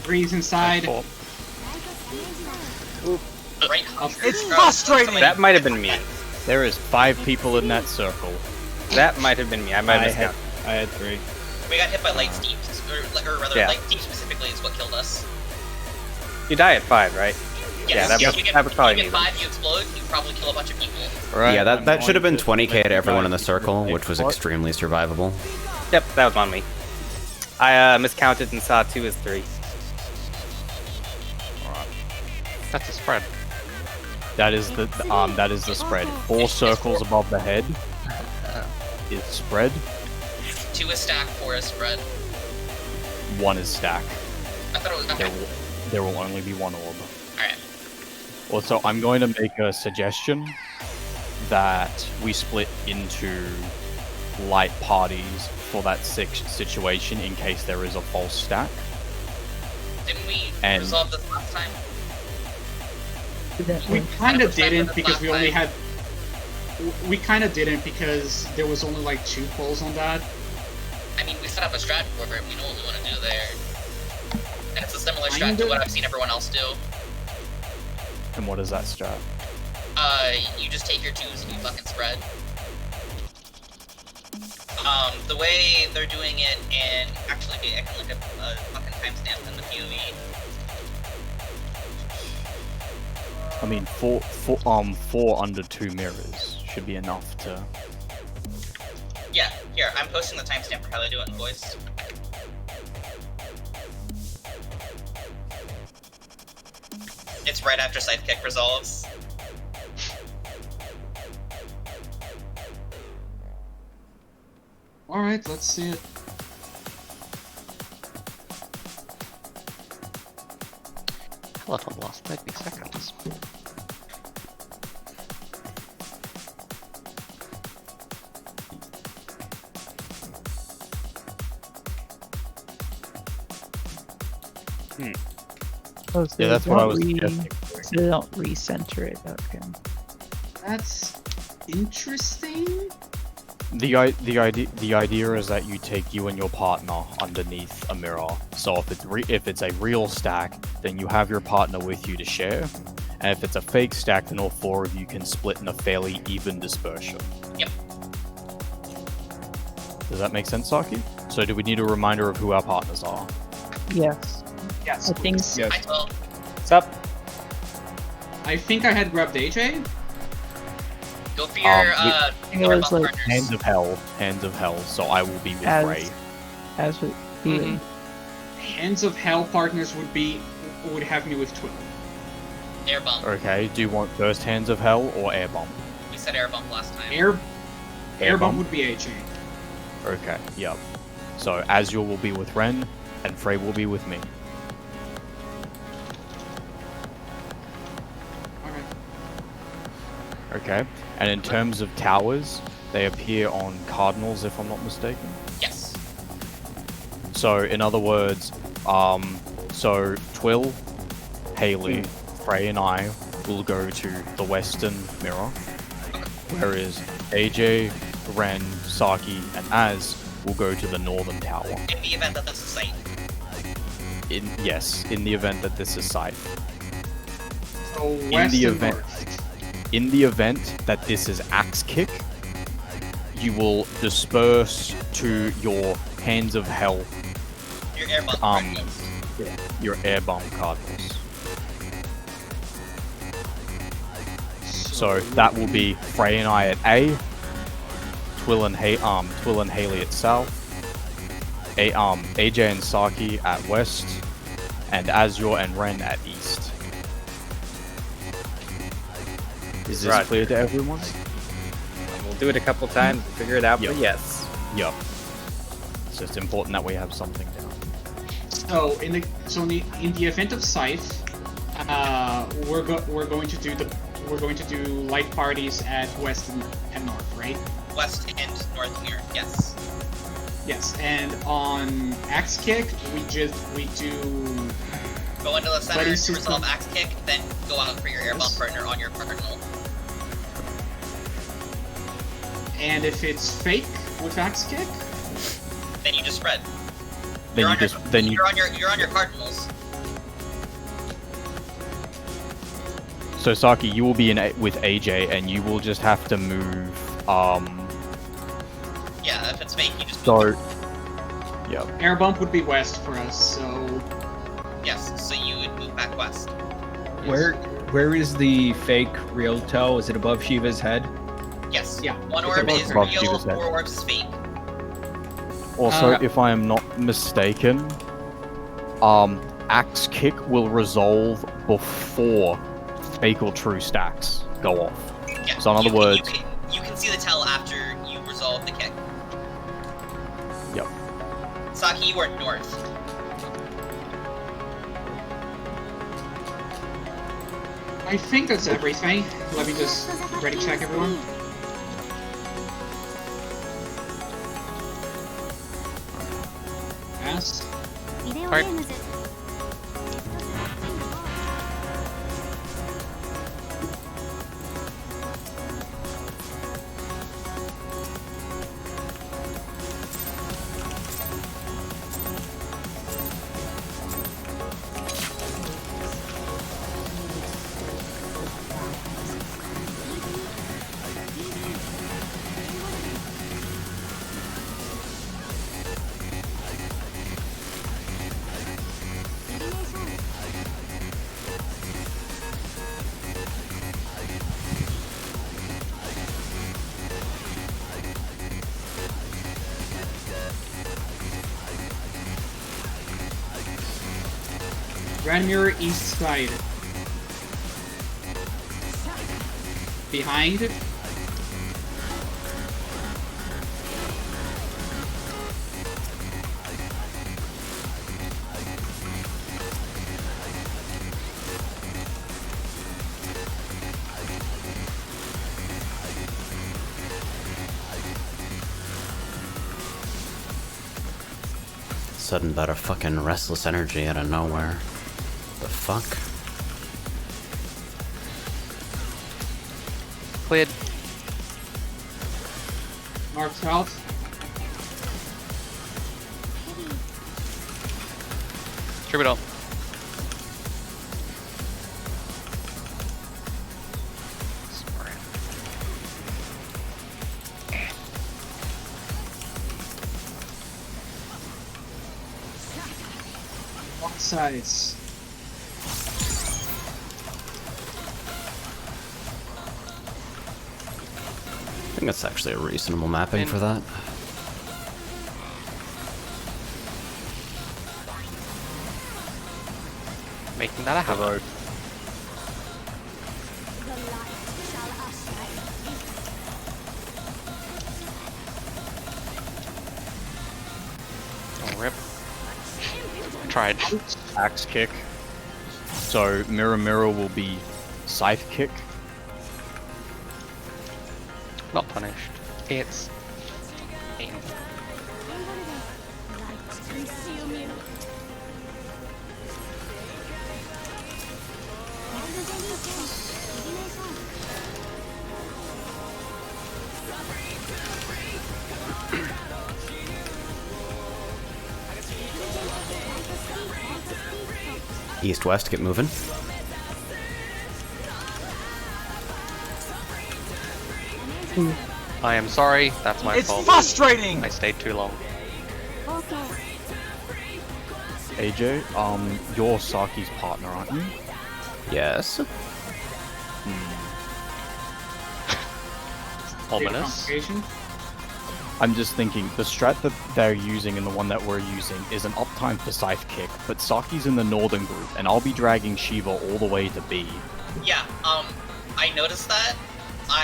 Speaker 4: Breeze inside.
Speaker 6: Right.
Speaker 7: It's frustrating!
Speaker 10: That might have been me.
Speaker 9: There is 5 people in that circle.
Speaker 10: That might have been me. I might have miscounted.
Speaker 8: I had 3.
Speaker 6: We got hit by light steam, or rather,
Speaker 10: Yeah.
Speaker 6: light steam specifically is what killed us.
Speaker 10: You die at 5, right?
Speaker 6: Yes.
Speaker 10: that
Speaker 6: Yes,
Speaker 10: was-
Speaker 6: you
Speaker 10: that was probably
Speaker 6: you
Speaker 10: me
Speaker 6: get
Speaker 10: then.
Speaker 6: 5, you explode, you probably kill a bunch of people.
Speaker 9: Right.
Speaker 3: Yeah, that should have been 20k to everyone in the
Speaker 9: Right.
Speaker 3: circle, which was extremely survivable.
Speaker 10: Yep, that was on me. I miscounted and saw 2 as 3.
Speaker 2: That's a spread.
Speaker 9: That is the spread. 4 circles above the head is spread.
Speaker 6: 2 is stack, 4 is spread.
Speaker 9: 1 is stack.
Speaker 6: I thought it was okay.
Speaker 9: There will only be 1 orb.
Speaker 6: Alright.
Speaker 9: Also, I'm going to make a suggestion that we split into light parties for that situation in case there is a false stack.
Speaker 6: Didn't we
Speaker 9: And-
Speaker 6: resolve this last time?
Speaker 4: We kind of didn't because we only had. We kind of didn't because there was only like 2 polls on that.
Speaker 6: I mean, we set up a strat for it, we know what we want to do there. And it's a similar strat
Speaker 4: Kinda.
Speaker 6: to what I've seen everyone else do.
Speaker 9: And what is that strat?
Speaker 6: You just take your 2s and you fucking spread. The way they're doing it, and actually, I can look at a fucking timestamp in the POV.
Speaker 9: I mean, 4 under 2 mirrors should be enough to.
Speaker 6: Yeah, here, I'm posting the timestamp for how they do it in voice. It's right after Sidekick resolves.
Speaker 4: Alright, let's see it.
Speaker 2: Hell, if I lost 30 seconds.
Speaker 5: Oh, so
Speaker 9: Yeah, that's what I was
Speaker 5: don't
Speaker 9: suggesting.
Speaker 5: So they don't recenter it. Okay.
Speaker 4: That's interesting.
Speaker 9: The idea is that you take you and your partner underneath a mirror. So if it's a real stack, then you have your partner with you to share, and if it's a fake stack, then all 4 of you can split in a fairly even dispersion.
Speaker 6: Yep.
Speaker 9: Does that make sense, Saki? So do we need a reminder of who our partners are?
Speaker 5: Yes.
Speaker 4: Yes.
Speaker 5: I think.
Speaker 8: Yes.
Speaker 6: I told.
Speaker 10: What's up?
Speaker 4: I think I had grabbed AJ.
Speaker 6: Go for your,
Speaker 5: it
Speaker 6: your
Speaker 5: was
Speaker 6: buff
Speaker 5: like-
Speaker 6: partners.
Speaker 9: Hands of hell. So I will be with
Speaker 5: As-
Speaker 9: Ray.
Speaker 5: As with healing.
Speaker 4: Hands of Hell partners would have me with 12.
Speaker 6: Air bump.
Speaker 9: Okay. Do you want first Hands of Hell or Air Bump?
Speaker 6: We said air bump last time.
Speaker 4: Air bump would be AJ.
Speaker 9: Okay. Yep. So Azure will be with Ren, and Frey will be with me.
Speaker 4: Alright.
Speaker 9: Okay. And in terms of towers, they appear on cardinals, if I'm not mistaken.
Speaker 6: Yes.
Speaker 9: So, in other words, so Twill, Haley, Frey, and I will go to the western mirror, whereas AJ, Ren, Saki, and Az will go to the northern tower.
Speaker 6: In the event that this is safe.
Speaker 9: In the event that this is safe.
Speaker 4: So west
Speaker 9: the
Speaker 4: and
Speaker 9: event-
Speaker 4: north.
Speaker 9: In the event that this is Axe Kick, you will disperse to your Hands of Hell,
Speaker 6: Your air bump
Speaker 9: Um,
Speaker 6: partners.
Speaker 9: your Air Bomb cardinals. So that will be Frey and I at A, Twill and Haley at South, AJ and Saki at West, and Azure and Ren at East. Is this
Speaker 10: Roger.
Speaker 9: clear to everyone?
Speaker 10: We'll do it a couple times and figure it out, but
Speaker 9: Yep.
Speaker 10: yes.
Speaker 9: Yep. It's just important that we have something down.
Speaker 4: So in the event of Scythe, we're going to do light parties at west and north, right?
Speaker 6: West and north here, yes.
Speaker 4: Yes, and on axe kick, we do
Speaker 6: Go into the center
Speaker 4: Buddy
Speaker 6: to resolve
Speaker 4: system.
Speaker 6: axe kick, then go out for your airbound partner on your cardinal.
Speaker 4: And if it's fake with axe kick,
Speaker 6: Then you just spread.
Speaker 9: Then
Speaker 6: You're
Speaker 9: you
Speaker 6: on your-
Speaker 9: just then you
Speaker 6: You're on your cardinals.
Speaker 9: so Saki, you will be in with AJ, and you will just have to move.
Speaker 6: Yeah, if it's fake, you just
Speaker 9: So, yeah.
Speaker 4: air bump would be west for us. So
Speaker 6: yes. So you would move back west.
Speaker 8: Where is the fake real toe? Is it above Shiva's head?
Speaker 6: Yes.
Speaker 4: Yeah,
Speaker 6: One
Speaker 4: it's
Speaker 6: orb
Speaker 4: above
Speaker 6: is
Speaker 9: above
Speaker 6: real,
Speaker 9: Shiva's head.
Speaker 6: 4 orbs is fake.
Speaker 9: Also, if I am not mistaken, axe kick will resolve before fake or true stacks go off.
Speaker 6: Yeah.
Speaker 9: So in other words,
Speaker 6: you can see the tell after you resolve the kick.
Speaker 9: yep.
Speaker 6: Saki, you are north.
Speaker 4: I think that's everything. Let me just ready check everyone. Yes.
Speaker 2: Alright.
Speaker 4: Grand mirror east side. Behind.
Speaker 3: Sudden bout of fucking restless energy out of nowhere. The fuck?
Speaker 2: Cleared.
Speaker 4: North south.
Speaker 2: Trip it up.
Speaker 4: North sides.
Speaker 3: I think that's actually a reasonable mapping for that.
Speaker 2: Making that a habit. Oh, rip. Tried.
Speaker 9: Axe kick. So mirror mirror will be scythe kick.
Speaker 2: Not punished. It's aim.
Speaker 3: East west, get moving.
Speaker 2: I am sorry, that's my
Speaker 7: It's
Speaker 2: fault.
Speaker 7: frustrating!
Speaker 2: I stayed too long.
Speaker 9: AJ, you're Saki's partner, aren't you?
Speaker 3: Yes.
Speaker 2: Ominous.
Speaker 4: Complication.
Speaker 9: I'm just thinking, the strat that they're using and the one that we're using is an uptime for scythe kick, but Saki's in the northern group, and I'll be dragging Shiva all the way to B.
Speaker 6: Yeah, I noticed that.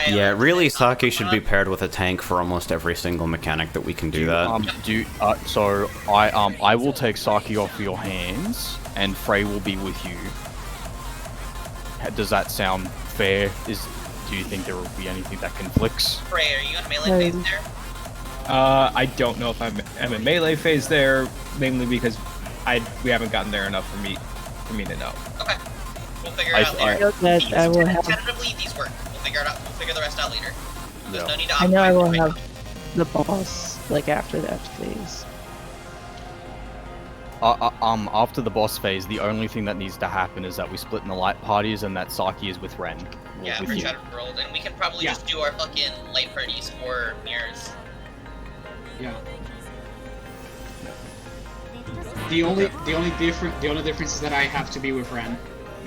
Speaker 3: Yeah, really, Saki should be paired with a tank for almost every single mechanic that we can do that.
Speaker 9: So I will take Saki off your hands, and Frey will be with you. Does that sound fair? Do you think there will be anything that conflicts?
Speaker 6: Frey, are you in melee phase there?
Speaker 8: I don't know if I'm in melee phase there, mainly because we haven't gotten there enough for me to know.
Speaker 6: Okay. We'll figure it out later.
Speaker 5: I know that I will have.
Speaker 6: Tentatively, these work. We'll figure it out. We'll figure the rest out later. There's no need to
Speaker 5: I know I will
Speaker 6: optimize it right
Speaker 5: have the boss like after that phase.
Speaker 9: After the boss phase, the only thing that needs to happen is that we split in the light parties and that Saki is with Ren.
Speaker 6: now. Yeah,
Speaker 9: with
Speaker 6: for
Speaker 9: you.
Speaker 6: Shattered World, and we can probably just do our fucking light parties for mirrors.
Speaker 4: Yeah. The only difference is that I have to be with Ren.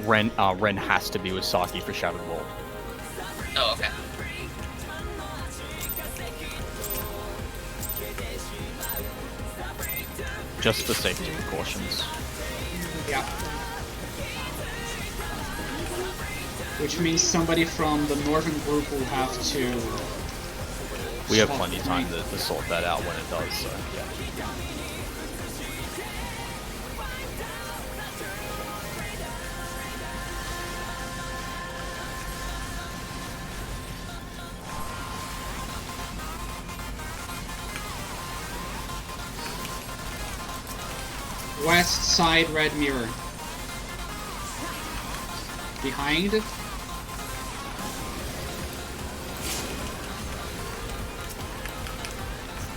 Speaker 9: Ren has to be with Saki for Shattered World.
Speaker 6: Oh, okay.
Speaker 9: Just for safety precautions.
Speaker 4: Yeah. Which means somebody from the northern group will have to.
Speaker 9: We have plenty of time to sort that out when it does, so yeah.
Speaker 4: West side red mirror. Behind.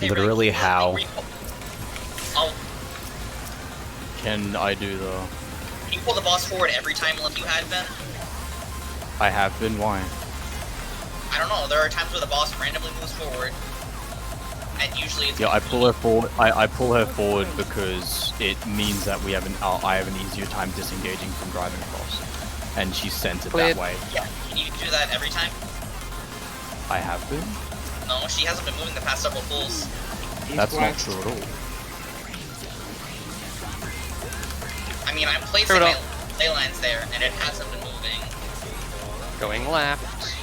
Speaker 3: Literally how?
Speaker 9: Can I do the...
Speaker 6: Can you pull the boss forward every time like you had been?
Speaker 9: I have been, why?
Speaker 6: I don't know, there are times where the boss randomly moves forward. And usually it's...
Speaker 9: Yeah, I pull her forward. I pull her forward because it means that we have I have an easier time disengaging from driving across. And she's sent it that way.
Speaker 6: Yeah, can you do that every time?
Speaker 9: I have been?
Speaker 6: No, she hasn't been moving the past several pulls.
Speaker 9: That's not true at all.
Speaker 6: I mean, I'm placing my ley lines there, and it hasn't been moving.
Speaker 2: Going left.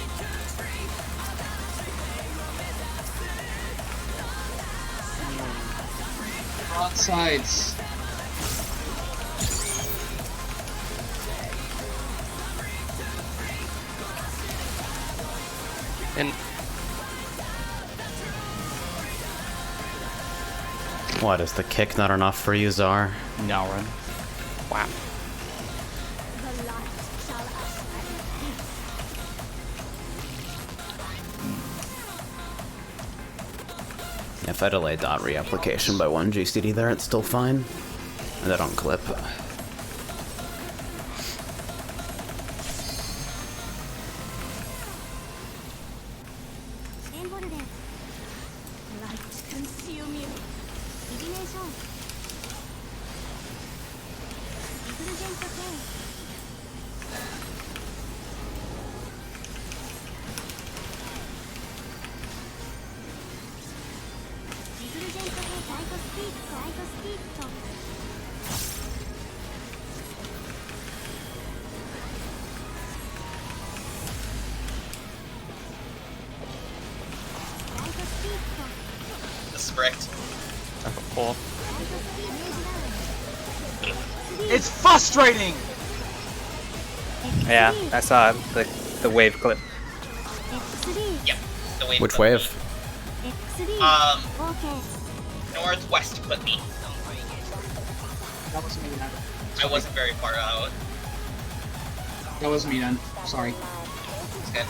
Speaker 4: Front sides.
Speaker 2: And
Speaker 3: What, is the kick not enough for you, Czar?
Speaker 9: Now Ren.
Speaker 2: wow.
Speaker 3: If I delay dot reapplication by 1 GCD there, it's still fine. And I don't clip.
Speaker 6: This is bricked.
Speaker 2: Cool.
Speaker 7: It's frustrating!
Speaker 10: Yeah, I saw the wave clip.
Speaker 6: Yep, the wave.
Speaker 3: Which wave?
Speaker 6: Northwest put me.
Speaker 4: That was me then.
Speaker 6: I wasn't very far out.
Speaker 4: That was me then. Sorry.
Speaker 6: It's good.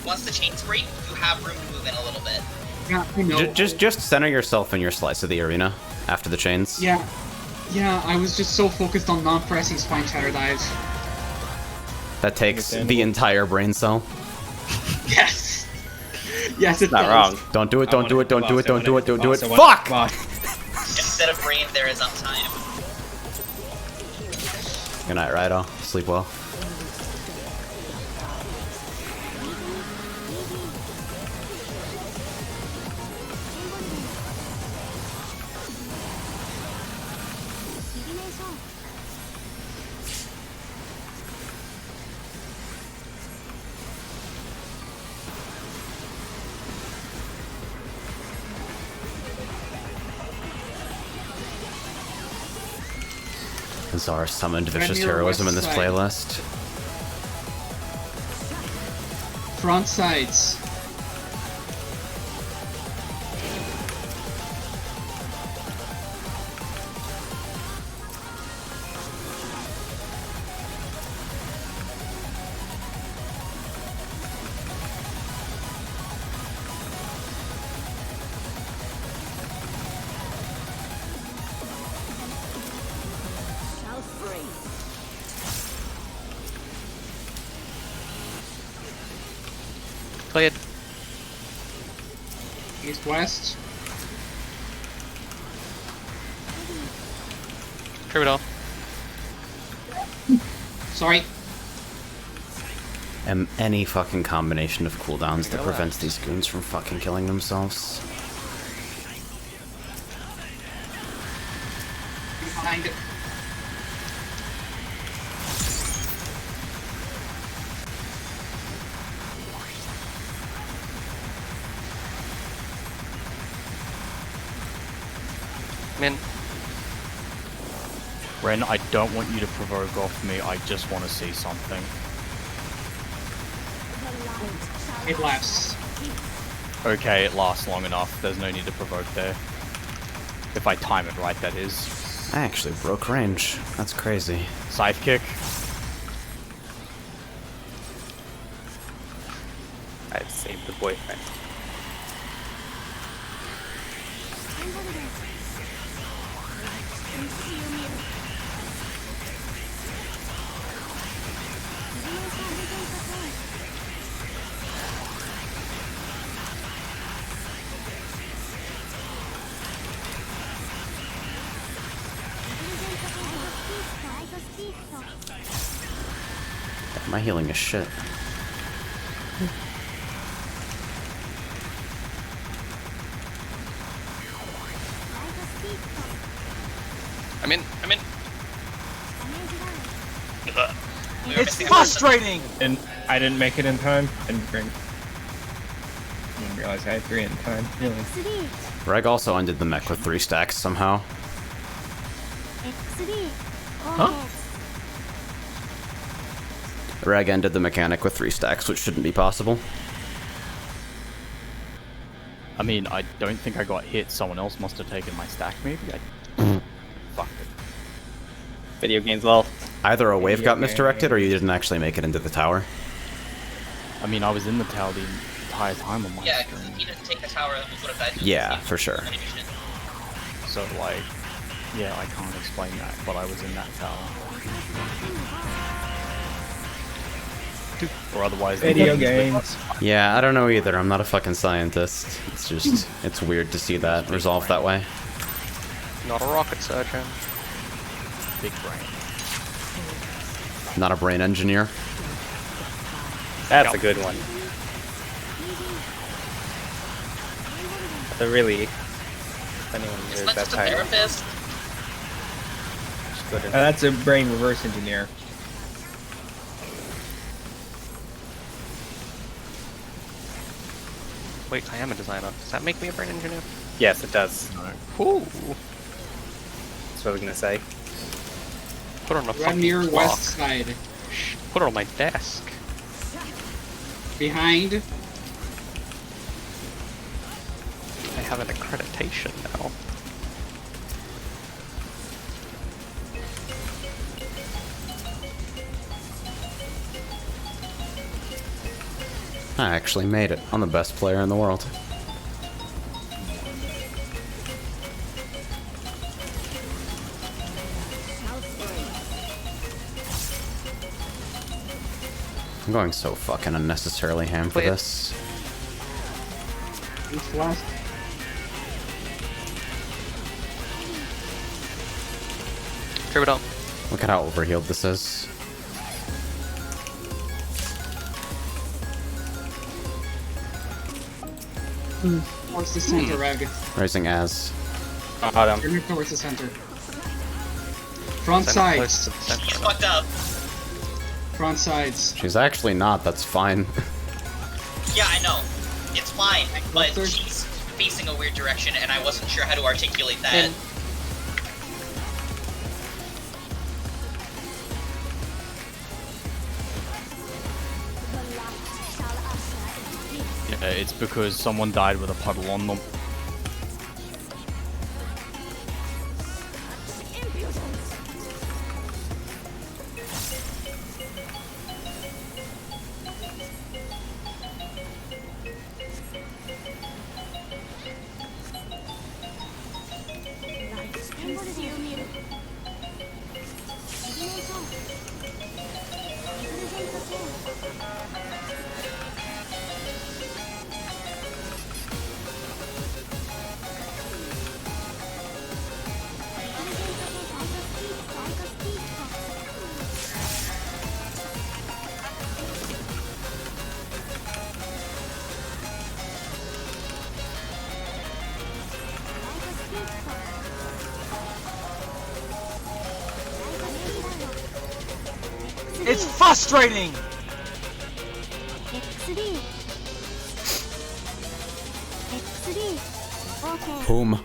Speaker 6: Once the chains break, you have room to move in a little bit.
Speaker 4: Yeah, I know.
Speaker 3: Just center yourself in your slice of the arena after the chains.
Speaker 4: Yeah. Yeah, I was just so focused on not pressing spine shatter dives.
Speaker 3: That takes the entire brain cell.
Speaker 4: Yes. Yes, it's
Speaker 10: Not wrong.
Speaker 3: Don't do it, don't do it, don't do it, don't do it, don't do it.
Speaker 8: Boss, I want-
Speaker 3: Fuck!
Speaker 8: boss.
Speaker 6: Instead of brain, there is uptime.
Speaker 3: Good night, Rido. Sleep well. Czar summoned vicious
Speaker 4: Mirror
Speaker 3: heroism in
Speaker 4: west
Speaker 3: this
Speaker 4: side.
Speaker 3: playlist.
Speaker 4: Front sides. Northwest.
Speaker 2: Trip it off.
Speaker 4: Sorry.
Speaker 3: Any fucking combination of cooldowns that prevents these goons from fucking killing themselves.
Speaker 4: Behind it.
Speaker 2: Min.
Speaker 9: Ren, I don't want you to provoke off me, I just want to see something.
Speaker 4: It lasts.
Speaker 9: Okay, it lasts long enough, there's no need to provoke there. If I time it right, that is.
Speaker 3: I actually broke range. That's crazy.
Speaker 9: Scythe kick.
Speaker 10: I've saved the boyfriend.
Speaker 3: My healing is shit.
Speaker 2: I'm in.
Speaker 7: It's frustrating!
Speaker 8: And I didn't make it in time. And I didn't realize I had 3 in time. Really.
Speaker 3: Reg also ended the mech with 3 stacks somehow.
Speaker 8: Huh?
Speaker 3: Reg ended the mechanic with 3 stacks, which shouldn't be possible.
Speaker 9: I mean, I don't think I got hit, someone else must have taken my stack maybe? Fuck it.
Speaker 10: Video games, lol.
Speaker 3: Either a wave got misdirected or you didn't actually make it into the tower.
Speaker 9: I mean, I was in the tower the entire time on my
Speaker 6: Yeah, because
Speaker 9: screen.
Speaker 6: if he didn't take the tower, we would have died.
Speaker 3: Yeah, for sure.
Speaker 9: So, like, yeah, I can't explain that, but I was in that tower. Or otherwise...
Speaker 8: Video games.
Speaker 3: Yeah, I don't know either. I'm not a fucking scientist. It's just, it's weird to see that resolved that way.
Speaker 2: Not a rocket surgeon.
Speaker 9: Big brain.
Speaker 3: Not a brain engineer.
Speaker 10: That's a good one. The really, if anyone
Speaker 6: It's
Speaker 10: knows
Speaker 6: not
Speaker 10: that
Speaker 6: just a
Speaker 10: title.
Speaker 6: therapist.
Speaker 10: Just go to-
Speaker 8: That's a brain reverse engineer.
Speaker 2: Wait, I am a designer. Does that make me a brain engineer?
Speaker 10: Yes, it does.
Speaker 2: Ooh.
Speaker 10: That's what I was gonna say.
Speaker 2: Put it on a
Speaker 4: Right
Speaker 2: fucking
Speaker 4: near
Speaker 2: clock.
Speaker 4: west side.
Speaker 2: Put it on my desk.
Speaker 4: Behind.
Speaker 2: I have an accreditation now.
Speaker 3: I actually made it. I'm the best player in the world. I'm going so fucking unnecessarily ham for
Speaker 2: Wait.
Speaker 3: this.
Speaker 4: East west.
Speaker 2: Trip it up.
Speaker 3: Look at how overhealed this is.
Speaker 4: Towards the center, Reg.
Speaker 3: Raising as.
Speaker 10: Bottom.
Speaker 4: You're towards the center. Front
Speaker 2: Send it close
Speaker 4: sides.
Speaker 2: to the center.
Speaker 6: He's fucked up.
Speaker 4: Front sides.
Speaker 3: She's actually not, that's fine.
Speaker 6: Yeah, I know. It's fine, but
Speaker 4: Third.
Speaker 6: she's facing a weird direction, and I wasn't sure how to articulate that.
Speaker 2: In.
Speaker 9: Yeah, it's because someone died with a puddle on them.
Speaker 7: It's frustrating!
Speaker 3: Whom?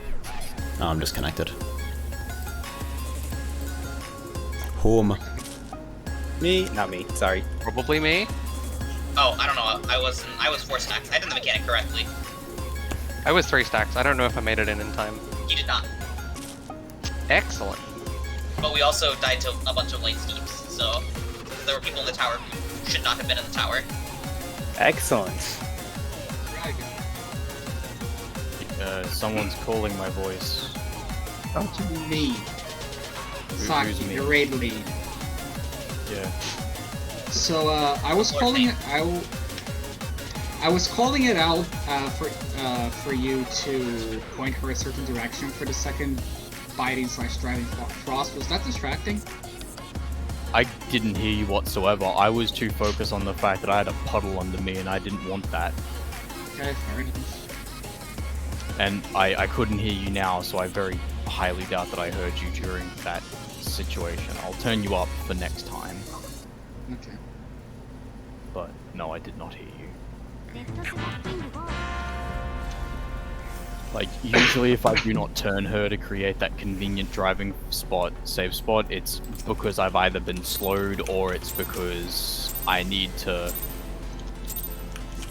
Speaker 3: Oh, I'm disconnected. Whom?
Speaker 10: Me? Not me. Sorry.
Speaker 2: Probably me.
Speaker 6: Oh, I don't know. I was 4 stacks. I did the mechanic correctly.
Speaker 2: I was 3 stacks. I don't know if I made it in time.
Speaker 6: You did not.
Speaker 2: Excellent.
Speaker 6: But we also died to a bunch of light steeps, so there were people in the tower who should not have been in the tower.
Speaker 10: Excellent.
Speaker 9: Someone's calling my voice.
Speaker 4: Me. Saki,
Speaker 9: who's me?
Speaker 4: the raid lead.
Speaker 9: Yeah.
Speaker 4: So I was calling it. I was calling it out for you to point her a certain direction for the second biting/driving frost. Was that distracting?
Speaker 9: I didn't hear you whatsoever. I was too focused on the fact that I had a puddle under me and I didn't want that.
Speaker 4: Okay, fair enough.
Speaker 9: And I couldn't hear you now, so I very highly doubt that I heard you during that situation. I'll turn you up for next time.
Speaker 4: Okay.
Speaker 9: But no, I did not hear you. Like, usually if I do not turn her to create that convenient driving spot, save spot, it's because I've either been slowed or it's because I need to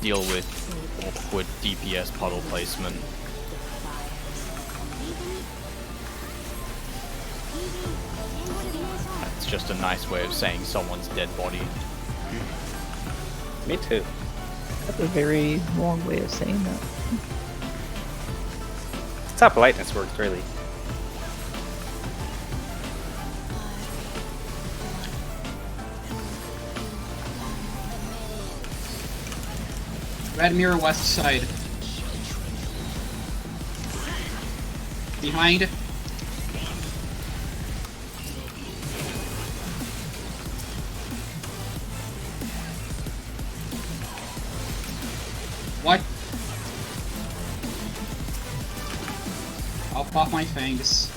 Speaker 9: deal with awkward DPS puddle placement. That's just a nice way of saying someone's dead body.
Speaker 10: Me too.
Speaker 5: That's a very long way of saying that.
Speaker 10: That's how politeness works, really.
Speaker 4: Red mirror west side. Behind. What? I'll pop my fangs.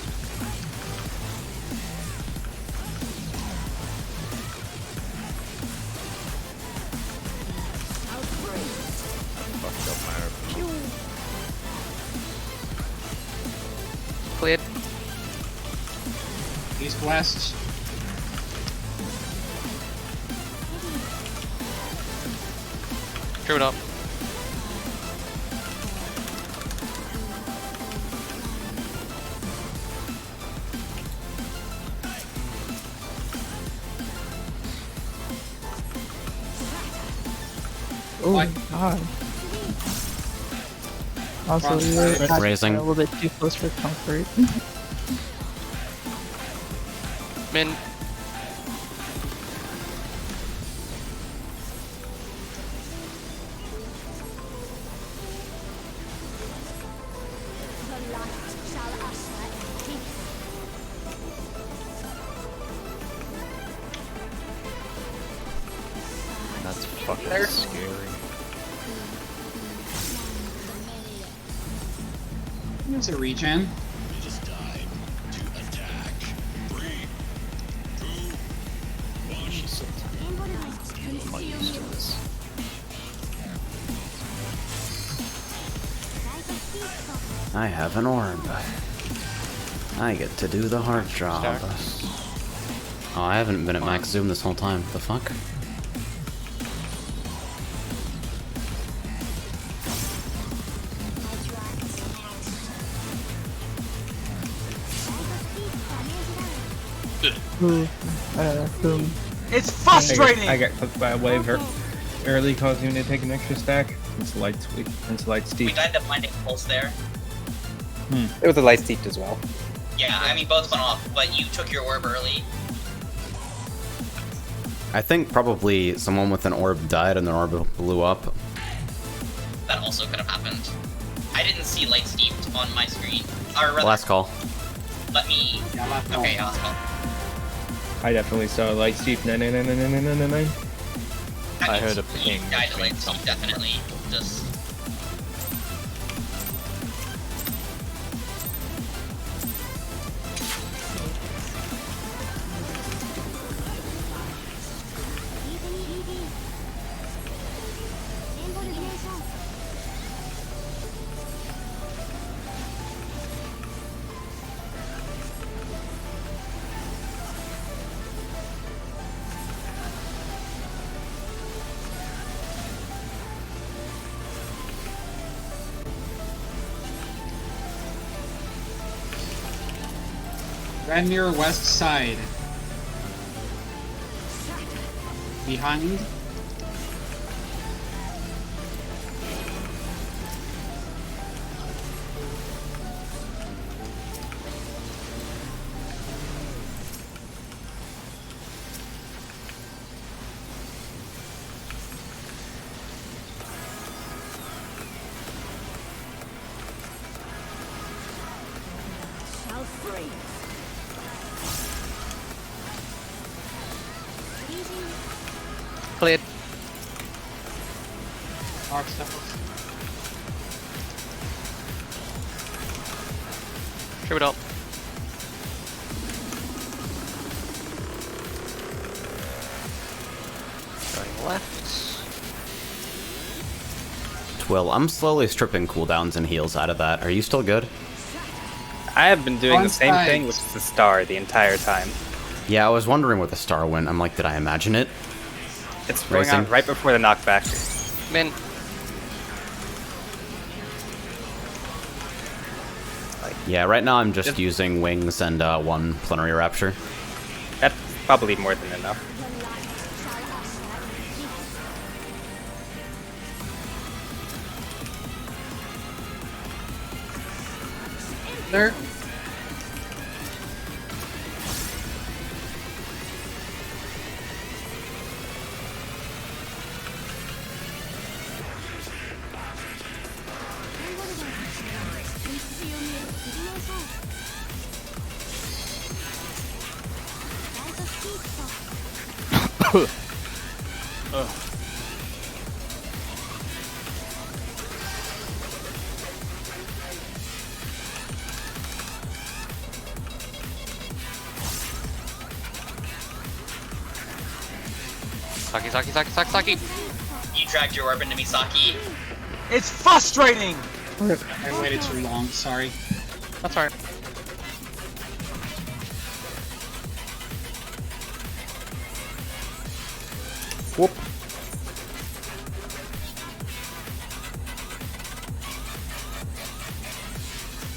Speaker 2: Cleared.
Speaker 4: East west.
Speaker 2: Screwed up.
Speaker 5: Oh
Speaker 4: What?
Speaker 5: god. Also,
Speaker 4: Wrong
Speaker 5: we were
Speaker 3: side. Raising.
Speaker 5: a little bit too close for comfort.
Speaker 2: Min.
Speaker 9: That's fucking scary.
Speaker 4: There's a regen.
Speaker 9: She's so I'm not used to this.
Speaker 3: I have an orb. I get to do the hard job. Oh, I haven't been at max zoom this whole time. The fuck?
Speaker 5: Boom.
Speaker 7: It's frustrating!
Speaker 8: I got clipped by a wave early, causing me to take an extra stack. It's light sweep. It's light
Speaker 6: We
Speaker 8: steep.
Speaker 6: died to blinding pulse there.
Speaker 1: It was a light steeped as well.
Speaker 6: Yeah, I mean both went off, but you took your orb early.
Speaker 3: I think probably someone with an orb died and their orb blew up.
Speaker 6: That also could have happened. I didn't see light steeped on my screen. Or rather,
Speaker 3: Last call.
Speaker 6: let me.
Speaker 4: Yeah, last call.
Speaker 6: Okay, last call.
Speaker 8: I definitely saw light steep 9999999.
Speaker 6: That
Speaker 9: I
Speaker 6: means
Speaker 9: heard a
Speaker 6: you
Speaker 9: ping
Speaker 6: died to
Speaker 9: between
Speaker 6: light steep,
Speaker 9: something.
Speaker 6: definitely. Just.
Speaker 4: Ren near west side. Behind.
Speaker 2: Cleared.
Speaker 4: Arc steppers.
Speaker 2: Trip it up. Going left.
Speaker 3: Well, I'm slowly stripping cooldowns and heals out of that. Are you still good?
Speaker 10: I have been doing
Speaker 4: On
Speaker 10: the same
Speaker 4: site.
Speaker 10: thing with the star the entire time.
Speaker 3: Yeah, I was wondering where the star went. I'm like, did I imagine it?
Speaker 10: It's going
Speaker 3: Racing.
Speaker 10: on right before the knockback.
Speaker 2: Min.
Speaker 3: Yeah, right now I'm just using wings and one plenary rapture.
Speaker 10: That's probably more than enough.
Speaker 4: There.
Speaker 2: Saki.
Speaker 6: You dragged your orb into me, Saki.
Speaker 7: It's frustrating!
Speaker 4: I waited too long, sorry.
Speaker 2: That's alright.
Speaker 3: Whoop.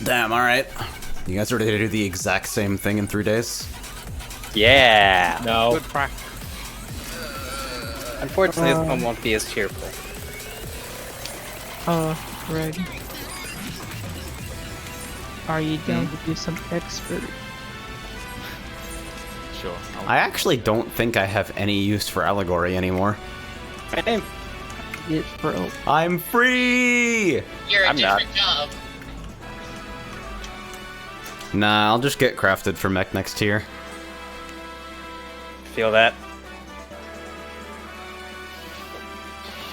Speaker 3: Damn, alright. You guys ready to do the exact same thing in 3 days?
Speaker 10: Yeah!
Speaker 8: No.
Speaker 2: Good crack.
Speaker 10: Unfortunately, this one won't be as cheerful.
Speaker 5: Greg. Are you down to do some expert?
Speaker 9: Sure.
Speaker 3: I actually don't think I have any use for allegory anymore.
Speaker 10: Same.
Speaker 5: It, bro.
Speaker 3: I'm free!
Speaker 6: You're a
Speaker 10: I'm not.
Speaker 6: different job.
Speaker 3: Nah, I'll just get crafted for mech next tier.
Speaker 10: Feel that?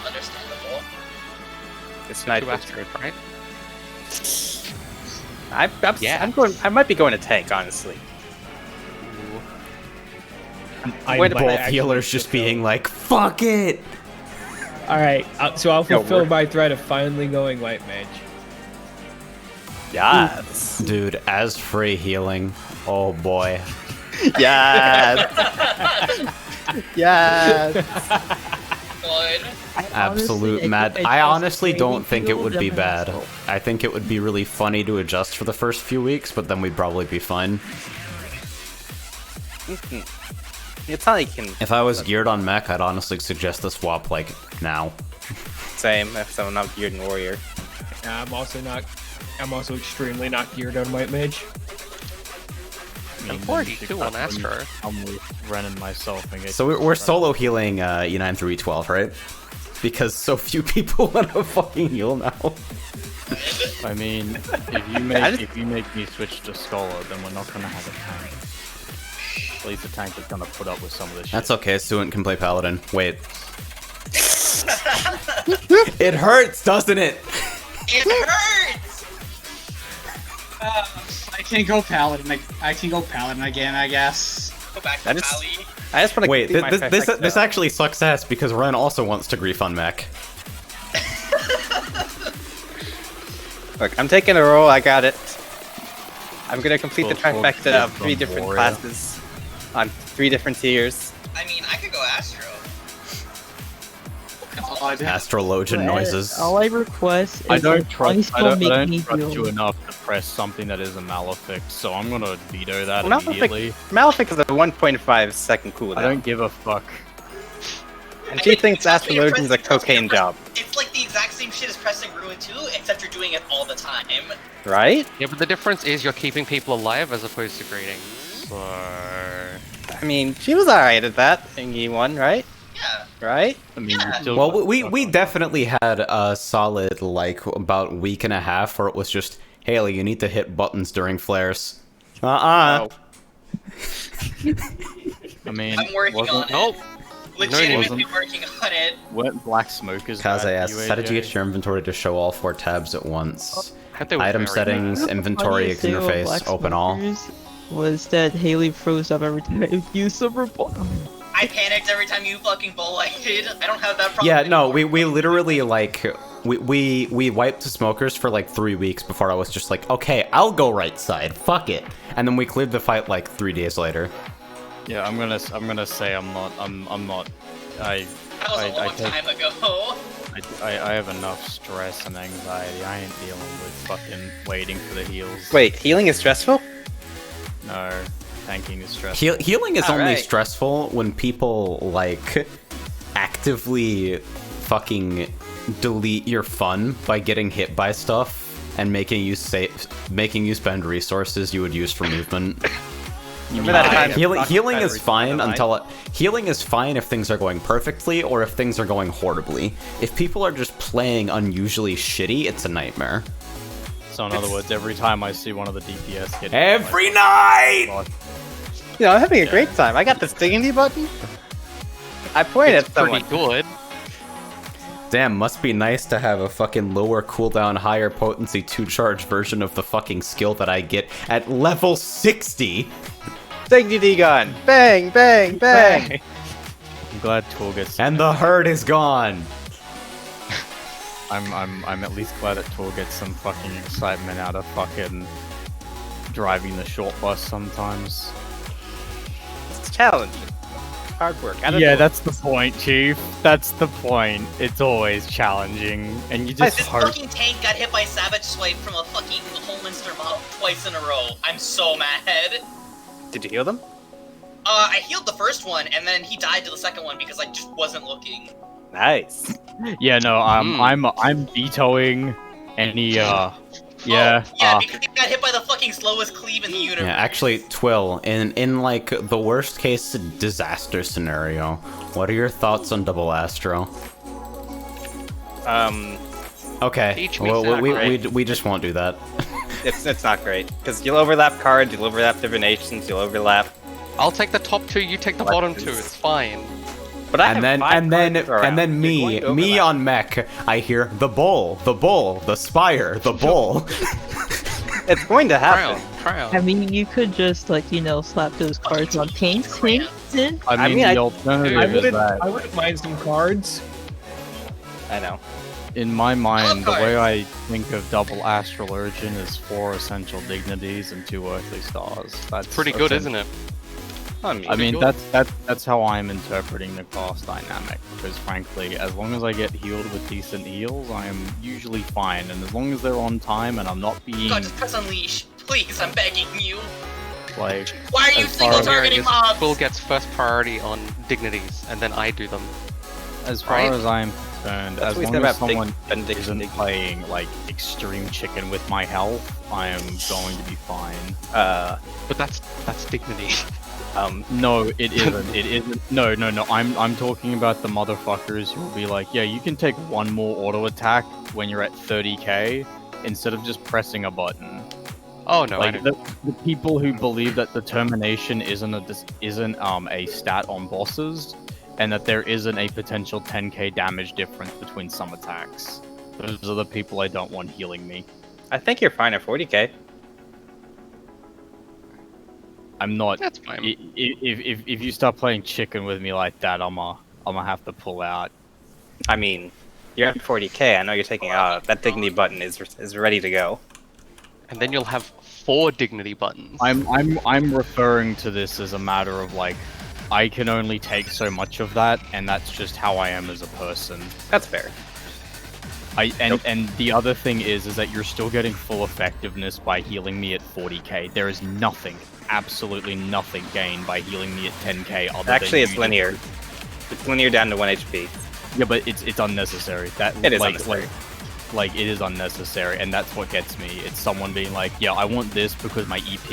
Speaker 6: Understandable.
Speaker 10: It's nice.
Speaker 2: Two asteroid, right?
Speaker 10: I'm going. I might be going to tank, honestly.
Speaker 3: Both healers just being like, fuck it!
Speaker 8: Alright, so I'll fulfill
Speaker 10: we're-
Speaker 8: my threat of finally going white mage.
Speaker 10: Yes.
Speaker 3: Dude, as free healing, oh boy.
Speaker 10: Yes. Yes.
Speaker 6: Good.
Speaker 3: Absolute mad. I honestly don't think it would be bad. I think it would be really funny to adjust for the first few weeks, but then we'd probably be fine.
Speaker 10: It's not like you can.
Speaker 3: If I was geared on mech, I'd honestly suggest the swap, like, now.
Speaker 10: Same if I'm not geared in warrior.
Speaker 8: I'm also extremely not geared on white mage.
Speaker 2: And 42 on Astro.
Speaker 9: I'm with Ren and myself. And get
Speaker 3: So we're solo healing E9 through E12, right? Because so few people want to fucking heal now.
Speaker 9: I mean, if you make me switch to Scholar, then we're not gonna have a tank. At least the tank is gonna put up with some of this shit.
Speaker 3: That's okay, Suint can play Paladin. Wait. It hurts, doesn't it?
Speaker 6: It hurts!
Speaker 4: I can go Paladin. I can go Paladin again, I guess.
Speaker 6: Go back to
Speaker 10: That is-
Speaker 6: Pally.
Speaker 10: I just want to
Speaker 3: Wait, this actually sucks ass because Ren also wants to grief on mech.
Speaker 10: Look, I'm taking a roll. I got it. I'm gonna complete the
Speaker 9: Full
Speaker 10: trifecta of
Speaker 9: from
Speaker 10: 3 different
Speaker 9: warrior.
Speaker 10: classes on 3 different tiers.
Speaker 6: I mean, I could go Astro.
Speaker 3: Astrologian noises.
Speaker 5: All I request is
Speaker 9: I don't
Speaker 5: that
Speaker 9: trust.
Speaker 5: please
Speaker 9: I don't
Speaker 5: make me
Speaker 9: trust you
Speaker 5: heal.
Speaker 9: enough to press something that is a Malefic, so I'm gonna veto that
Speaker 10: Well,
Speaker 9: immediately.
Speaker 10: Malefic is a 1.5 second cooldown.
Speaker 9: I don't give a fuck.
Speaker 10: And she thinks Astrologian's a cocaine job.
Speaker 6: It's like the exact same shit as pressing Ruin 2, except you're doing it all the time.
Speaker 10: Right?
Speaker 2: Yeah, but the difference is you're keeping people alive as opposed to greeting. So...
Speaker 10: I mean, she was alright at that thingy one, right?
Speaker 6: Yeah.
Speaker 10: Right?
Speaker 9: I mean, you still
Speaker 3: Well, we definitely had a solid, like, about week and a half where it was just, Haley, you need to hit buttons during flares.
Speaker 10: Oh.
Speaker 9: I mean,
Speaker 6: I'm working on it.
Speaker 2: Nope.
Speaker 6: Legitimately working on it.
Speaker 9: weren't black smokers bad
Speaker 3: Kaze
Speaker 9: for
Speaker 3: asks,
Speaker 9: you,
Speaker 3: how did you
Speaker 9: AJ?
Speaker 3: get your inventory to show all 4 tabs at once?
Speaker 2: I think
Speaker 3: Item settings,
Speaker 5: You know, the
Speaker 3: inventory,
Speaker 5: funniest thing about
Speaker 3: interface,
Speaker 5: Black
Speaker 3: open all.
Speaker 5: Smokers Was that Haley froze up every time I used Silver Ball.
Speaker 6: I panicked every time you fucking bull lighted. I don't have that problem
Speaker 3: Yeah, no,
Speaker 6: anymore.
Speaker 3: we literally, like, we wiped the smokers for, like, 3 weeks before I was just like, okay, I'll go right side, fuck it. And then we cleared the fight, like, 3 days later.
Speaker 9: Yeah, I'm gonna say I'm not.
Speaker 6: That was a long time ago.
Speaker 9: I have enough stress and anxiety. I ain't dealing with fucking waiting for the heals.
Speaker 10: Wait, healing is stressful?
Speaker 9: No, tanking is stressful.
Speaker 3: Healing is only
Speaker 10: Alright.
Speaker 3: stressful when people, like, actively fucking delete your fun by getting hit by stuff and making you spend resources you would use for movement.
Speaker 10: Remember that time
Speaker 3: Healing is fine healing is fine if things are going perfectly or if things are going horribly. If people are just playing unusually shitty, it's a nightmare.
Speaker 9: So in other words, every time I see one of the DPS get
Speaker 3: Every night!
Speaker 10: You know, I'm having a great time. I got this dignity button. I pointed at someone.
Speaker 2: Pretty good.
Speaker 3: Damn, must be nice to have a fucking lower cooldown, higher potency 2-charge version of the fucking skill that I get at level 60!
Speaker 10: Dignity gun! Bang, bang, bang!
Speaker 9: I'm glad Tool gets.
Speaker 3: And the herd is gone!
Speaker 9: I'm at least glad that Tool gets some fucking excitement out of fucking driving the short bus sometimes.
Speaker 10: It's challenging. Hard work.
Speaker 9: Yeah, that's the point, Chief. That's the point. It's always challenging, and you just
Speaker 6: This
Speaker 9: hope.
Speaker 6: fucking tank got hit by Savage Swipe from a fucking Holminster mob twice in a row. I'm so mad.
Speaker 10: Did you heal them?
Speaker 6: I healed the first one, and then he died to the second one because I just wasn't looking.
Speaker 10: Nice.
Speaker 9: Yeah, no, I'm vetoing any yeah.
Speaker 6: Because he got hit by the fucking slowest cleave in the universe.
Speaker 3: Yeah, actually, Twill, in like the worst case disaster scenario, what are your thoughts on double Astro? Okay,
Speaker 2: Teach me
Speaker 3: well,
Speaker 2: not
Speaker 3: we just won't do that.
Speaker 10: It's not great because you'll overlap cards, you'll overlap different nations, you'll overlap.
Speaker 2: I'll take the top 2, you take the bottom 2, it's fine.
Speaker 10: But I
Speaker 3: And
Speaker 10: have
Speaker 3: then
Speaker 10: 5
Speaker 3: and then
Speaker 10: cards to throw
Speaker 3: and then
Speaker 10: around. You're going
Speaker 3: me
Speaker 10: to
Speaker 3: me
Speaker 10: overlap.
Speaker 3: on mech, I hear the bull, the spire, the bull.
Speaker 10: It's going to happen.
Speaker 2: Crown.
Speaker 5: I mean, you could just, like, you know, slap those cards on tanks, Hinton.
Speaker 9: I mean, the alternative is that,
Speaker 8: I wouldn't mind some cards.
Speaker 10: I know.
Speaker 9: in my mind, the way I think of double Astrologian is 4 essential dignities and 2 earthly stars. That's
Speaker 2: Pretty good, isn't it?
Speaker 9: I mean, that's how I'm interpreting the class dynamic, because frankly, as long as I get healed with decent heals, I am usually fine, and as long as they're on time and I'm not being,
Speaker 6: God, just press unleash. Please, I'm begging you.
Speaker 9: like...
Speaker 6: Why are you single targeting mobs?
Speaker 2: Bull gets first priority on dignities, and then I do them.
Speaker 9: As far
Speaker 2: Right?
Speaker 9: as I'm concerned,
Speaker 10: That's
Speaker 9: as
Speaker 10: what we
Speaker 9: long
Speaker 10: said
Speaker 9: as
Speaker 10: about
Speaker 9: someone
Speaker 10: big
Speaker 9: isn't
Speaker 10: dignity.
Speaker 9: playing, like, extreme chicken with my health, I am going to be fine.
Speaker 2: But that's dignity.
Speaker 9: No, it isn't. It isn't. No. I'm talking about the motherfuckers who will be like, yeah, you can take 1 more auto attack when you're at 30k instead of just pressing a button.
Speaker 2: Oh no,
Speaker 9: Like
Speaker 2: I don't.
Speaker 9: the people who believe that determination isn't a stat on bosses, and that there isn't a potential 10k damage difference between some attacks. Those are the people I don't want healing me.
Speaker 10: I think you're fine at 40k.
Speaker 9: I'm not.
Speaker 2: That's fine.
Speaker 9: If you start playing chicken with me like that, I'm gonna have to pull out.
Speaker 10: I mean, you're at 40k. I know you're taking out. That dignity button is ready to go.
Speaker 2: And then you'll have 4 dignity buttons.
Speaker 9: I'm referring to this as a matter of like, I can only take so much of that, and that's just how I am as a person.
Speaker 10: That's fair.
Speaker 9: And the other thing is that you're still getting full effectiveness by healing me at 40k. There is nothing, absolutely nothing gained by healing me at 10k.
Speaker 10: Actually, it's linear. It's linear down to 1 HP.
Speaker 9: Yeah, but it's unnecessary.
Speaker 10: It is unnecessary.
Speaker 9: Like it is unnecessary, and that's what gets me. It's someone being like, yeah, I want this because my EP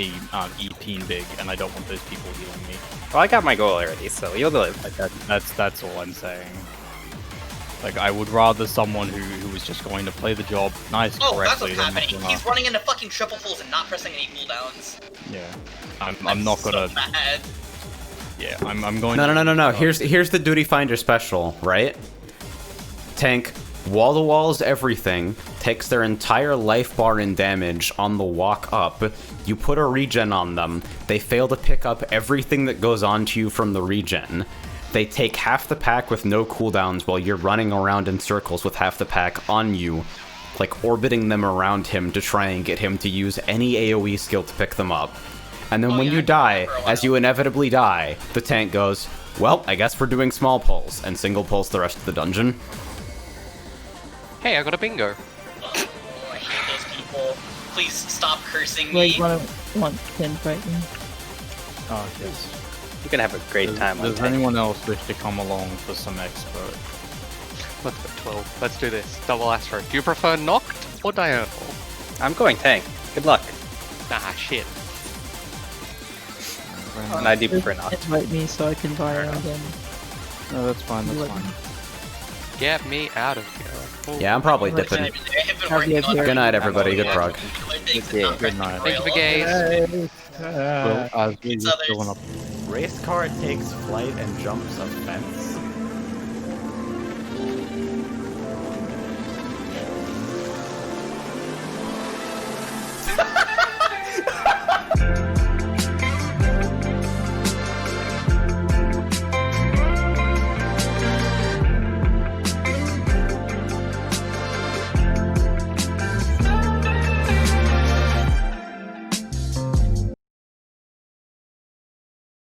Speaker 9: big, and I don't want those people healing me.
Speaker 10: Well, I got my goal already, so you'll live.
Speaker 9: Like that's all I'm saying. Like, I would rather someone who is just going to play the job nice
Speaker 6: Oh, that's what's
Speaker 9: correctly.
Speaker 6: happening. He's running into fucking triple pulls and not pressing any cooldowns.
Speaker 9: Yeah, I'm not gonna.
Speaker 6: So bad.
Speaker 9: Yeah, I'm going.
Speaker 3: No. Here's the Duty Finder special, right? Tank wall to walls everything, takes their entire life bar in damage on the walk up. You put a regen on them. They fail to pick up everything that goes onto you from the regen. They take half the pack with no cooldowns while you're running around in circles with half the pack on you, like orbiting them around him to try and get him to use any AoE skill to pick them up. And then when you die, as you inevitably die, the tank goes, well, I guess we're doing small pulls, and single pulls the rest of the dungeon.
Speaker 2: Hey, I got a bingo.
Speaker 6: Oh, I hate those people. Please stop cursing me.
Speaker 5: Like, want to invite me?
Speaker 9: Oh, yes.
Speaker 10: You can have a great time on
Speaker 9: Does
Speaker 10: tank.
Speaker 9: anyone else wish to come along for some expert?
Speaker 2: Let's go 12. Let's do this. Double Astro. Do you prefer knocked or diurnal?
Speaker 10: I'm going tank. Good luck.
Speaker 2: Ah, shit.
Speaker 10: And I do prefer not.
Speaker 5: Invite me so I can buy around them.
Speaker 9: No, that's fine, that's fine.
Speaker 2: Get me out of here. Oh.
Speaker 3: Yeah, I'm probably dipping. Good night, everybody. Good prog.
Speaker 9: Good night.
Speaker 2: Thank you for gaze.
Speaker 9: Well, as we
Speaker 6: It's
Speaker 9: were
Speaker 6: others.
Speaker 9: going up.
Speaker 3: Race car takes flight and jumps a fence.